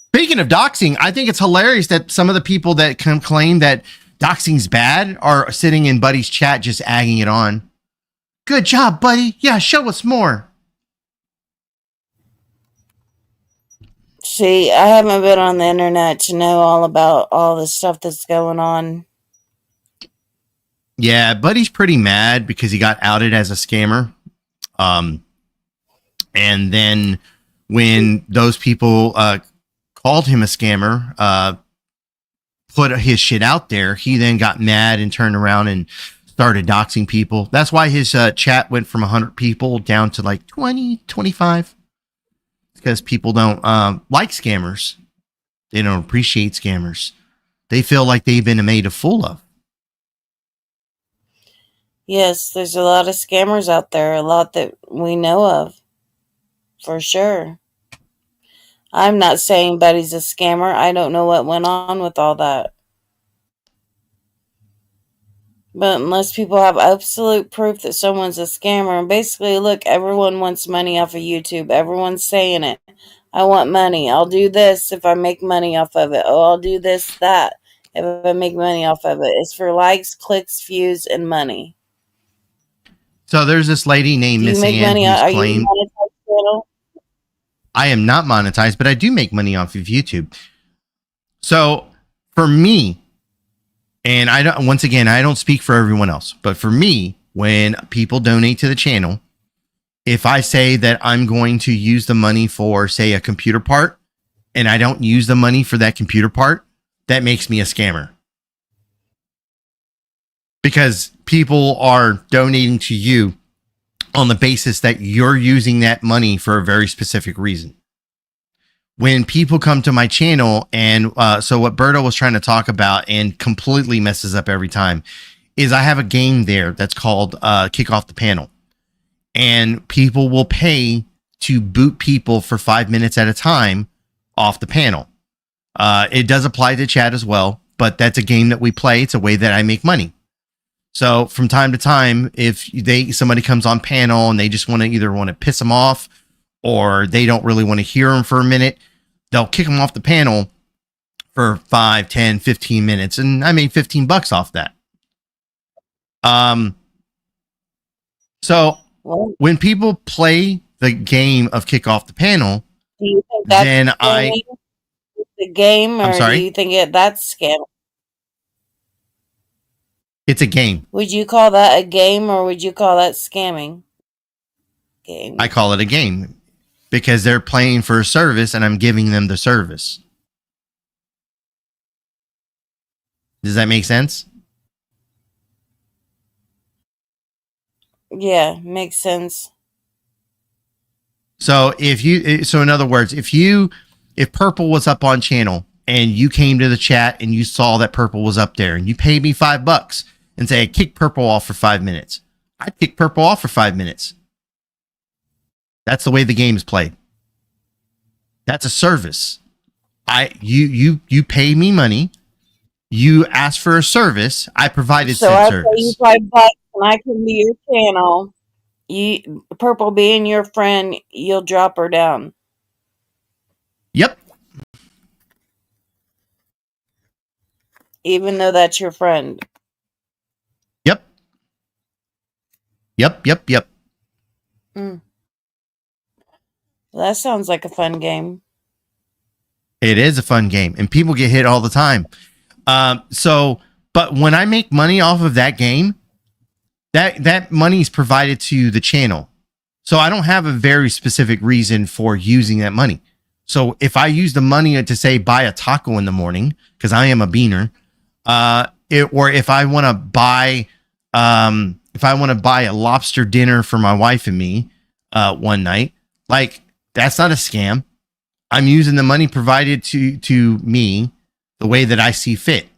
Speaking of doxing, I think it's hilarious that some of the people that claim that doxing's bad are sitting in Buddy's chat just agging it on. Good job, Buddy. Yeah, show us more. See, I haven't been on the internet to know all about all the stuff that's going on. Yeah, Buddy's pretty mad because he got outed as a scammer. And then when those people called him a scammer, put his shit out there, he then got mad and turned around and started doxing people. That's why his chat went from 100 people down to like 20, 25. Because people don't like scammers. They don't appreciate scammers. They feel like they've been made a fool of. Yes, there's a lot of scammers out there, a lot that we know of, for sure. I'm not saying Buddy's a scammer. I don't know what went on with all that. But unless people have absolute proof that someone's a scammer, and basically, look, everyone wants money off of YouTube. Everyone's saying it. I want money. I'll do this if I make money off of it. Oh, I'll do this, that, if I make money off of it. It's for likes, clicks, views, and money. So there's this lady named Miss Ann who's claimed. I am not monetized, but I do make money off of YouTube. So for me, and I don't, once again, I don't speak for everyone else, but for me, when people donate to the channel, if I say that I'm going to use the money for, say, a computer part, and I don't use the money for that computer part, that makes me a scammer. Because people are donating to you on the basis that you're using that money for a very specific reason. When people come to my channel, and so what Berto was trying to talk about and completely messes up every time, is I have a game there that's called Kick Off the Panel. And people will pay to boot people for 5 minutes at a time off the panel. It does apply to chat as well, but that's a game that we play. It's a way that I make money. So from time to time, if somebody comes on panel and they just want to piss them off, or they don't really want to hear them for a minute, they'll kick them off the panel for 5, 10, 15 minutes. And I made $15 off that. So when people play the game of Kick Off the Panel, do you think that's then the game, or I'm sorry? do you think that's scamming? It's a game. Would you call that a game, or would you call that scamming? Game. I call it a game because they're playing for a service and I'm giving them the service. Does that make sense? Yeah, makes sense. So in other words, if Purple was up on channel and you came to the chat and you saw that Purple was up there and you paid me $5 and say, kick Purple off for 5 minutes, I'd kick Purple off for 5 minutes. That's the way the game is played. That's a service. You pay me money. You ask for a service. I provided said service. So I pay you $5 and I come to your channel. Purple being your friend, you'll drop her down. Yep. Even though that's your friend. Yep. Yep. Mm. Well, that sounds like a fun game. It is a fun game, and people get hit all the time. But when I make money off of that game, that money is provided to the channel. So I don't have a very specific reason for using that money. So if I use the money to say buy a taco in the morning, because I am a beaner, or if I want to buy a lobster dinner for my wife and me one night, like that's not a scam. I'm using the money provided to me the way that I see fit.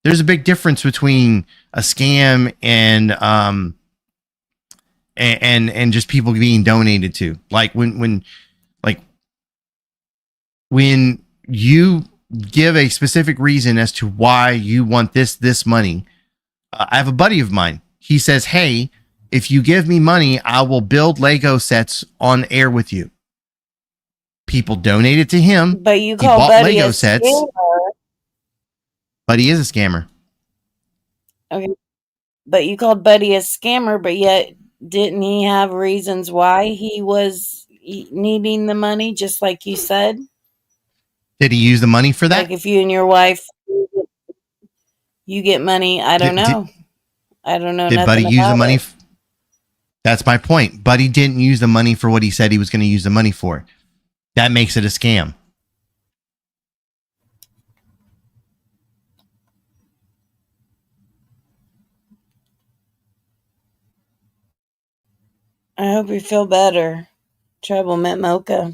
There's a big difference between a scam and just people being donated to. Like when you give a specific reason as to why you want this money. I have a buddy of mine. He says, "Hey, if you give me money, I will build Lego sets on air with you." People donated to him. But you He call bought Buddy Lego a sets. scammer. But he is a scammer. Okay. But you called Buddy a scammer, but yet didn't he have reasons why he was needing the money, just like you said? Did he use the money for that? Like if you and your wife, you get money, I don't know. I don't know Did nothing Buddy about use the money? it. That's my point. Buddy didn't use the money for what he said he was going to use the money for. That makes it a scam. I hope you feel better. Trouble met Mocha.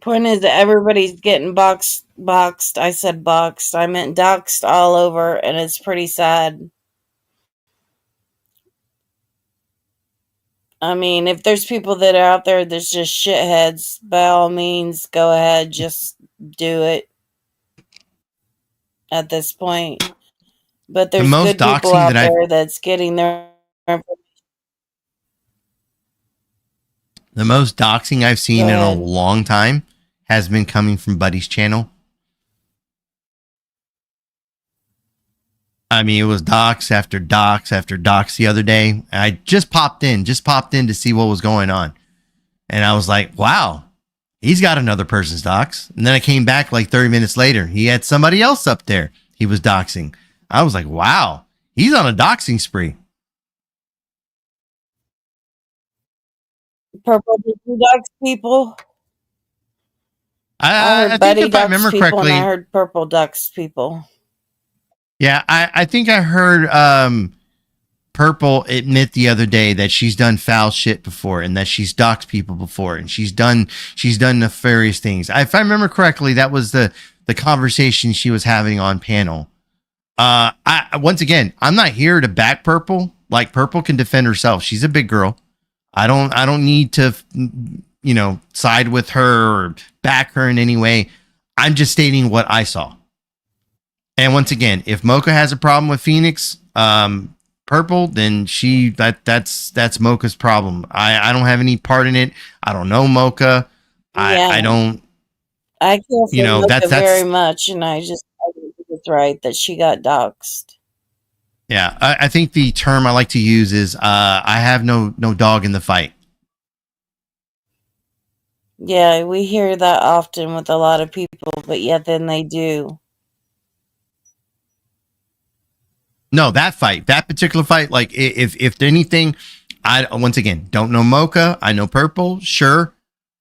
Point is that everybody's getting boxed. I said boxed. I meant doxed all over, and it's pretty sad. I mean, if there's people that are out there that's just shitheads, by all means, go ahead, just do it at this point. But there's good people out there that's getting their information. The most doxing I've seen in a long time has been coming from Buddy's channel. I mean, it was dox after dox after dox the other day. I just popped in to see what was going on. And I was like, wow, he's got another person's dox. And then I came back like 30 minutes later. He had somebody else up there he was doxing. I was like, wow, he's on a doxing spree. Purple, did you dox people? I heard Buddy dox people, correctly, and I heard Purple dox people. Yeah, I think I heard Purple admit the other day that she's done foul shit before and that she's doxed people before and she's done nefarious things. If I remember correctly, that was the conversation she was having on panel. Once again, I'm not here to back Purple. Like, Purple can defend herself. She's a big girl. I don't need to, side with her or back her in any way. I'm just stating what I saw. And once again, if Mocha has a problem with Phoenix, Purple, then that's Mocha's problem. I don't have any part in it. I don't know Mocha. I don't. I care for Mocha that's very much, and I think it's right that she got doxed. Yeah, I think the term I like to use is I have no dog in the fight. Yeah, we hear that often with a lot of people, but yet then they do. No, that particular fight, like if anything, I once again don't know Mocha. I know Purple, sure,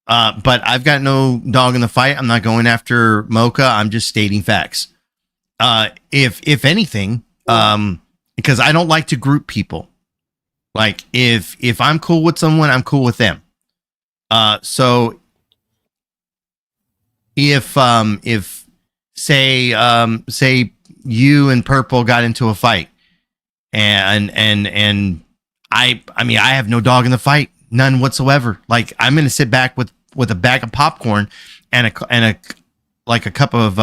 but I've got no dog in the fight. I'm not going after Mocha. I'm just stating facts. If anything, because I don't like to group people. Like if I'm cool with someone, I'm cool with them. So if say you and Purple got into a fight and I mean, I have no dog in the fight, none whatsoever. Like, I'm going to sit back with a bag of popcorn and a cup of,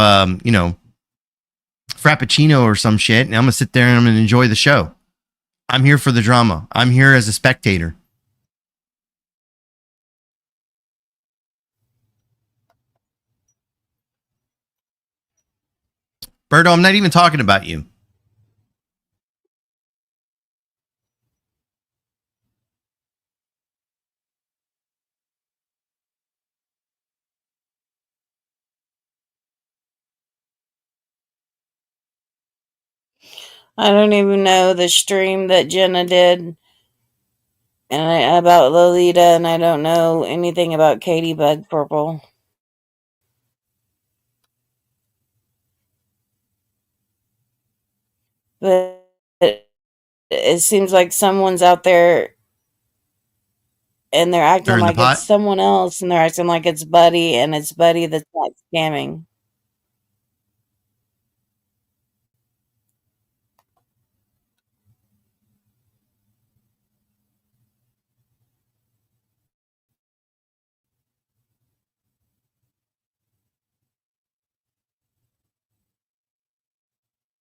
Frappuccino or some shit. And I'm going to sit there and I'm going to enjoy the show. I'm here for the drama. I'm here as a spectator. Berto, I'm not even talking about you. I don't even know the stream that Jenna did about Lolita, and I don't know anything about Katie Bug Purple. But it seems like someone's out there and they're acting like it's someone else, and they're acting like it's Buddy, and it's Buddy that's not scamming.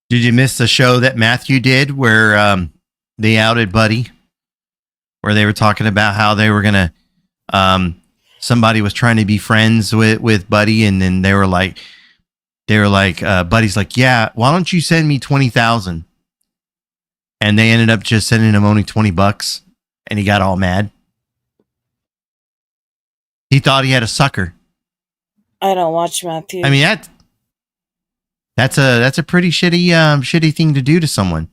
Did you miss the show that Matthew did where they outed Buddy? Where they were talking about how they were gonna somebody was trying to be friends with Buddy, and then they were like Buddy's like, yeah, why don't you send me 20,000? And they ended up just sending him only $20, and he got all mad. He thought he had a sucker. I don't watch Matthew. I mean that's a pretty shitty thing to do to someone.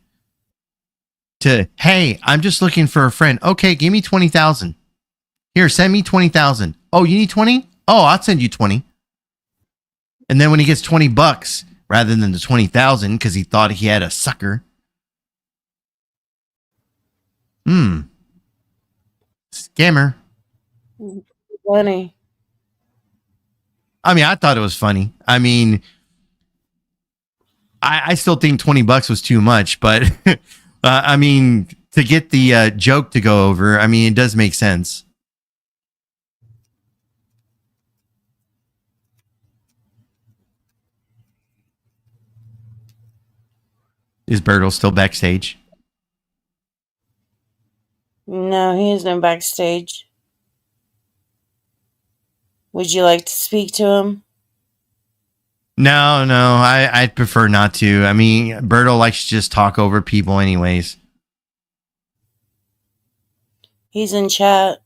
Hey, I'm just looking for a friend. Okay, give me 20,000. Here, send me 20,000. Oh, you need 20? Oh, I'll send you 20. And then when he gets $20 rather than the 20,000 because he thought he had a sucker. Scammer. Funny. I mean, I thought it was funny. I mean, I still think $20 was too much, but I mean, to get the joke to go over, I mean, it does make sense. Is Bertle still backstage? No, he isn't backstage. Would you like to speak to him? No, I'd prefer not to. I mean, Bertle likes to just talk over people anyways. He's in chat.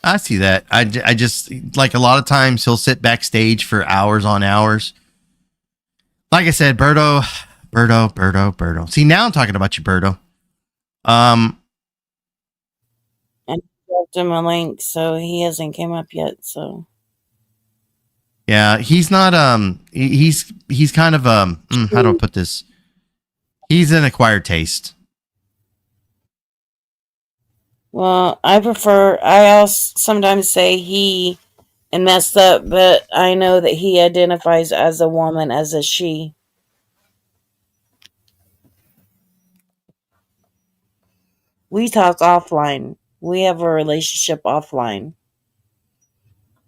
I see that. I just, like, a lot of times he'll sit backstage for hours on hours. Like I said, Berto. See, now I'm talking about you, Berto. And I dropped him a link, so he hasn't came up yet, so. Yeah, he's not, he's kind of, how do I put this? He's an acquired taste. Well, I also sometimes say he and messed up, but I know that he identifies as a woman, as a she. We talk offline. We have a relationship offline.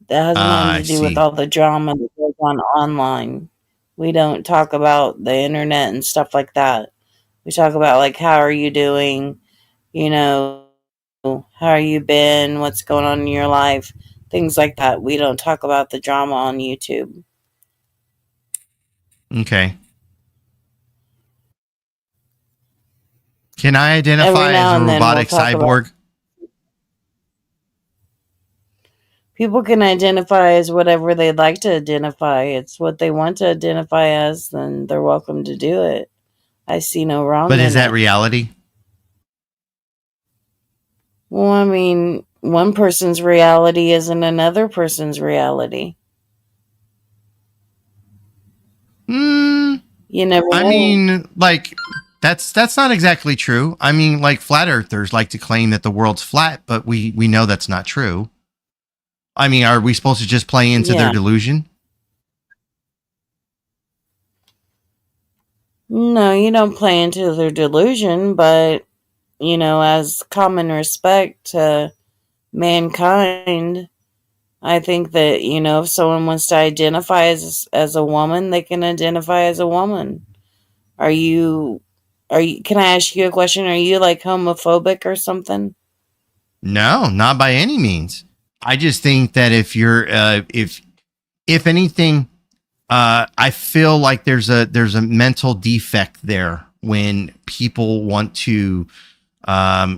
That has nothing to do with all the drama that goes on online. We don't talk about the internet and stuff like that. We talk about, like, how are you doing? You know, how are you been? What's going on in your life? Things like that. We don't talk about the drama on YouTube. Okay. Can I identify as a robotic cyborg? People can identify as whatever they'd like to identify. It's what they want to identify as, then they're welcome to do it. I see no wrong in it. But is that reality? Well, I mean, one person's reality isn't another person's reality. You never know. I mean, like, that's not exactly true. I mean, like, flat earthers like to claim that the world's flat, but we know that's not true. I mean, are we supposed to just play into their delusion? No, you don't play into their delusion, but, you know, as common respect to mankind, I think that, you know, if someone wants to identify as a woman, they can identify as a woman. Can I ask you a question? Are you, like, homophobic or something? No, not by any means. I just think that if you're, if anything, I feel like there's a mental defect there when people want to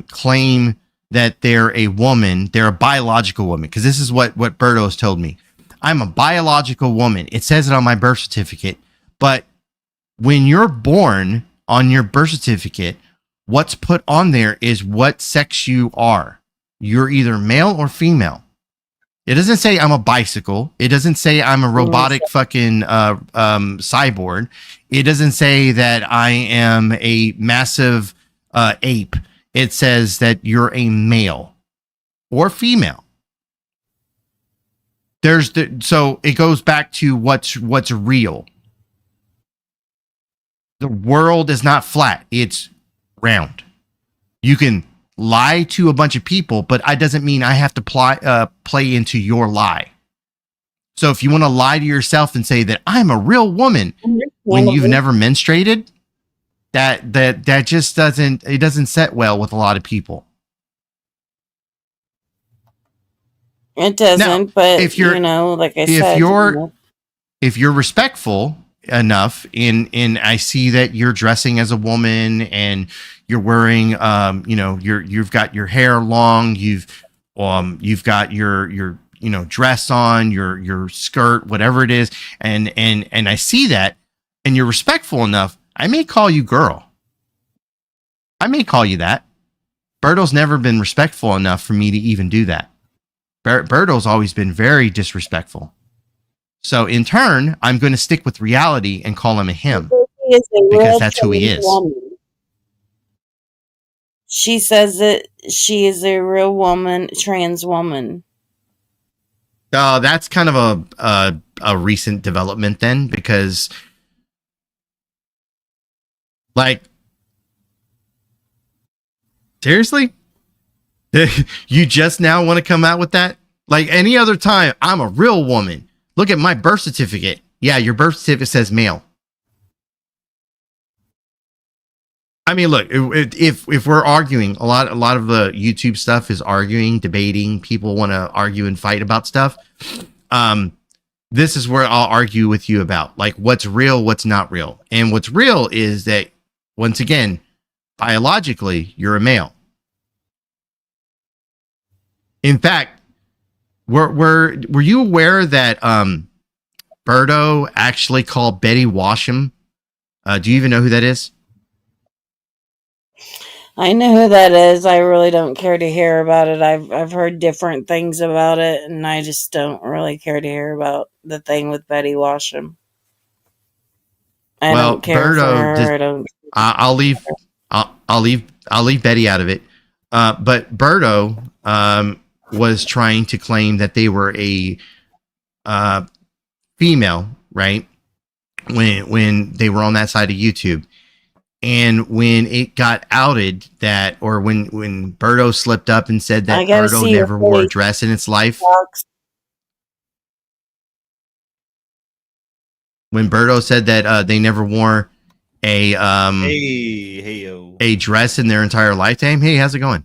claim that they're a woman, they're a biological woman. Because this is what Berto has told me. I'm a biological woman. It says it on my birth certificate. But when you're born on your birth certificate, what's put on there is what sex you are. You're either male or female. It doesn't say I'm a bicycle. It doesn't say I'm a robotic fucking cyborg. It doesn't say that I am a massive ape. It says that you're a male or female. So it goes back to what's real. The world is not flat. It's round. You can lie to a bunch of people, but it doesn't mean I have to play into your lie. So if you want to lie to yourself and say that I'm a real woman when you've Understandable. never menstruated, that just doesn't set well with a lot of people. It Now, doesn't, but if you're like I if said, you're if you're respectful enough in I see that you're dressing as a woman and you're wearing you've got your hair long, you've got your dress on, your skirt, whatever it is, and I see that and you're respectful enough, I may call you girl. I may call you that. Berto's never been respectful enough for me to even do that. Berto's always been very disrespectful. So in turn, I'm going to stick with reality and call him a him she is a because real that's who he trans is. woman. She says that she is a real woman, trans woman. That's kind of a recent development then, because like seriously, you just now want to come out with that? Like any other time, I'm a real woman. Look at my birth certificate. Yeah, your birth certificate says male. I mean, look, if we're arguing, a lot of the YouTube stuff is arguing, debating. People want to argue and fight about stuff. This is where I'll argue with you about like what's real, what's not real, and what's real is that once again, biologically, you're a male. In fact, were you aware that Berto actually called Betty Washam? Do you even know who that is? I know who that is. I really don't care to hear about it. I've heard different things about it, and I just don't really care to hear about the thing with Betty Washam. I Well, don't care for Berto her. just I don't. I'll leave I'll leave Betty out of it. But Berto was trying to claim that they were a female, right? When they were on that side of YouTube. And when it got outed that, or when Berto slipped up and said I that gotta Berto see your never wore a face, dress in its life, Fox. when Berto said that they never wore a Hey, dress in their entire lifetime. Hey, how's it going?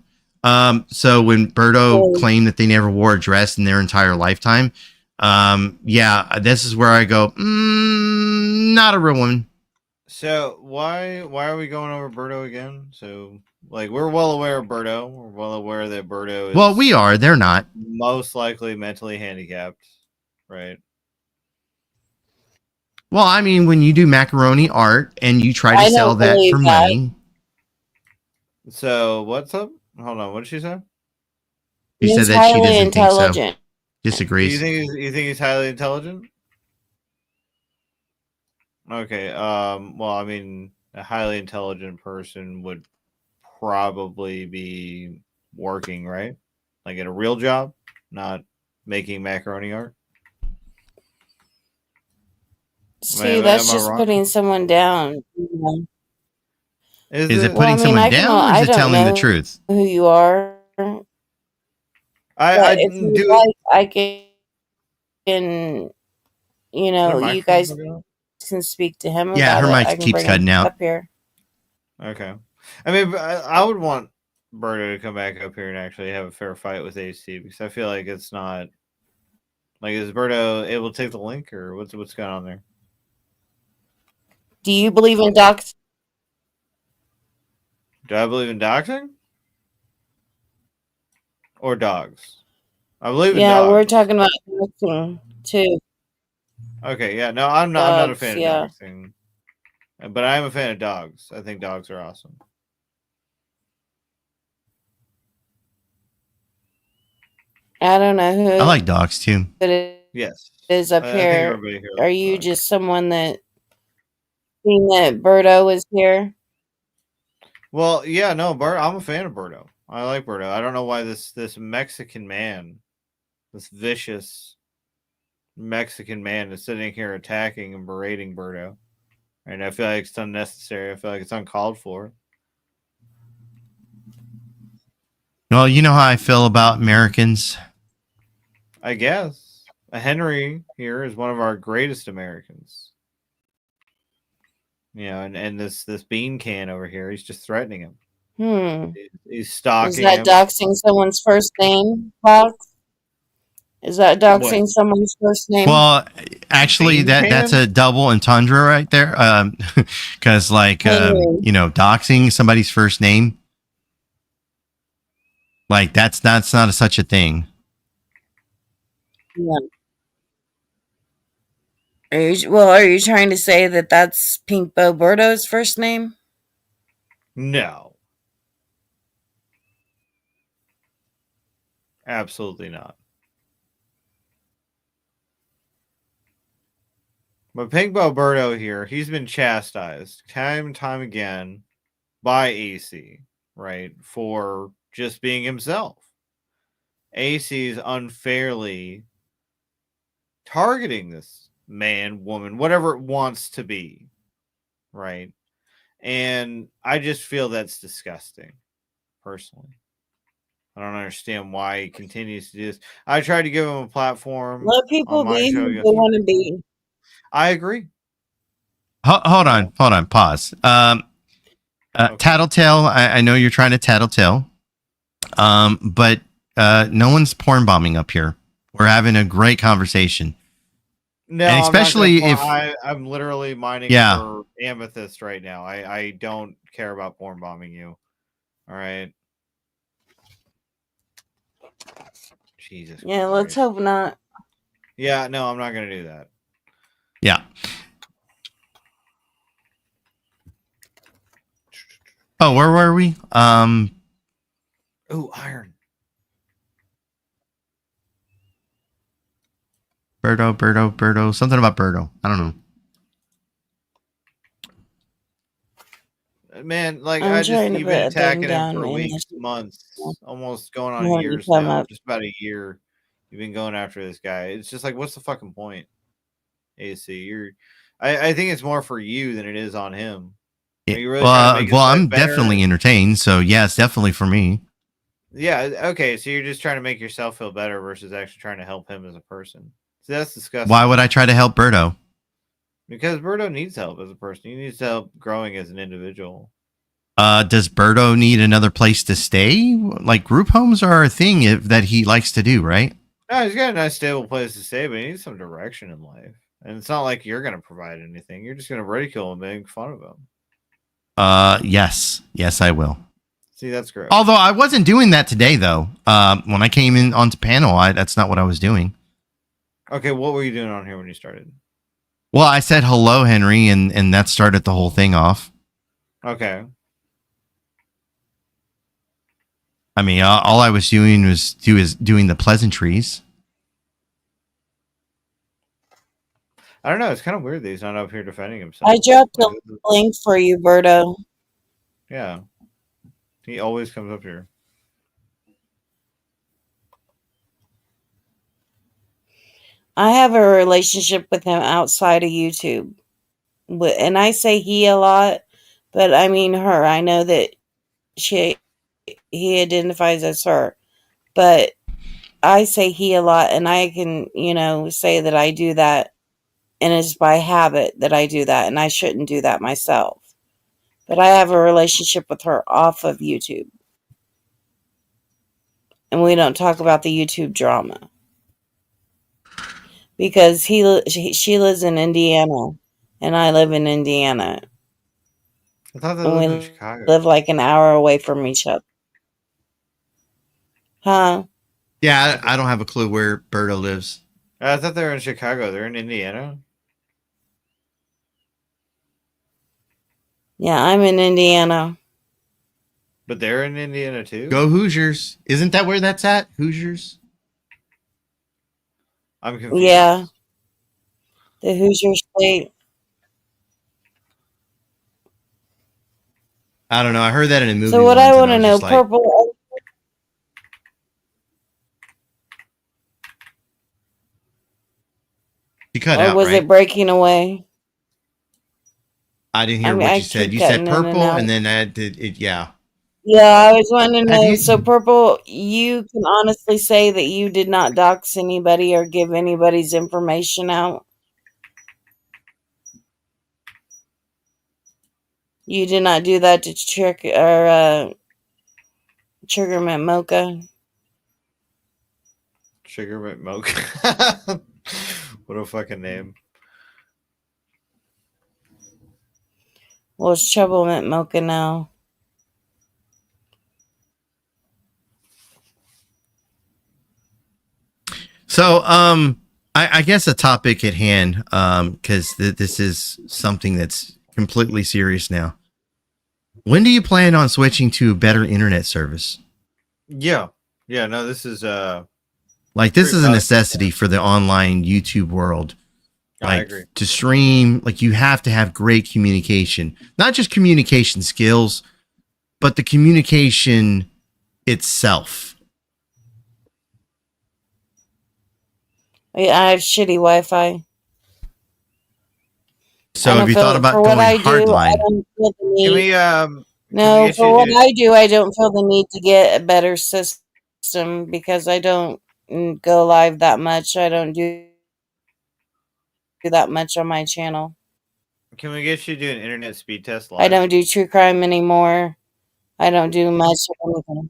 So when Berto Hey, claimed that they never wore a dress in their entire lifetime, yeah, this is where I go, not a real woman. So why are we going over Birdo again? So like we're well aware of Birdo. We're well aware that Birdo is Well, we are. They're not. most likely mentally handicapped, right? Well, I mean, when you do macaroni art and you try to I sell don't that believe for that. money, So what's up? Hold on, what did she say? she said He's that she highly doesn't think so. intelligent. Disagrees. You think he's highly intelligent? Okay. Well, I mean, a highly intelligent person would probably be working, right? Like at a real job, not making macaroni art. See, that's Am I just wrong? putting someone down. You know? Is Is it it? Well, I putting mean, someone down or is I it don't telling the know truth? who you are, but I if you do. like, I can, Is there a you microphone guys plugged in? can speak to him Yeah, about her it. mic I can keeps bring him cutting out. up here. Okay. I mean, I would want Berto to come back up here and actually have a fair fight with AC because I feel like it's not like is Berto able to take the link or what's going on there? Do you believe in docs? Do I believe in doxing or dogs? I believe in Yeah, we're dogs. talking about doxing too. Okay, yeah, no, I'm not a Dogs, fan of yeah. doxing, but I am a fan of dogs. I think dogs are awesome. I don't know I who like dogs too. it Yes, is up I think here. everybody here Are likes you dogs. just someone that seen that Birdo is here? Well, yeah, no, I'm a fan of Berto. I like Berto. I don't know why this Mexican man, this vicious Mexican man, is sitting here attacking and berating Berto. And I feel like it's unnecessary. I feel like it's uncalled for. Well, you know how I feel about Americans. I guess. Henry here is one of our greatest Americans. You know, and this bean can over here, he's just threatening him. He's Is stalking that him. doxing someone's first name, Fox? Is that What? doxing someone's first name? Well, actually, Bean that's can? a double entendre right there. Because like Henry. doxing somebody's first name, like that's not such a thing. Yeah. Are you trying to say that that's Pink Boberto's first name? No. Absolutely not. But Pink Boberto here, he's been chastised time and time again by AC, right? For just being himself. AC is unfairly targeting this man, woman, whatever it wants to be, right? And I just feel that's disgusting, personally. I don't understand why he continues to do this. I tried to give him a platform Let on people my be show who they yesterday. want to be. I agree. Hold on, pause. Okay. Tattletale, I know you're trying to tattletale, but no one's porn bombing up here. We're having a great conversation. No, And especially if I'm literally mining Yeah. for amethyst right now. I don't care about porn bombing you. All right. Jesus. Yeah, let's Christ. hope not. Yeah, no, I'm not gonna do that. Yeah. Oh, where were we? Ooh, iron. Birdo. Something about Birdo. I don't know. Man, like I'm trying to you've put been a thing attacking him down for in weeks, this. months, almost going on When you years come now. up. Just about a year. You've been going after this guy. It's just like, what's the fucking point? AC, I think it's more for you than it is on him. Are you really trying to make his life I'm better? definitely entertained. So yeah, it's definitely for me. Yeah, okay, so you're just trying to make yourself feel better versus actually trying to help him as a person. See, that's disgusting. Why would I try to help Birdo? Because Birdo needs help as a person. He needs help growing as an individual. Does Birdo need another place to stay? Like group homes are a thing that he likes to do, right? No, he's got a nice stable place to stay, but he needs some direction in life. And it's not like you're going to provide anything. You're just going to ridicule him and make fun of him. Yes, I will. See, that's gross. Although I wasn't doing that today, though. When I came in onto panel, that's not what I was doing. Okay, what were you doing on here when you started? Well, I said hello, Henry, and that started the whole thing off. Okay. I mean, all I was doing was doing the pleasantries. I don't know. It's kind of weird that he's not up here defending himself. I dropped a link for you, Berto. Yeah. He always comes up here. I have a relationship with him outside of YouTube. And I say he a lot, but I mean her. I know that he identifies as her. But I say he a lot, and I can, say that I do that, and it's by habit that I do that, and I shouldn't do that myself. But I have a relationship with her off of YouTube. And we don't talk about the YouTube drama. Because she lives in Indiana, and I live in Indiana. I thought they And lived we in Chicago. live like an hour away from each other. Huh? Yeah, I don't have a clue where Berto lives. I thought they were in Chicago. They're in Indiana? Yeah, I'm in Indiana. But they're in Indiana too? Go Hoosiers. Isn't that where that's at? Hoosiers? I'm confused. Yeah. The Hoosier State. I don't know. I heard that in a movie. So what once, I and want to was know, just like, purple. You cut Or out, was right? it breaking away? I didn't hear I mean, what I you said. keep You said cutting in and purple, out. and then I did it. Yeah. Yeah, I was wanting to Have know. you? So, Purple, you can honestly say that you did not dox anybody or give anybody's information out. You did not do that to Trick or Triggerment Mocha. Sugar McMoke. What a fucking name. Well, it's Troublemint Mocha now. So, I guess a topic at hand, because this is something that's completely serious now. When do you plan on switching to a better internet service? Yeah. Yeah, no, this is Like, this pretty is a valuable. necessity for the online YouTube world. I Like, agree. to stream, like, you have to have great communication. Not just communication skills, but the communication itself. I have shitty Wi-Fi. So, I have don't you feel thought about for what going I do. I hardline? don't feel the Can need. we No, get for you what to I do, I don't feel the need to get a better system because I don't go live that much. I don't do that much on my channel. can we get you to do an internet speed test I live? don't do true crime anymore. I don't do much of anything.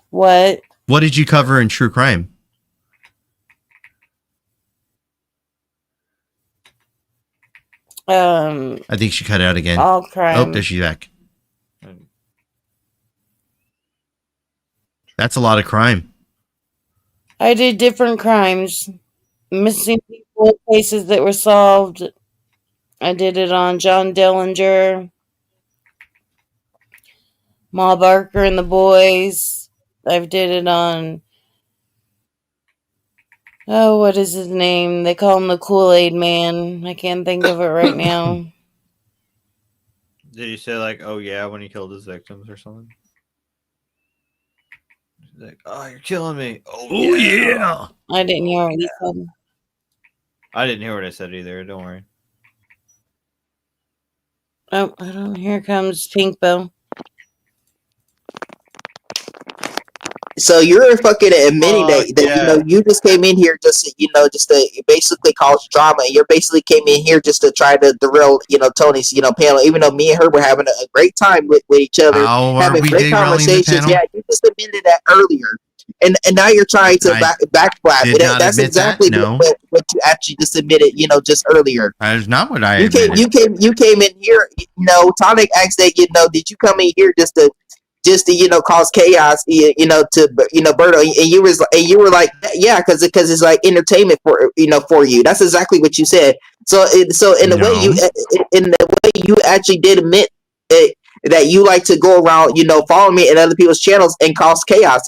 What? What did you cover in true crime? I think she cut out again. All Oh, crime. there she's back. That's a lot of crime. I did different crimes. Missing people, cases that were solved. I did it on John Dillinger, Ma Barker and the Boys. I've did it on, oh, what is his name? They call him the Kool-Aid Man. I can't think of it right now. Did you say like, oh yeah, when he killed his victims or something? He's like, oh, you're killing me. Oh, yeah. I didn't hear what he said. I didn't hear what I said either. Don't worry. Oh, I don't. Here comes Pink Bow. So you're fucking admitting Fuck that yeah. you just came in here just to basically cause drama. And you're basically came in here just to try to derail Tony's panel. Even though me and her were having a great time with each other, How are having we great derailing the conversations. panel? Yeah, you just admitted that earlier, and now you're trying to I backflap. did not That's admit that, exactly no. what you actually just admitted. Just earlier. That is not what I You came admitted. you came in here. Tonic asked that did you come in here just to cause chaos to Berto, and you were like, yeah, because it's like entertainment for you. That's exactly what you said. So in the No. way you actually did admit that you like to go around follow me in other people's channels and cause chaos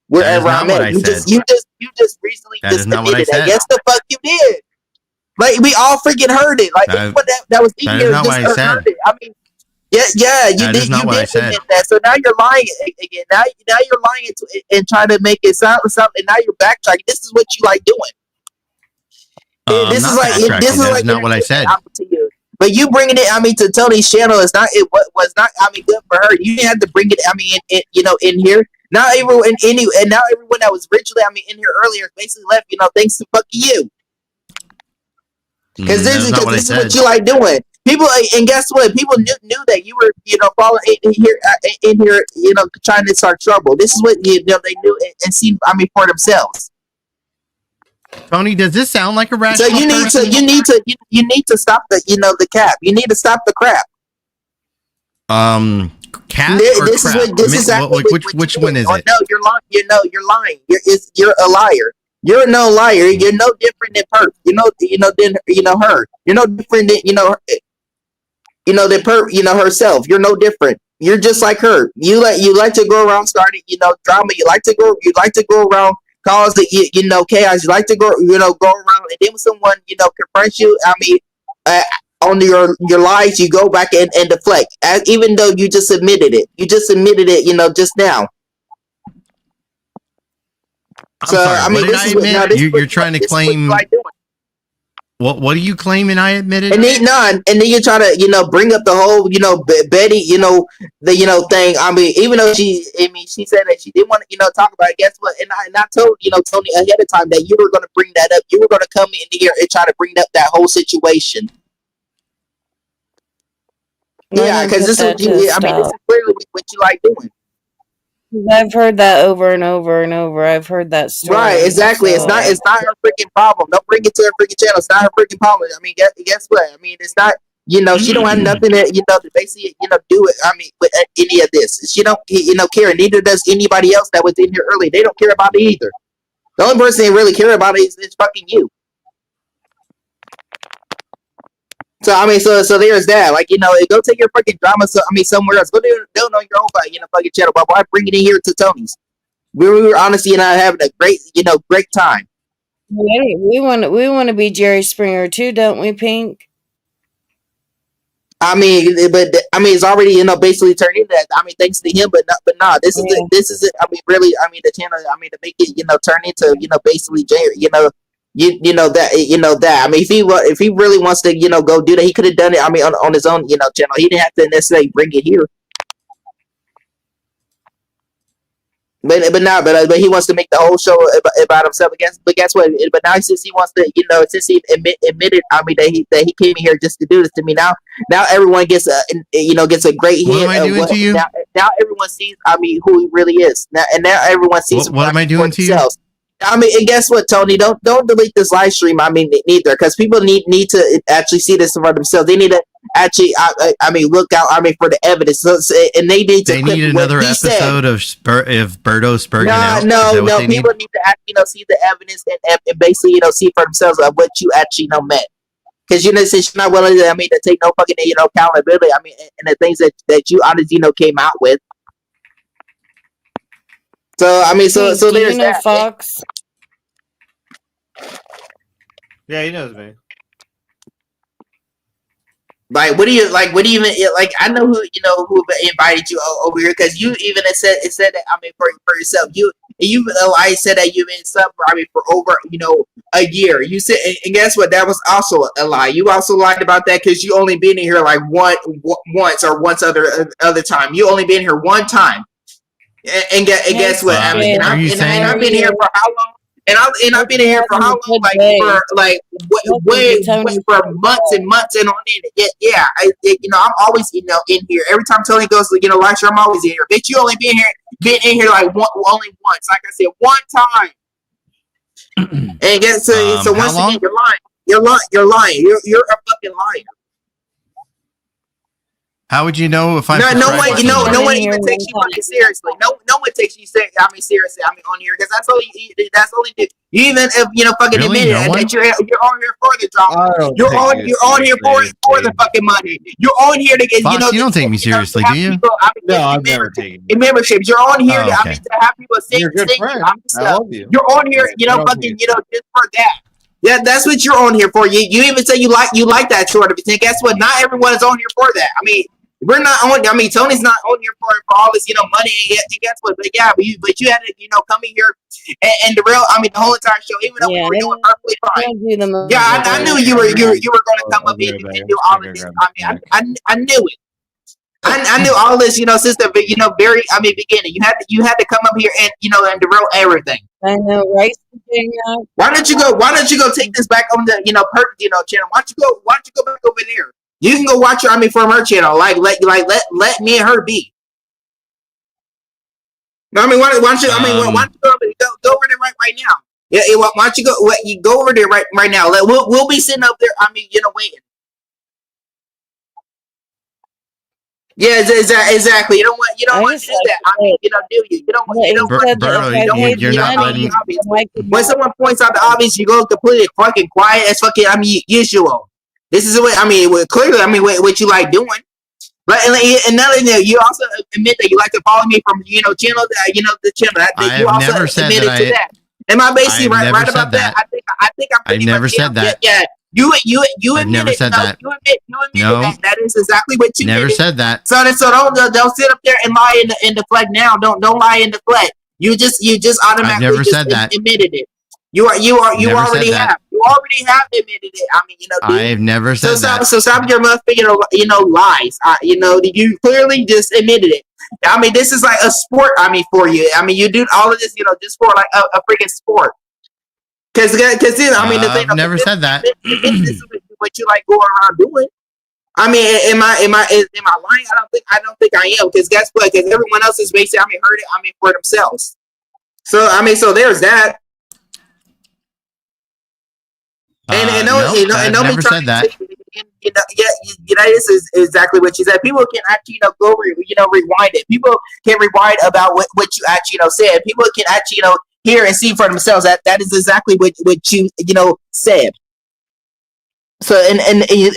wherever I'm what at. I You said. just recently That just is not what I admitted that. said. Yes, the fuck you did. Like, we all freaking heard it. Like, anyone that was in that is here not just what I said. heard it. I mean, yeah, you That did. is not You what I did said. admit that. So now you're lying again. Now you're lying and trying to make it sound something. And now you're backtracking. This is what you like doing. I'm not backtracking. That is not what I said. To you. But you bringing it, to Tony's channel is not. It was not. Good for her. You didn't have to bring it. In here. Now everyone and now everyone that was originally, in here earlier, basically left. Thanks to fucking you. Because this is what you like doing. People, and guess what? People knew that you were, following in here, trying to start trouble. This is what they knew and seen. For themselves. Tony, does this sound like a So rational person? you need to stop the cap. You need to stop the crap. Cat or This crap? is what this is exactly which one is it? No, you're lying. You're lying. You're a liar. You're no liar. You're no different than Perp. Than her. You're no different than than Perp. Herself. You're no different. You're just like her. You like to go around starting drama. You like to go around cause the chaos. You like to go around, and then when someone confronts you, on your lies, you go back and deflect, even though you just admitted it. You just admitted it, just now. I'm sorry. What did I admit? You're trying to claim. What are you claiming? I admitted. And then you try to bring up the whole Betty the thing. I mean, even though she said that she didn't want to talk about it. Guess what? And I told Tony ahead of time that you were going to bring that up. You were going to come in here and try to bring up that whole situation. Yeah, because this is this is clearly what you like doing. I've heard that over and over and over. I've heard that story. Right, exactly. So. It's not her freaking problem. Don't bring it to her freaking channel. It's not her freaking problem. I mean, guess what? I mean, it's not. She don't have nothing to to basically do it. I mean, with any of this, she don't care. Neither does anybody else that was in here early. They don't care about it either. The only person they really care about is fucking you. So I mean, so there's that. Like go take your fucking drama. Somewhere else. Go do it on your own fucking channel. But why bring it in here to Tony's? We were honestly having a great great time. We want to be Jerry Springer too, don't we, Pink? I mean, but it's already basically turned into that. I mean, thanks to him, but nah. This is it. I mean, really. I mean, the channel. I mean, to make it turn into basically Jerry. That. I mean, if he really wants to go do that, he could have done it. I mean, on his own channel. He didn't have to necessarily bring it here. But he wants to make the whole show about himself. But guess what? But now since he wants to, since he admitted, I mean that he came here just to do this to me. Now everyone gets a great hit. What am I doing to you? Now everyone sees, I mean, who he really is. Now everyone sees. What am I doing to you? I mean, and guess what, Tony? Don't delete this live stream. I mean, neither, because people need to actually see this for themselves. They need to actually, I mean, look out. I mean, for the evidence, and they need to. They need another episode of Berto Spurgeon out. No. People need to actually, see the evidence and basically, see for themselves of what you actually meant. Because since you're not willing to, to take no fucking accountability. I mean, and the things that you honestly came out with. So I mean, so there's that. Fox. Yeah, he knows me. Like, what do you like? I know who invited you over here, because you even said that. I mean, for yourself, you said that you've been sub for over a year. You said, and guess what? That was also a lie. You also lied about that because you only been in here like once other time. You only been here one time. And guess what? I mean, I've been here for how long? And I've been here for how long? For months and months and on end. Yeah. I'm always in here. Every time Tony goes to live stream, I'm always in here. Bitch, you only been in here like only once. Like I said, one time. And guess so once again, you're lying. You're lying. You're a fucking liar. How would you know if I'm no one even takes you fucking seriously. No one takes you seriously. I mean, on here, because that's only you even if fucking admit it that you're on here for the drama. You're on here for the fucking money. You're on here to get Fox, you don't take me seriously, do you? No, I've never taken in memberships. You're on here okay. to have people sing. You're a good friend. I love you. You're on here, fucking just for that. Yeah, that's what you're on here for. You even say you like that sort of thing. Guess what? Not everyone is on here for that. I mean, we're not on. I mean, Tony's not on here for all this, money. And guess what? But yeah, but you had to, come in here and the whole entire show, even though we were doing perfectly fine. Yeah, I knew you were going to come up here and do all of this. I knew it. I knew all this, since the very beginning. You had to come up here and and derail everything. I know, right? Why don't you go take this back on the channel? Why don't you go back over there? You can go watch her, from her channel. Like let me and her be. No, why don't you? Why don't you go over there right now? Yeah, why don't you go? You go over there right now. We'll be sitting up there. Waiting. Yeah, exactly. You don't want to do that. Do you? You don't want. You're not letting. When someone points out the obvious, you go completely fucking quiet as fucking usual. This is what clearly. What you like doing. But another thing, you also admit that you like to follow me from channel the channel. You also admitted to that. Am I basically right about that? I think I'm. I never said that. Yeah. You admitted. Never said that. You admitted that is exactly what you never said that. So don't sit up there and lie in the flag now. Don't lie in the flag. You just automatically never said that. admitted it. You already have. You You already have admitted it. I mean, dude. I've never said that. So stop your motherfucking, lies. You clearly just admitted it. I mean, this is like a sport. I mean, for you. I mean, you do all of this, just for like a freaking sport. Because I mean, I've never said that. This is what you like going around doing. I mean, am I lying? I don't think I am. Because guess what? Because everyone else is basically, heard it. For themselves. So there's that. I've never said that. This is exactly what she said. People can actually, go rewind it. People can rewind about what you actually, said. People can actually, hear and see for themselves that is exactly what you, said. So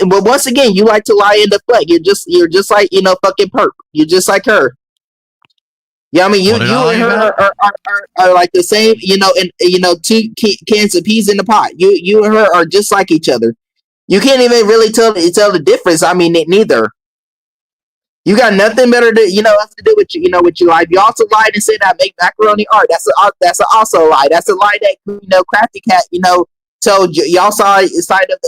but once again, you like to lie in the flag. You're just like fucking Perk. You're just like her. Yeah, I mean you and her are like the same. And two cans of peas in the pot. You and her are just like each other. You can't even really tell the difference. I mean, neither. You got nothing better to else to do with with your life. You also lied and said I make macaroni art. That's also a lie. That's a lie that Crafty Cat told you. Y'all saw side of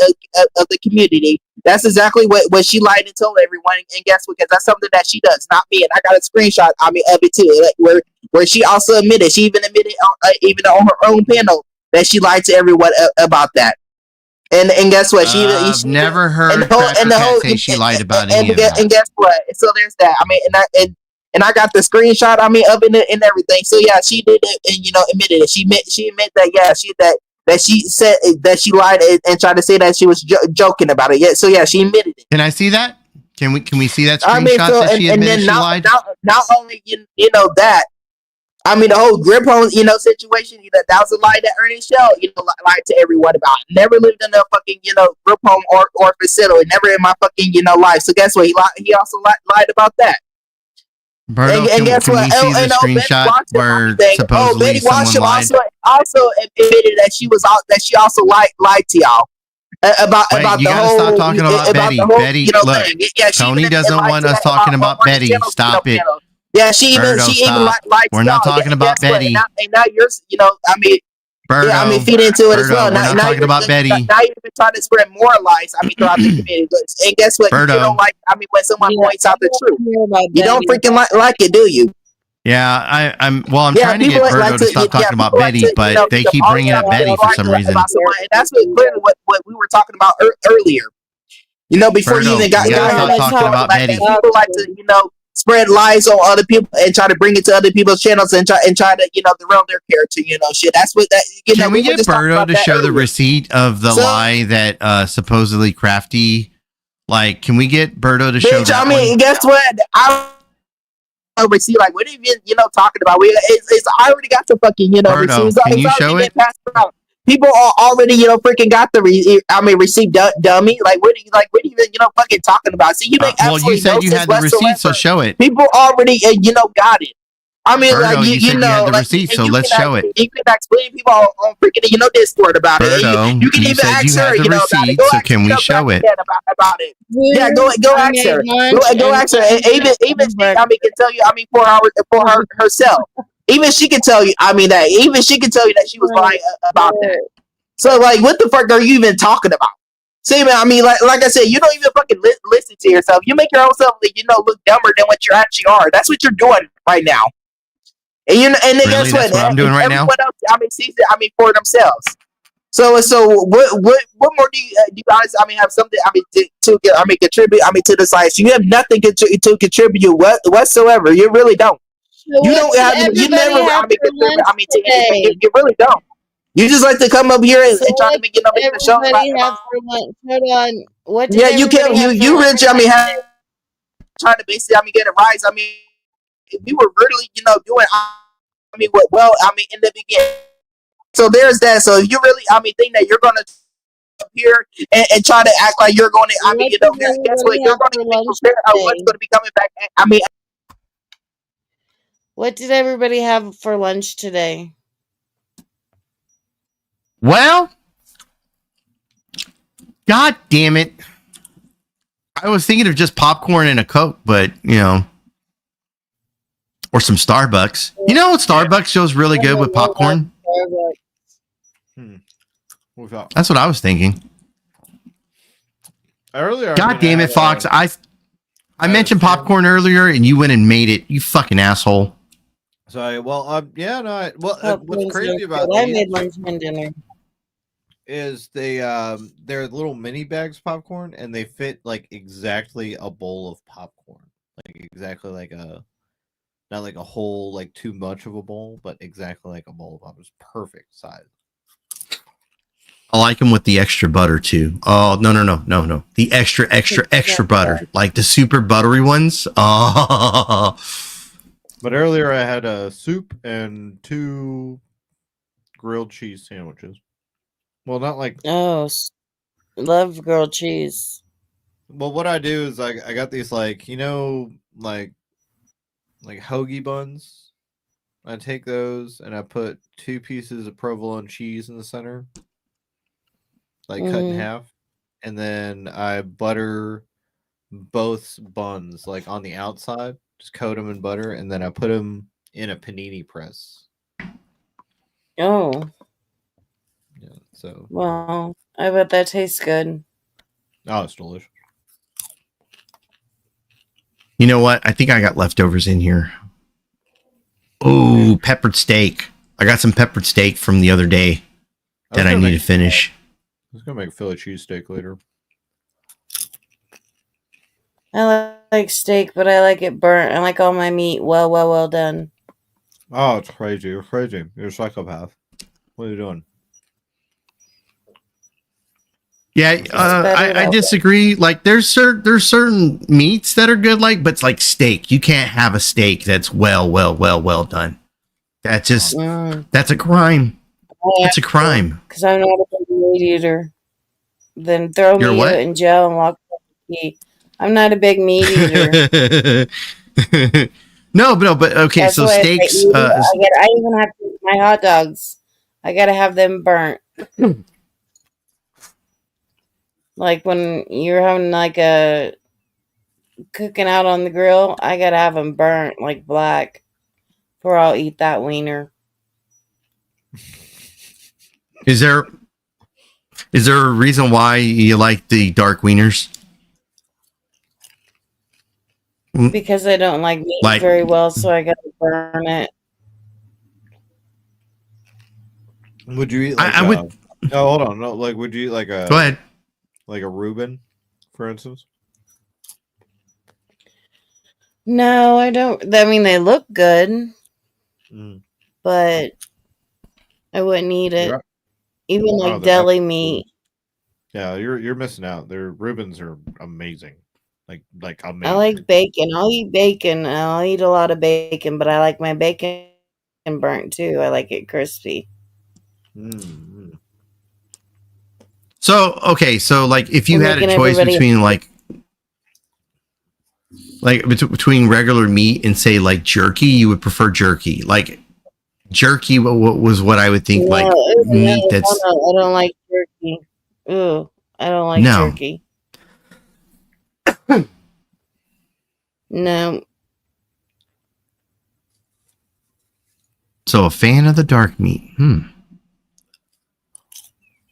the community. That's exactly what she lied and told everyone. And guess what? Because that's something that she does, not me. And I got a screenshot of it too, like, where she also admitted. She even admitted even on her own panel that she lied to everyone about that. And guess what? I've never heard Crafty Cat say she lied about any of that. And guess what? So there's that. I mean, and I got the screenshot. Of it and everything. So yeah, she did it and admitted it. She admitted that that she said that she lied and tried to say that she was joking about it. Yeah. So yeah, she admitted it. Can I see that? Can we see that screenshot that she admitted she lied? Not only that. I mean, the whole grip home, situation, that was a lie that Ernie Shell, lied to everyone about. Never lived in a fucking, grip home or facility. Never in my fucking, life. So guess what? He also lied about that. Berto, can we see the screenshot where supposedly Betty someone Washam lied? also admitted that she also lied to y'all. About you the gotta whole, stop talking about Betty. Betty, look, Tony doesn't want us talking about Betty. Stop it. Yeah, she even lied. We're not talking about Betty. And now you're, Berto, yeah, feed into it as well. We're not talking about Betty. Now you've been trying to spread more lies. Throughout the community. And guess what? Berto. You don't like. When someone points out the truth, you don't freaking like it, do you? Yeah, I'm trying to get Berto to stop talking about Betty, but they keep bringing up Betty for some reason. And that's clearly what we were talking about earlier. Before Berto, you even got talking about Betty. People like to, spread lies on other people and try to bring it to other people's channels and try to derail their character, shit. That's what that. Can we get Berto to show the receipt of the lie that supposedly Crafty? Like, can we get Berto to show that? Guess what? I receipt. Like, what are you talking about? I already got the fucking Berto, receipt. can you show it? People are already, freaking got the receipt, dummy. Like, what are you fucking talking about? See, you make you said you had the receipt, so show it. People already, got it. Berto, like, you said you had the receipt, so let's show it. You can explain people on freaking, Discord about Berto, it. You can even ask her, about it. So can we show it? About it. Yeah, go ask her. Go ask her. And even she, can tell you, for herself. Even she can tell you, that she was lying about that. So, like, what the fuck are you even talking about? See, man, like I said, you don't even fucking listen to yourself. You make your own self, look dumber than what you actually are. That's what you're doing right now. And then really? guess what? That's what I'm doing right now? Else, sees it, for themselves. So what more do you guys, have something, to contribute, to the science? You have nothing to contribute whatsoever. You really don't. You don't have. You never. You really don't. You just like to come up here and try to make the show. Hold on. What? Yeah, you can. You rich. Trying to basically. Get a rise. We were really, doing. In the beginning. So there's that. So if you really, think that you're gonna here and try to act like you're going to. Guess what? You're going to be prepared of what's going to be coming back. What did everybody have for lunch today? Well, God damn it. I was thinking of just popcorn and a Coke, but, or some Starbucks. Starbucks goes really good with popcorn. What's up? That's what I was thinking. Earlier, I God mean, damn it, Fox! I mentioned popcorn earlier, and you went and made it. You fucking asshole. So, well, yeah, no. What's Popcorn's crazy so about good. I these made lunch and dinner. is they're little mini bags of popcorn, and they fit like exactly a bowl of popcorn, like exactly like not like a whole like too much of a bowl, but exactly like a bowl of popcorn. It's perfect size. I like them with the extra butter too. Oh no! The extra butter, like the super buttery ones. Oh, But earlier I had a soup and 2 grilled cheese sandwiches. Well, not like. Oh, love grilled cheese. Well, what I do is I got these like like hoagie buns. I take those and I put 2 pieces of provolone cheese in the center, like cut in half, and then I butter both buns like on the outside, just coat them in butter, and then I put them in a panini press. Oh, Yeah, so well, I bet that tastes good. oh, it's delicious. you know what? I think I got leftovers in here. Oh, peppered steak. I got some peppered steak from the other day that I need to finish. I was gonna make Philly cheesesteak later. I like steak, but I like it burnt. I like all my meat well done. Oh, it's crazy! You're crazy. You're a psychopath. What are you doing? Yeah, I disagree. Like, there's certain meats that are good, like, but it's like steak. You can't have a steak that's well done. That's just that's a crime. That's a crime. Because I'm not a big meat eater. Then throw me in jail and lock me up. I'm not a big meat eater. No, but okay. That's so steaks. I even have to eat my hot dogs. I gotta have them burnt. Like when you're having like a cooking out on the grill, I gotta have them burnt like black, before I'll eat that wiener. Is there a reason why you like the dark wieners? Because I don't like meat very well, so I gotta burn it. Would you eat? Like, I would. No, hold on. No, like, would you eat like a? Go ahead. Like a Reuben, for instance? No, I don't. I mean, they look good, but I wouldn't eat it. Even like deli meat. Yeah, you're missing out. Their Reubens are amazing. Like amazing. I like bacon. I'll eat bacon. I'll eat a lot of bacon, but I like my bacon burnt too. I like it crispy. So, okay, so like if you had a choice between between regular meat and say like jerky, you would prefer jerky. Like jerky was what I would think meat that's I don't like jerky. Ooh, I don't like jerky. No. So a fan of the dark meat.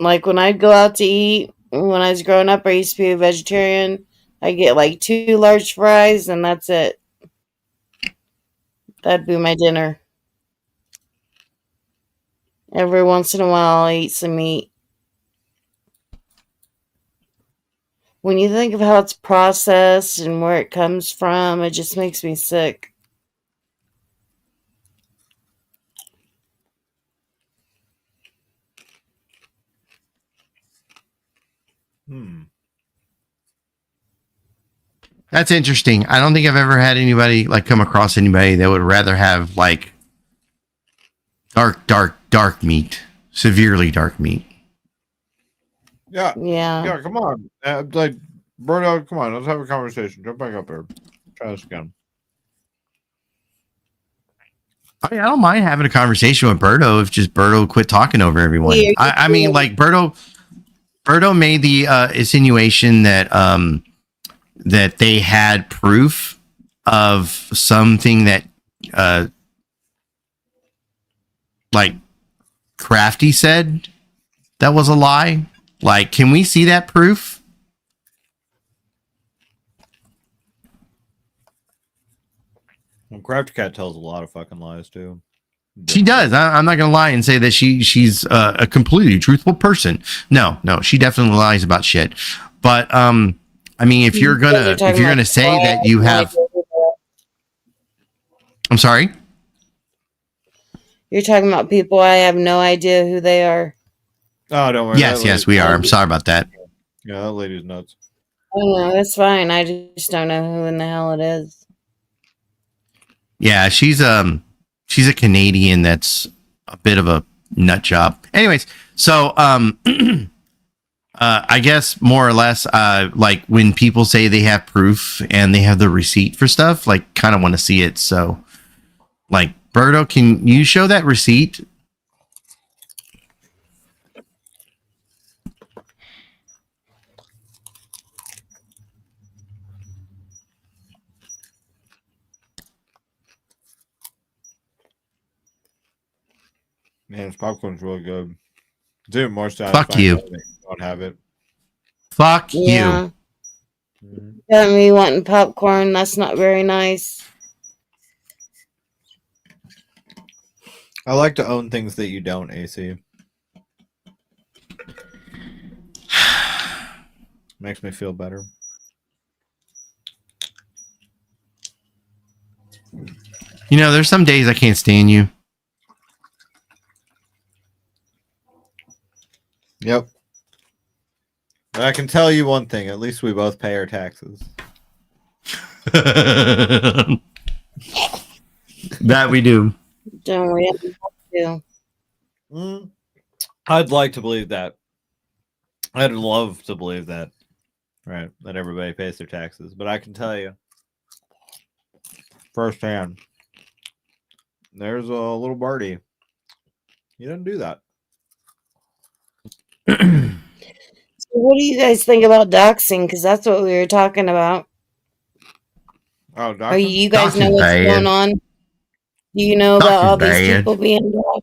Like when I'd go out to eat, when I was growing up, I used to be a vegetarian. I get like 2 large fries and that's it. That'd be my dinner. Every once in a while, I'll eat some meat. When you think of how it's processed and where it comes from, it just makes me sick. That's interesting. I don't think I've ever had anybody come across anybody that would rather have like dark meat, severely dark meat. Yeah. Come on, like Bruno, come on, let's have a conversation. Jump back up here. Try this again. I don't mind having a conversation with Berto if just Berto quit talking over everyone. I mean, like Berto made the insinuation that that they had proof of something that like Crafty said that was a lie? Like, can we see that proof? Well, Craft Cat tells a lot of fucking lies too. She does. I'm not gonna lie and say that she's a completely truthful person. No, she definitely lies about shit. But I mean, if you're gonna say that you have, I'm sorry. You're talking about people I have no idea who they are. Oh, don't worry. Yes, we are. I'm sorry about that. Yeah, that lady's nuts. Oh no, that's fine. I just don't know who in the hell it is. Yeah, she's a Canadian that's a bit of a nut job. Anyways, so I guess more or less, like when people say they have proof and they have the receipt for stuff, like kind of want to see it. So, like, Berto, can you show that receipt? Man, this popcorn's really good. It's even more satisfying. Fuck you. Don't have it. Fuck Yeah. Mhm. Got me wanting popcorn. That's not very nice. I like to own things that you don't, AC. Makes me feel better. You know, there's some days I can't stand you. Yep. But I can tell you one thing. At least we both pay our taxes. That we do. Don't we have to? I'd like to believe that. I'd love to believe that. Right. That everybody pays their taxes. But I can tell you firsthand, there's a little birdie. He doesn't do that. So what do you guys think about doxing? Because that's what we were talking about. Oh, Are doctor? you guys know Doxing's what's bad. going on? Do you know about all Doxing's these bad. people being doxed?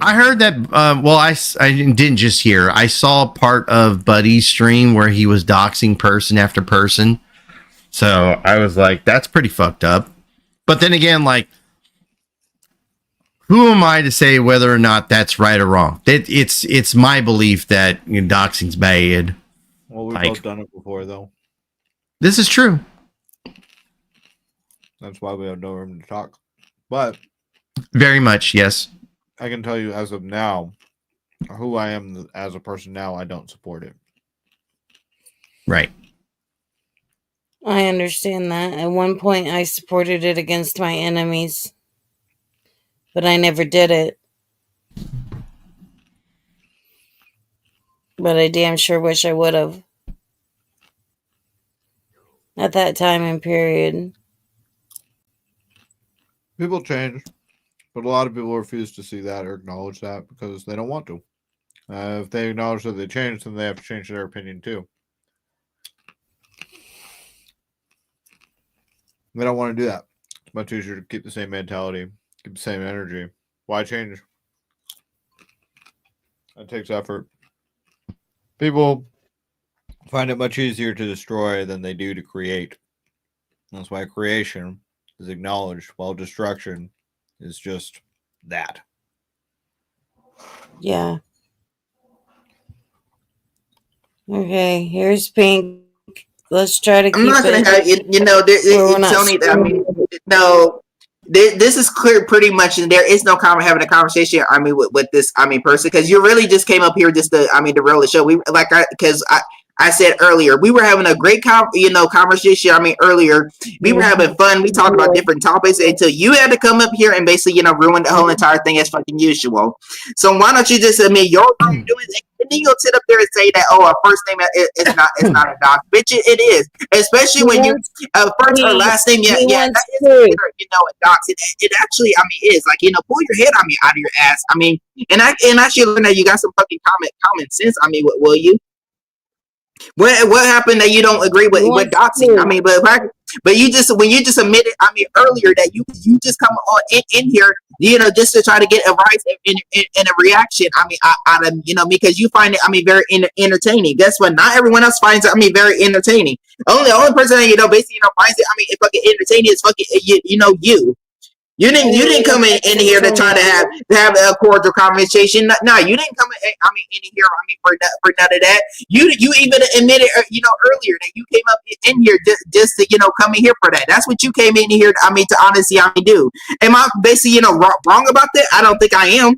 I heard that. Well, I didn't just hear. I saw part of Buddy's stream where he was doxing person after person. So I was like, that's pretty fucked up. But then again, like, who am I to say whether or not that's right or wrong? It's my belief that doxing's bad. Well, we've Like- both done it before, though. This is true. That's why we have no room to talk. But Very much, yes. I can tell you as of now, who I am as a person now, I don't support it. Right. I understand that. At one point, I supported it against my enemies, but I never did it. But I damn sure wish I would have. At that time and period. People change, but a lot of people refuse to see that or acknowledge that because they don't want to. If they acknowledge that they changed, then they have to change their opinion too. They don't want to do that. It's much easier to keep the same mentality, keep the same energy. Why change? It takes effort. People find it much easier to destroy than they do to create. That's why creation is acknowledged, while destruction is just that. Yeah. Okay, here's Pink. Let's try to keep I'm not gonna it. have it. You know, we're not Tony. I mean, no. This is clear, pretty much, and there is no having a conversation. I mean, with this, I mean, person, because you really just came up here just to, I mean, to roll the show. Because I said earlier, we were having a great conversation. I mean, earlier we were having fun. We talked about different topics until you had to come up here and basically, ruin the whole entire thing as fucking usual. So why don't you just admit your wrongdoing? And then you'll sit up there and say that, oh, our first name is not a doc, bitch. It is, especially when you first or last name. Yeah, that is a doc. It actually, I mean, is like pull your head out of your ass. I mean, and actually learn that you got some fucking common sense. I mean, will you? What happened that you don't agree with doxing? I mean, but But when you just admitted, I mean, earlier that you just come on in here, just to try to get a rise in a reaction. I mean, out of because you find it, I mean, very entertaining. Guess what? Not everyone else finds it, I mean, very entertaining. The only person that basically finds it, I mean, fucking entertaining is fucking you. You didn't come in here to try to have a cordial conversation. No, you didn't come in. I mean, in here. I mean, for none of that. You even admitted, earlier that you came up in here just to come in here for that. That's what you came in here. I mean, to honestly, I mean, do. Am I basically wrong about that? I don't think I am.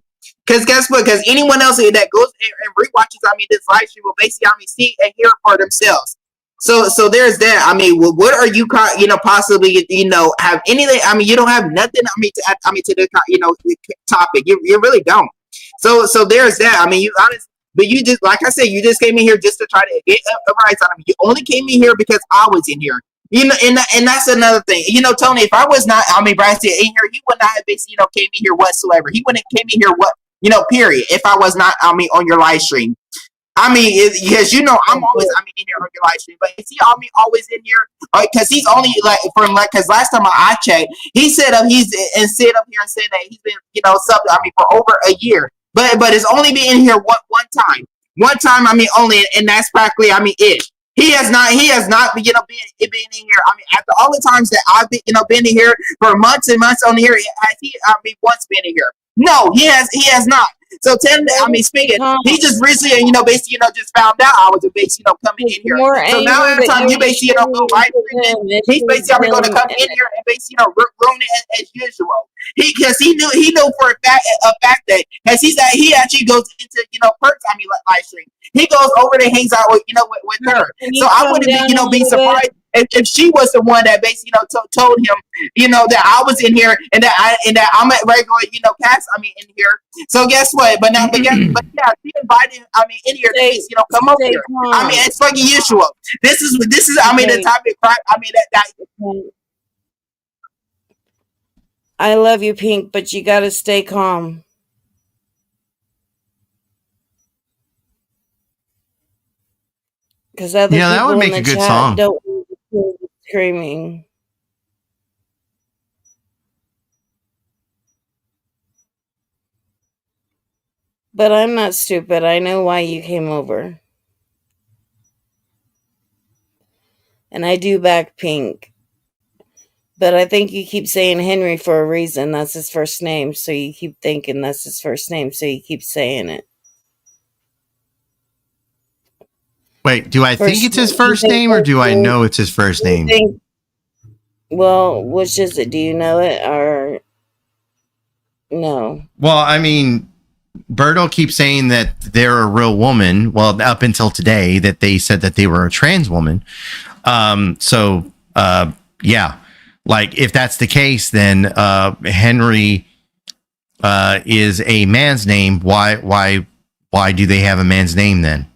Because guess what? Because anyone else that goes and rewatches, I mean, this live stream will basically, I mean, see and hear for themselves. So there's that. I mean, what are you possibly have anything? I mean, you don't have nothing. I mean, to the topic. You really don't. So there's that. I mean, you honest, but you just like I said, you just came in here just to try to get a rise out of me. You only came in here because I was in here. And that's another thing. Tony, if I was not, I mean, Brian said in here, he would not have basically came in here whatsoever. He wouldn't came in here period. If I was not, I mean, on your live stream. I mean, because I'm always, I mean, in here on your live stream, but is he, I mean, always in here? Because he's only because last time I checked, he said he's sit up here and said that he's been, sub, I mean, for over a year, but it's only been in here one time, I mean, only, and that's practically, I mean, it. He has not, been in here. I mean, after all the times that I've been, been in here for months and months on here, has he, I mean, once been in here? No, he has not. So speaking, he just recently, basically, just found out I was basically, coming in here. So now every time you basically, go live streaming, he's basically going to come in here and basically, ruin it as usual. Because he knew for a fact that as he actually goes into, Perk's, I mean, live stream. He goes over and hangs out with, with her. So I wouldn't be surprised if she was the one that basically, told him, that I was in here and that I'm at regular, cast, I mean, in here. So guess what? But yeah, she invited, I mean, in here, to come over here. I mean, it's fucking usual. This is, I mean, the topic. I mean, that. I love you, Pink, but you got to stay calm. Because other people that would make in the a good chat song. don't want to screaming. But I'm not stupid. I know why you came over. And I do back Pink. But I think you keep saying Henry for a reason. That's his first name. So you keep thinking that's his first name. So you keep saying it. Wait, do I think it's his first name or do I know it's his first name? Well, which is it? Do you know it or no? Well, I mean, Berto keeps saying that they're a real woman. Well, up until today, that they said that they were a trans woman. Yeah. Like, if that's the case, then Henry is a man's name. Why do they have a man's name then?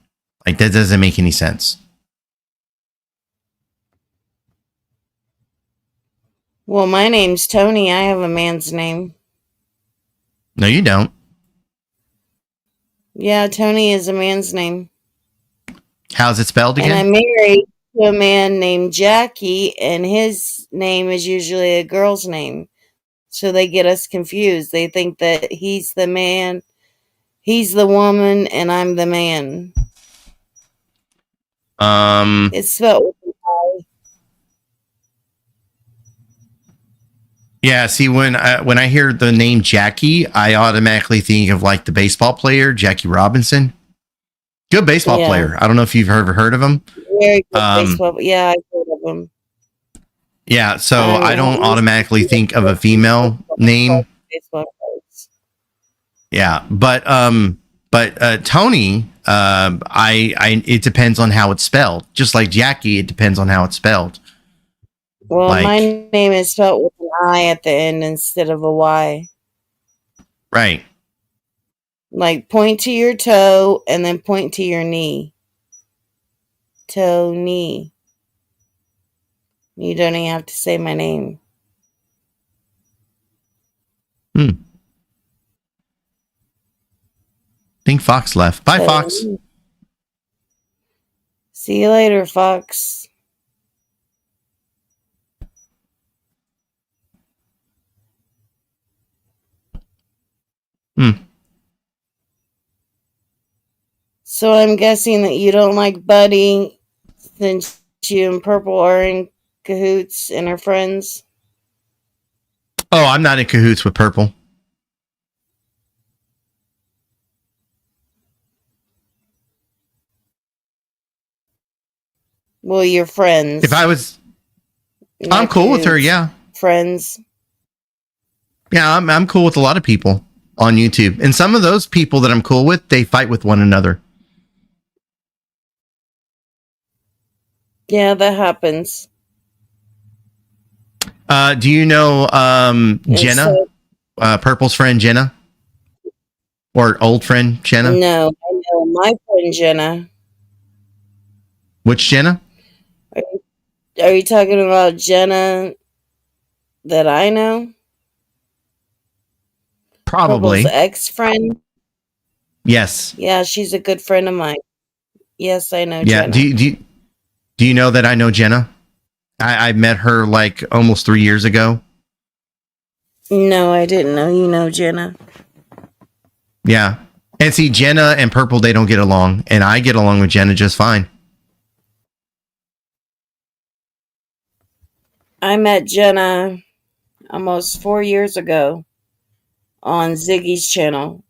Like, that doesn't make any sense. Well, my name's Tony. I have a man's name. No, you don't. Yeah, Tony is a man's name. How's it spelled again? And I'm married to a man named Jackie, and his name is usually a girl's name. So they get us confused. They think that he's the man, he's the woman, and I'm the man. It's spelled with an I. Yeah, see, when I hear the name Jackie, I automatically think of like the baseball player Jackie Robinson. Good baseball player. I don't know if you've ever heard of him. Very good baseball. Yeah, I've heard of him. Yeah, so I don't automatically think of a female name. Yeah, but Tony, it depends on how it's spelled. Just like Jackie, it depends on how it's spelled. Well, my name is spelled with an I at the end instead of a Y. Right. Like, point to your toe and then point to your knee. Toe, knee. You don't even have to say my name. I think Fox left. Bye, Fox. See you later, Fox. So I'm guessing that you don't like Buddy since you and Purple are in cahoots and are friends. Oh, I'm not in cahoots with Purple. Well, you're friends. If I was, not I'm cool with her. cahoots. Yeah, Friends. yeah, I'm cool with a lot of people on YouTube, and some of those people that I'm cool with, they fight with one another. Yeah, that happens. Do you know And Jenna, Purple's friend Jenna, or old friend Jenna? No, I know my friend Jenna. Which Jenna? Are you talking about Jenna that I know? Probably. Purple's ex-friend? Yes. Yeah, she's a good friend of mine. Yes, I know Yeah. Jenna. Do you know that I know Jenna? I met her like almost 3 years ago. No, I didn't know you know Jenna. Yeah. And see, Jenna and Purple, they don't get along, and I get along with Jenna just fine. I met Jenna almost 4 years ago on Ziggy's channel.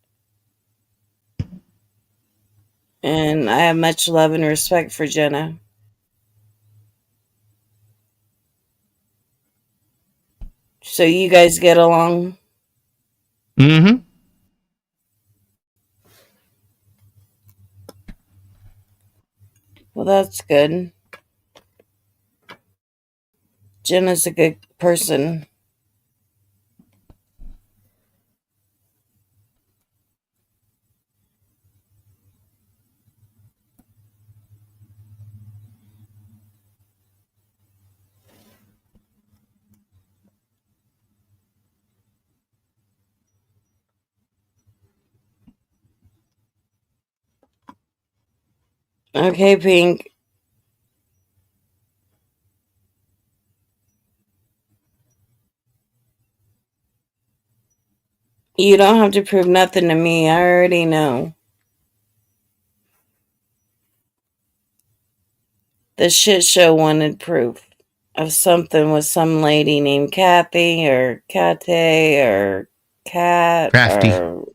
And I have much love and respect for Jenna. So you guys get along? Mm-hmm. Well, that's good. Jenna's a good person. Okay, Pink. You don't have to prove nothing to me. I already know. The shit show wanted proof of something with some lady named Kathy or Kate or Cat Crafty. or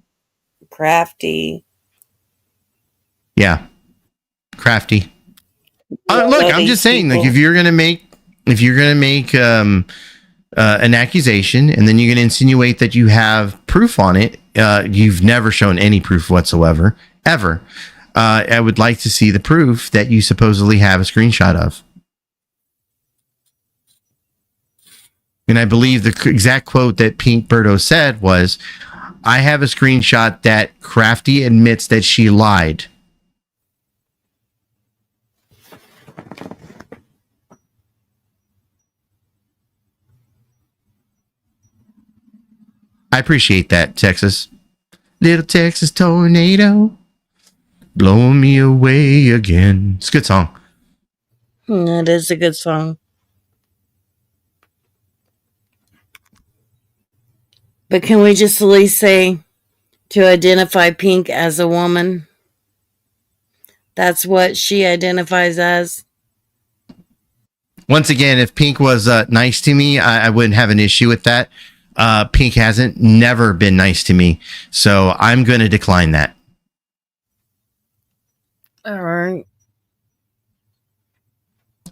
Crafty. Yeah. Crafty. You Look, know I'm just these saying, like, people. if you're gonna make an accusation, and then you're gonna insinuate that you have proof on it, you've never shown any proof whatsoever, ever. I would like to see the proof that you supposedly have a screenshot of. And I believe the exact quote that Pink Birdo said was, "I have a screenshot that Crafty admits that she lied." I appreciate that, Texas. Little Texas tornado, blowing me away again. It's a good song. It is a good song. But can we just at least say to identify Pink as a woman? That's what she identifies as. Once again, if Pink was nice to me, I wouldn't have an issue with that. Pink hasn't never been nice to me, so I'm going to decline that. All right.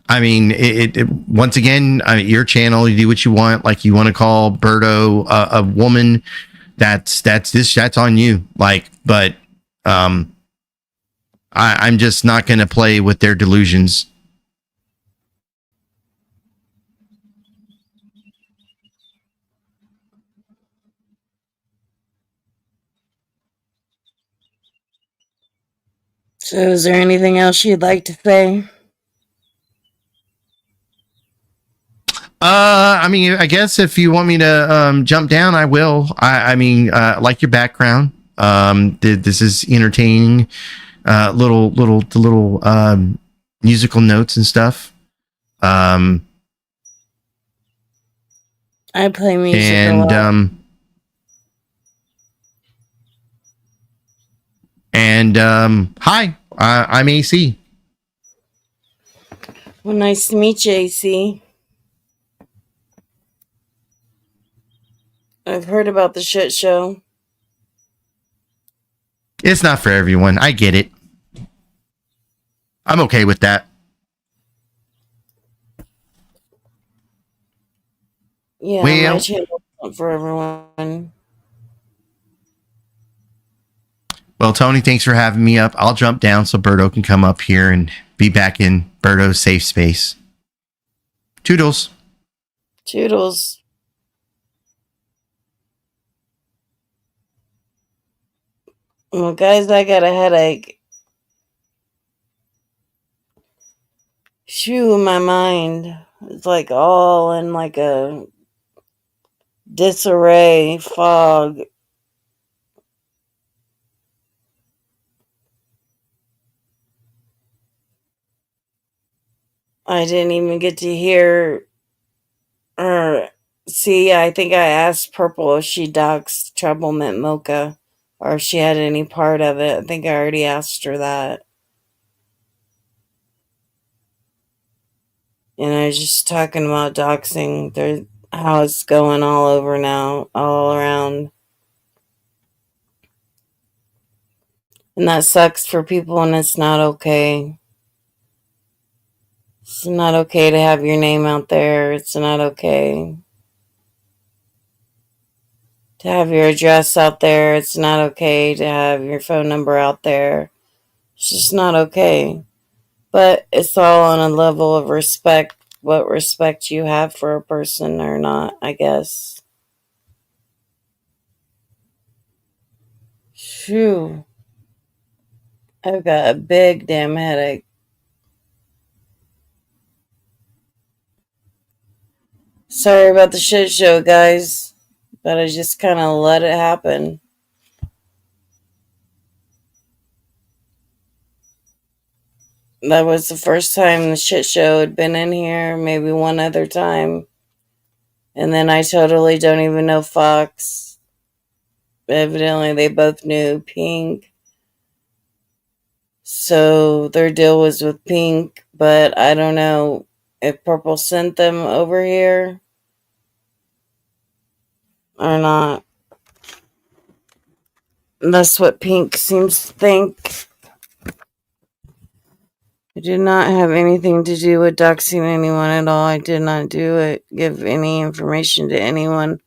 I mean, once again, your channel, you do what you want. Like, you want to call Birdo a woman, that's on you. Like, but I'm just not going to play with their delusions. So is there anything else you'd like to say? I mean, I guess if you want me to jump down, I will. I mean, like your background. This is entertaining. Little musical notes and stuff. I play music a lot. And hi, I'm AC. Well, nice to meet you, AC. I've heard about the shit show. It's not for everyone. I get it. I'm okay with that. Yeah, my Well, channel's not for everyone. well, Tony, thanks for having me up. I'll jump down so Birdo can come up here and be back in Birdo's safe space. Toodles. Toodles. Well, guys, I got a headache. Shoo, my mind. It's like all in like a disarray, fog. I didn't even get to hear or see. I think I asked Purple if she doxed Trouble Mint Mocha or if she had any part of it. I think I already asked her that. And I was just talking about doxing. How it's going all over now, all around. And that sucks for people, and it's not okay. It's not okay to have your name out there. It's not okay to have your address out there. It's not okay to have your phone number out there. It's just not okay. But it's all on a level of respect, what respect you have for a person or not, I guess. Phew. I've got a big damn headache. Sorry about the shit show, guys. But I just kind of let it happen. That was the first time the shit show had been in here, maybe one other time. And then I totally don't even know Fox. Evidently, they both knew Pink. So their deal was with Pink, but I don't know if Purple sent them over here or not. That's what Pink seems to think. I did not have anything to do with doxing anyone at all. I did not do it, give any information to anyone,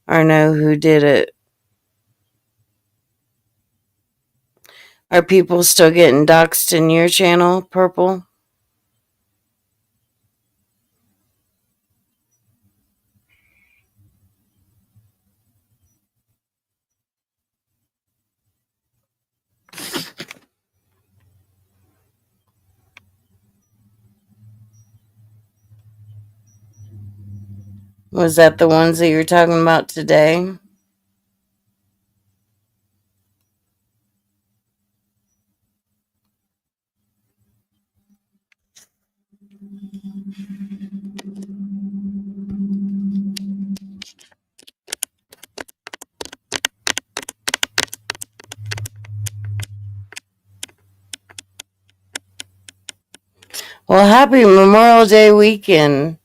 or know who did it. Are people still getting doxed in your channel, Purple? Was that the ones that you're talking about today? Well, happy Memorial Day weekend.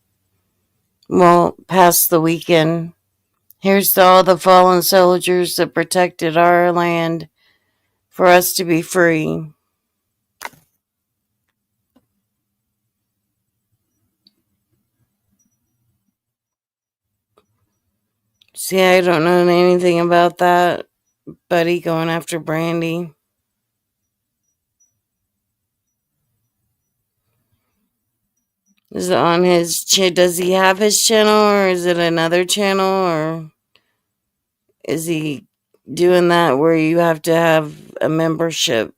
Well, past the weekend. Here's to all the fallen soldiers that protected our land for us to be free. See, I don't know anything about that. Buddy going after Brandy. Is it on his does he have his channel or is it another channel or is he doing that where you have to have a membership?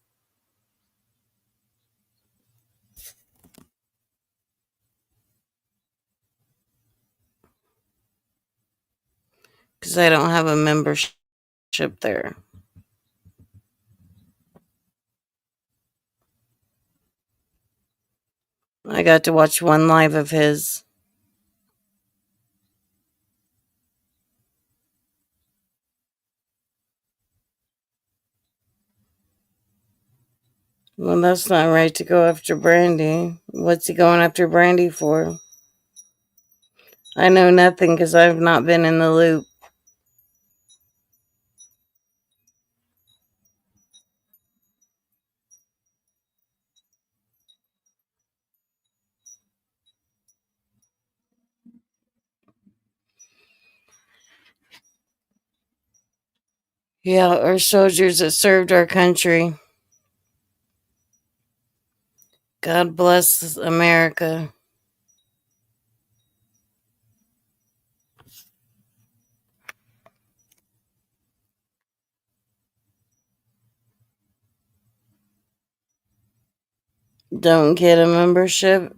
Because I don't have a membership there. I got to watch one live of his. Well, that's not right to go after Brandy. What's he going after Brandy for? I know nothing because I've not been in the loop. Yeah, our soldiers that served our country. God bless America. Don't get a membership.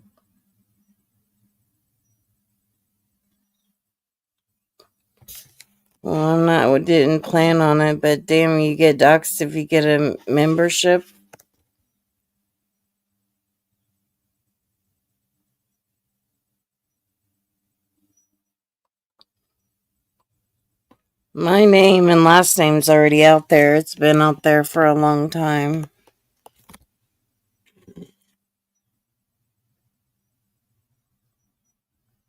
Well, I'm not. Didn't plan on it, but damn, you get doxxed if you get a membership. My name and last name's already out there. It's been out there for a long time.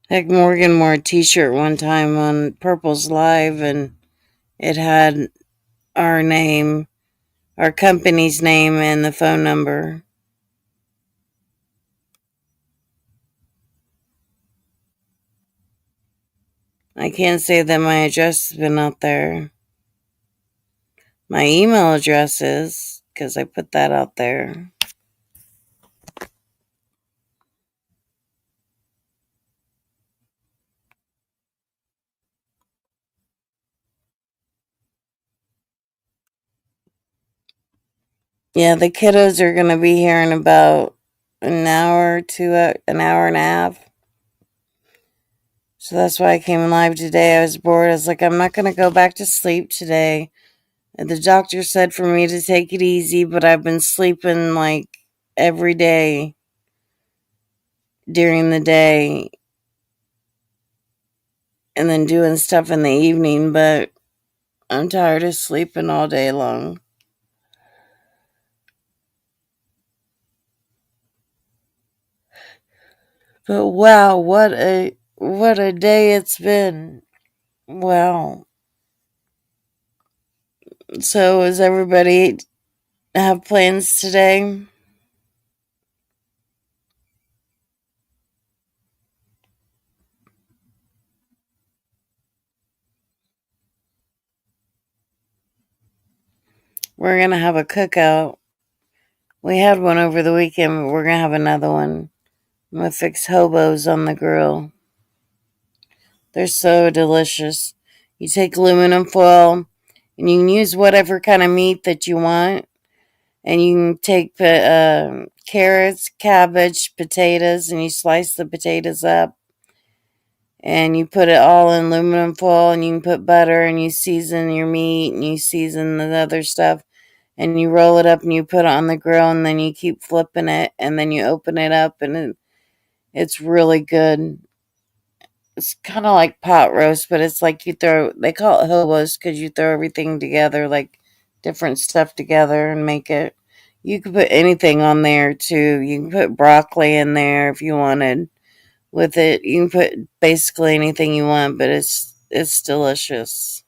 Heck, Morgan wore a T-shirt one time on Purple's Live, and it had our name, our company's name, and the phone number. I can't say that my address has been out there. My email address is, because I put that out there. Yeah, the kiddos are going to be here in about an hour to an hour and a half. So that's why I came live today. I was bored. I was like, I'm not going to go back to sleep today. And the doctor said for me to take it easy, but I've been sleeping like every day during the day and then doing stuff in the evening, but I'm tired of sleeping all day long. But wow, what a day it's been. Wow. So is everybody have plans today? We're gonna have a cookout. We had one over the weekend, but we're gonna have another one. I'm gonna fix hobos on the grill. They're so delicious. You take aluminum foil and you can use whatever kind of meat that you want. And you can take carrots, cabbage, potatoes, and you slice the potatoes up. And you put it all in aluminum foil, and you can put butter, and you season your meat, and you season the other stuff. And you roll it up, and you put it on the grill, and then you keep flipping it, and then you open it up, and it's really good. It's kind of like pot roast, but it's like they call it hobos because you throw everything together, like different stuff together and make it. You could put anything on there too. You can put broccoli in there if you wanted with it. You can put basically anything you want, but it's delicious.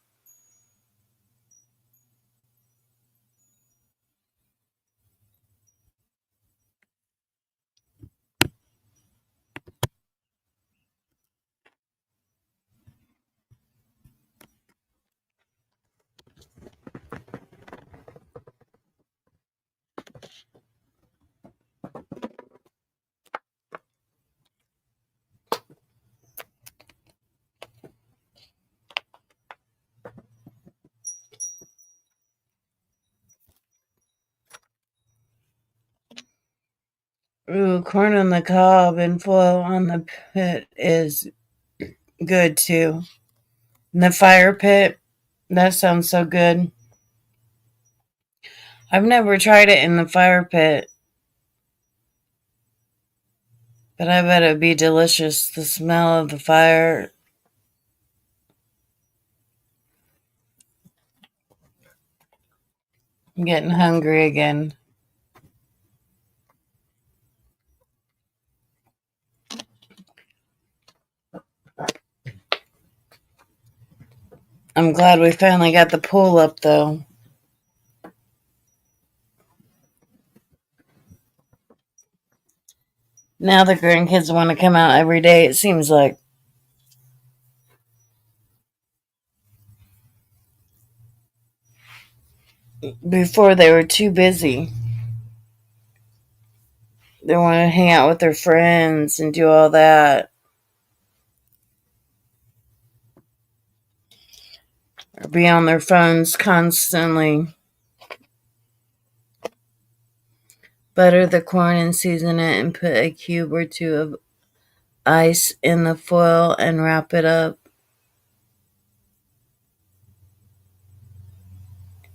Ooh, corn on the cob and foil on the pit is good too. And the fire pit, that sounds so good. I've never tried it in the fire pit, but I bet it'd be delicious. The smell of the fire. I'm getting hungry again. I'm glad we finally got the pool up, though. Now the grandkids want to come out every day, it seems like. Before they were too busy. They want to hang out with their friends and do all that. Or be on their phones constantly. Butter the corn and season it and put a cube or two of ice in the foil and wrap it up.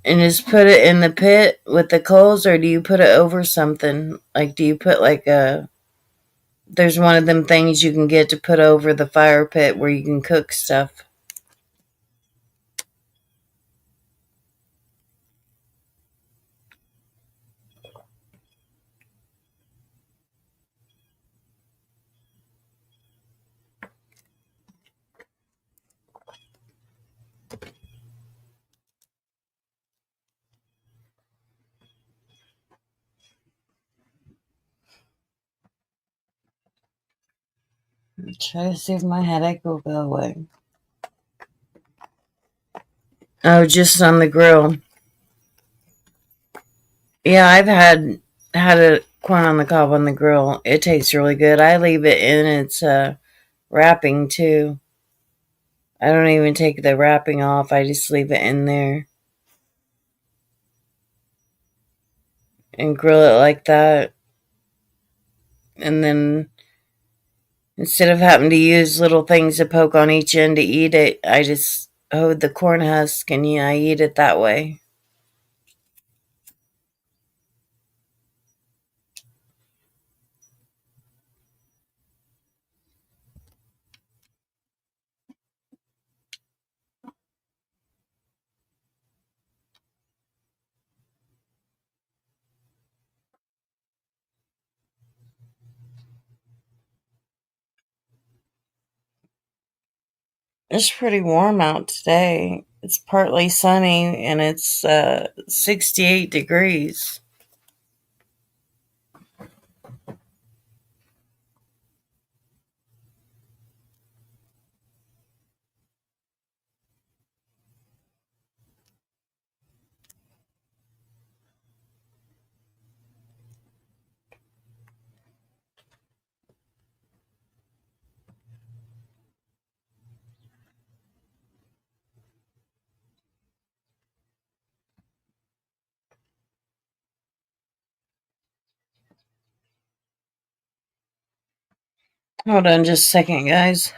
And just put it in the pit with the coals, or do you put it over something? Like, do you put like a. There's one of them things you can get to put over the fire pit where you can cook stuff. Try to see if my headache will go away. Oh, just on the grill. Yeah, I've had a corn on the cob on the grill. It tastes really good. I leave it in its wrapping too. I don't even take the wrapping off. I just leave it in there and grill it like that. And then instead of having to use little things to poke on each end to eat it, I just hold the corn husk and I eat it that way. It's pretty warm out today. It's partly sunny and it's 68 degrees. Hold on just a second, guys.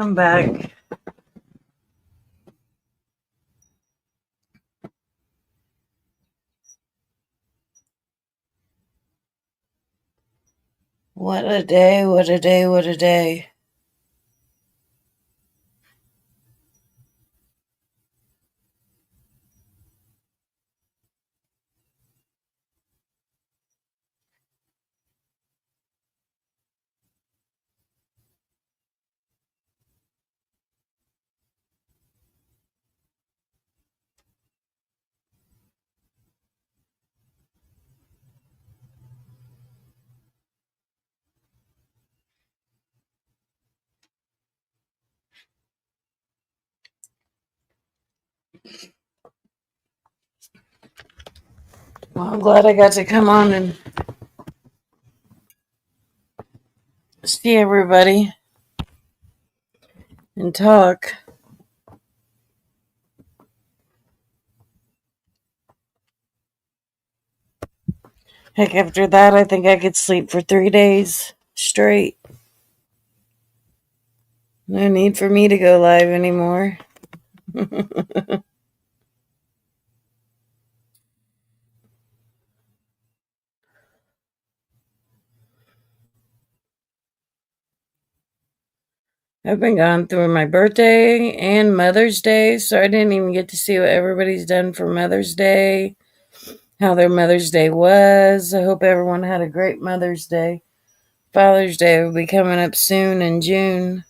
I'm back. What a day, what a day, what a day. Well, I'm glad I got to come on and see everybody and talk. Heck, after that, I think I could sleep for 3 days straight. No need for me to go live anymore. I've been gone through my birthday and Mother's Day, so I didn't even get to see what everybody's done for Mother's Day, how their Mother's Day was. I hope everyone had a great Mother's Day. Father's Day will be coming up soon in June.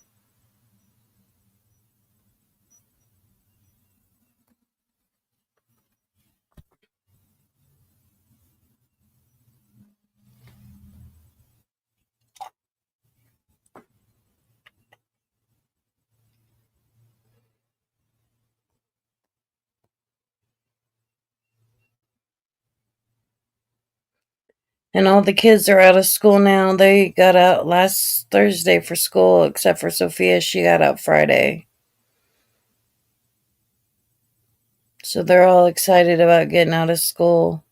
And all the kids are out of school now. They got out last Thursday for school, except for Sophia. She got out Friday. So they're all excited about getting out of school.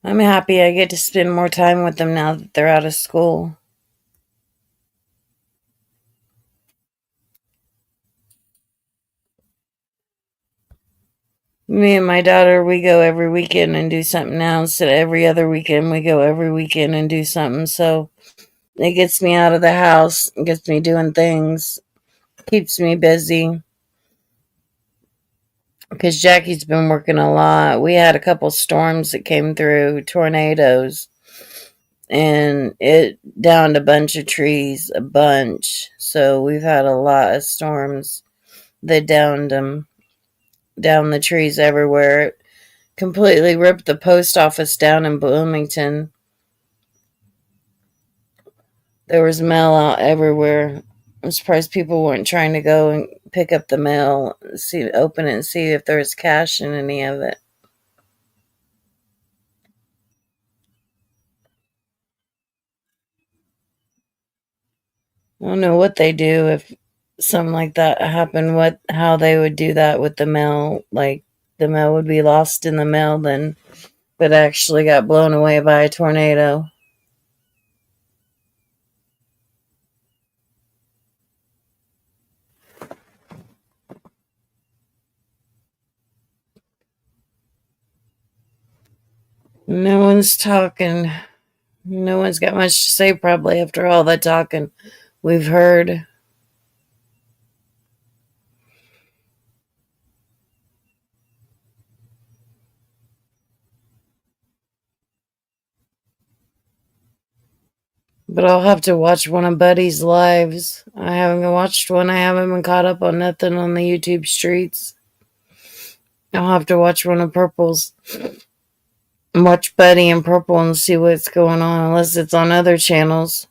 I'm happy I get to spend more time with them now that they're out of school. Me and my daughter, we go every weekend and do something now. Instead of every other weekend, we go every weekend and do something. So it gets me out of the house, gets me doing things, keeps me busy. Because Jackie's been working a lot. We had a couple storms that came through, tornadoes, and it downed a bunch of trees, a bunch. So we've had a lot of storms that downed them, down the trees everywhere. It completely ripped the post office down in Bloomington. There was mail out everywhere. I'm surprised people weren't trying to go and pick up the mail, see, open it, and see if there was cash in any of it. I don't know what they do if something like that happened. How they would do that with the mail? Like the mail would be lost in the mail, then, but actually got blown away by a tornado. No one's talking. No one's got much to say probably after all that talking we've heard. But I'll have to watch one of Buddy's lives. I haven't watched one. I haven't been caught up on nothing on the YouTube streets. I'll have to watch one of Purple's. Watch Buddy and Purple and see what's going on, unless it's on other channels.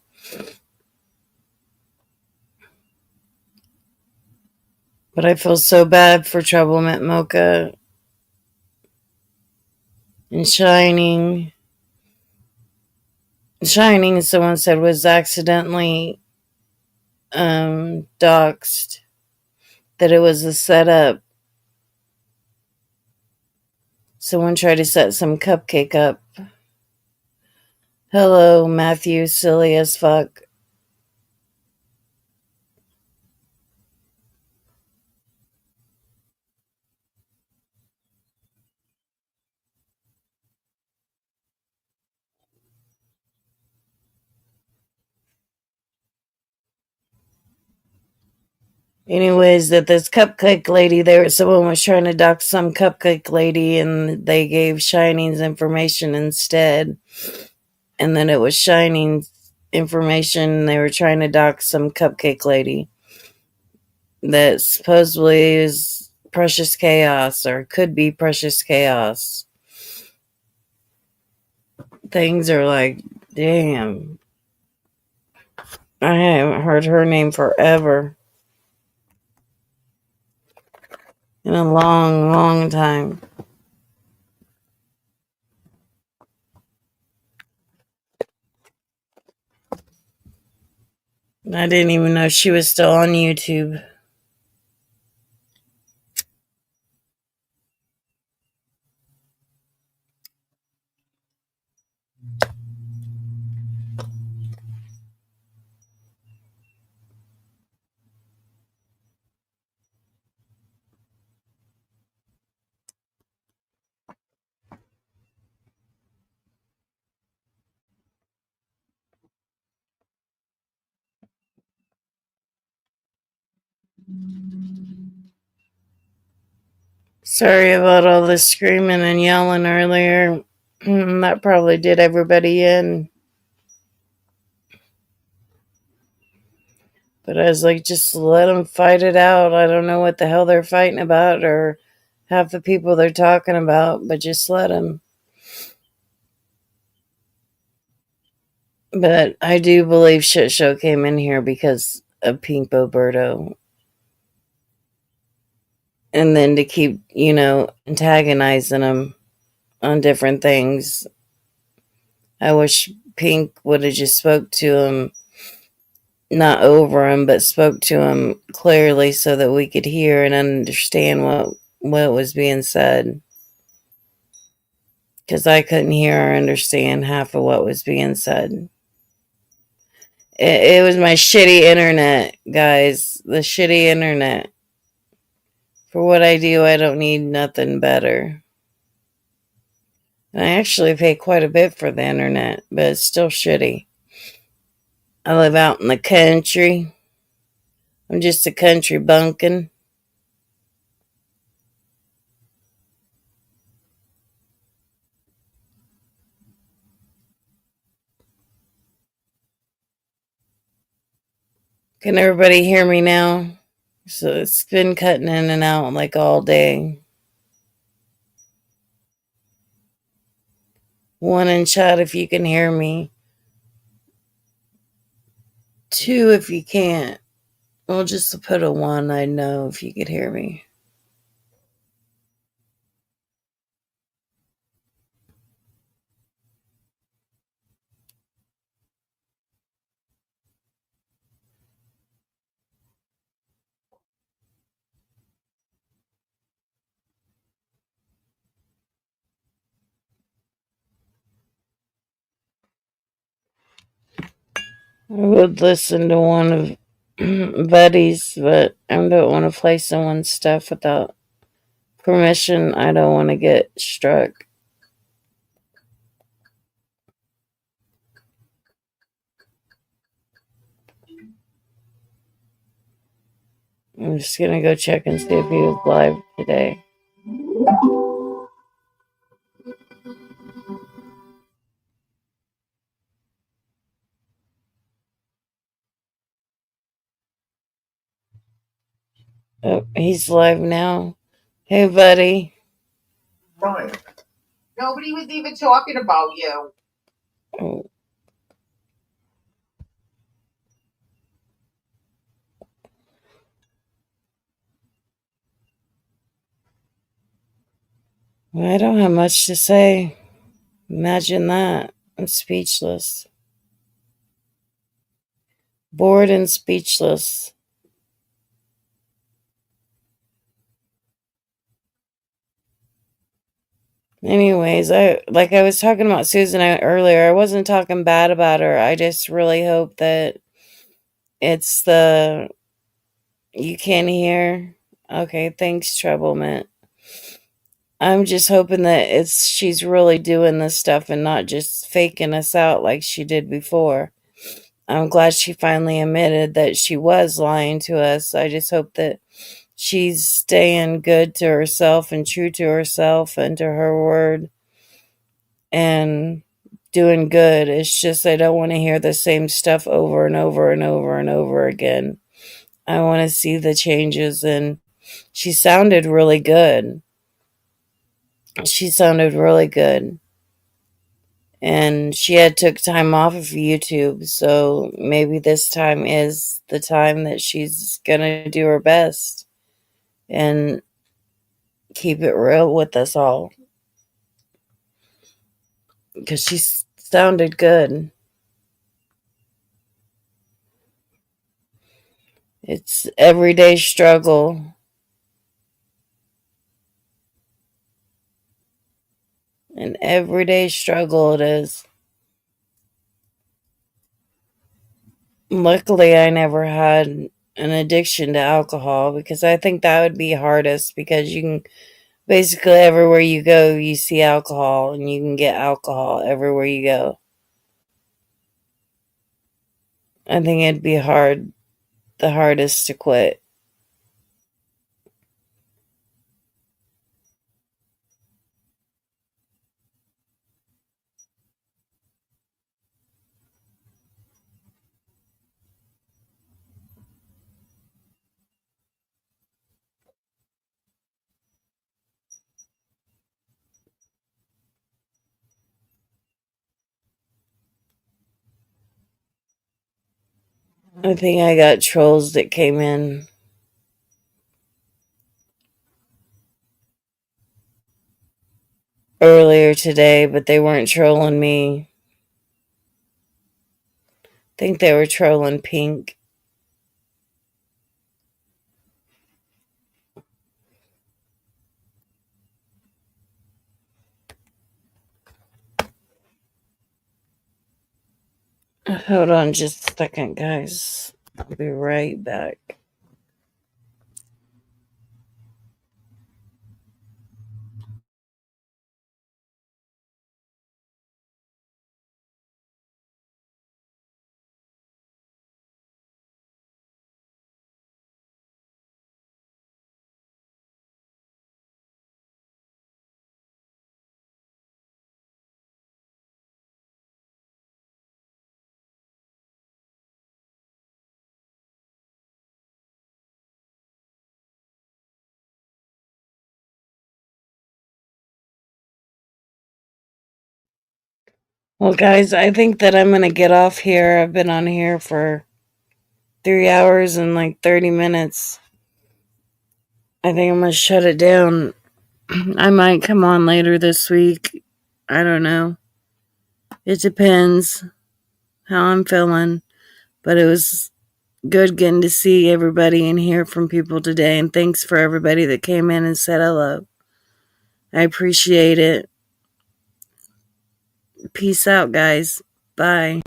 But I feel so bad for Trouble Mocha and Shining. Shining, someone said, was accidentally doxxed. That it was a setup. Someone tried to set some cupcake up. Hello, Matthew, silly as fuck. Anyways, that this cupcake lady there, someone was trying to dox some cupcake lady, and they gave Shining's information instead. And then it was Shining's information, and they were trying to dox some cupcake lady that supposedly is Precious Chaos, or could be Precious Chaos. Things are like, damn. I haven't heard her name forever. In a long, long time. I didn't even know she was still on YouTube. Sorry about all the screaming and yelling earlier. That probably did everybody in. But I was like, just let them fight it out. I don't know what the hell they're fighting about or half the people they're talking about, but just let them. But I do believe Shit Show came in here because of Pink Boberto. And then to keep, antagonizing them on different things. I wish Pink would have just spoke to him, not over him, but spoke to him clearly so that we could hear and understand what was being said. Because I couldn't hear or understand half of what was being said. It was my shitty internet, guys. The shitty internet. For what I do, I don't need nothing better. And I actually pay quite a bit for the internet, but it's still shitty. I live out in the country. I'm just a country bumpkin. Can everybody hear me now? So it's been cutting in and out like all day. 1 in chat if you can hear me. 2 if you can't. Well, just to put a 1, I'd know if you could hear me. I would listen to one of Buddy's, but I don't want to play someone's stuff without permission. I don't want to get struck. I'm just going to go check and see if he was live today. Oh, he's live now. Hey, buddy. Right. Nobody was even talking about you. Oh. I don't have much to say. Imagine that. I'm speechless. Bored and speechless. Anyways, I was talking about Susan earlier. I wasn't talking bad about her. I just really hope that it's the you can't hear. Okay, thanks, Treblement. I'm just hoping that she's really doing this stuff and not just faking us out like she did before. I'm glad she finally admitted that she was lying to us. I just hope that she's staying good to herself and true to herself and to her word and doing good. It's just I don't want to hear the same stuff over and over and over and over again. I want to see the changes, and she sounded really good. She sounded really good. And she had took time off of YouTube, so maybe this time is the time that she's gonna do her best and keep it real with us all, because she sounded good. It's everyday struggle. An everyday struggle it is. Luckily, I never had an addiction to alcohol, because I think that would be hardest, because you can basically everywhere you go, you see alcohol, and you can get alcohol everywhere you go. I think it'd be hard, the hardest to quit. I think I got trolls that came in earlier today, but they weren't trolling me. I think they were trolling Pink. Hold on just a second, guys. I'll be right back. Well, guys, I think that I'm going to get off here. I've been on here for 3 hours and like 30 minutes. I think I'm going to shut it down. I might come on later this week. I don't know. It depends how I'm feeling. But it was good getting to see everybody and hear from people today. And thanks for everybody that came in and said hello. I appreciate it. Peace out, guys. Bye.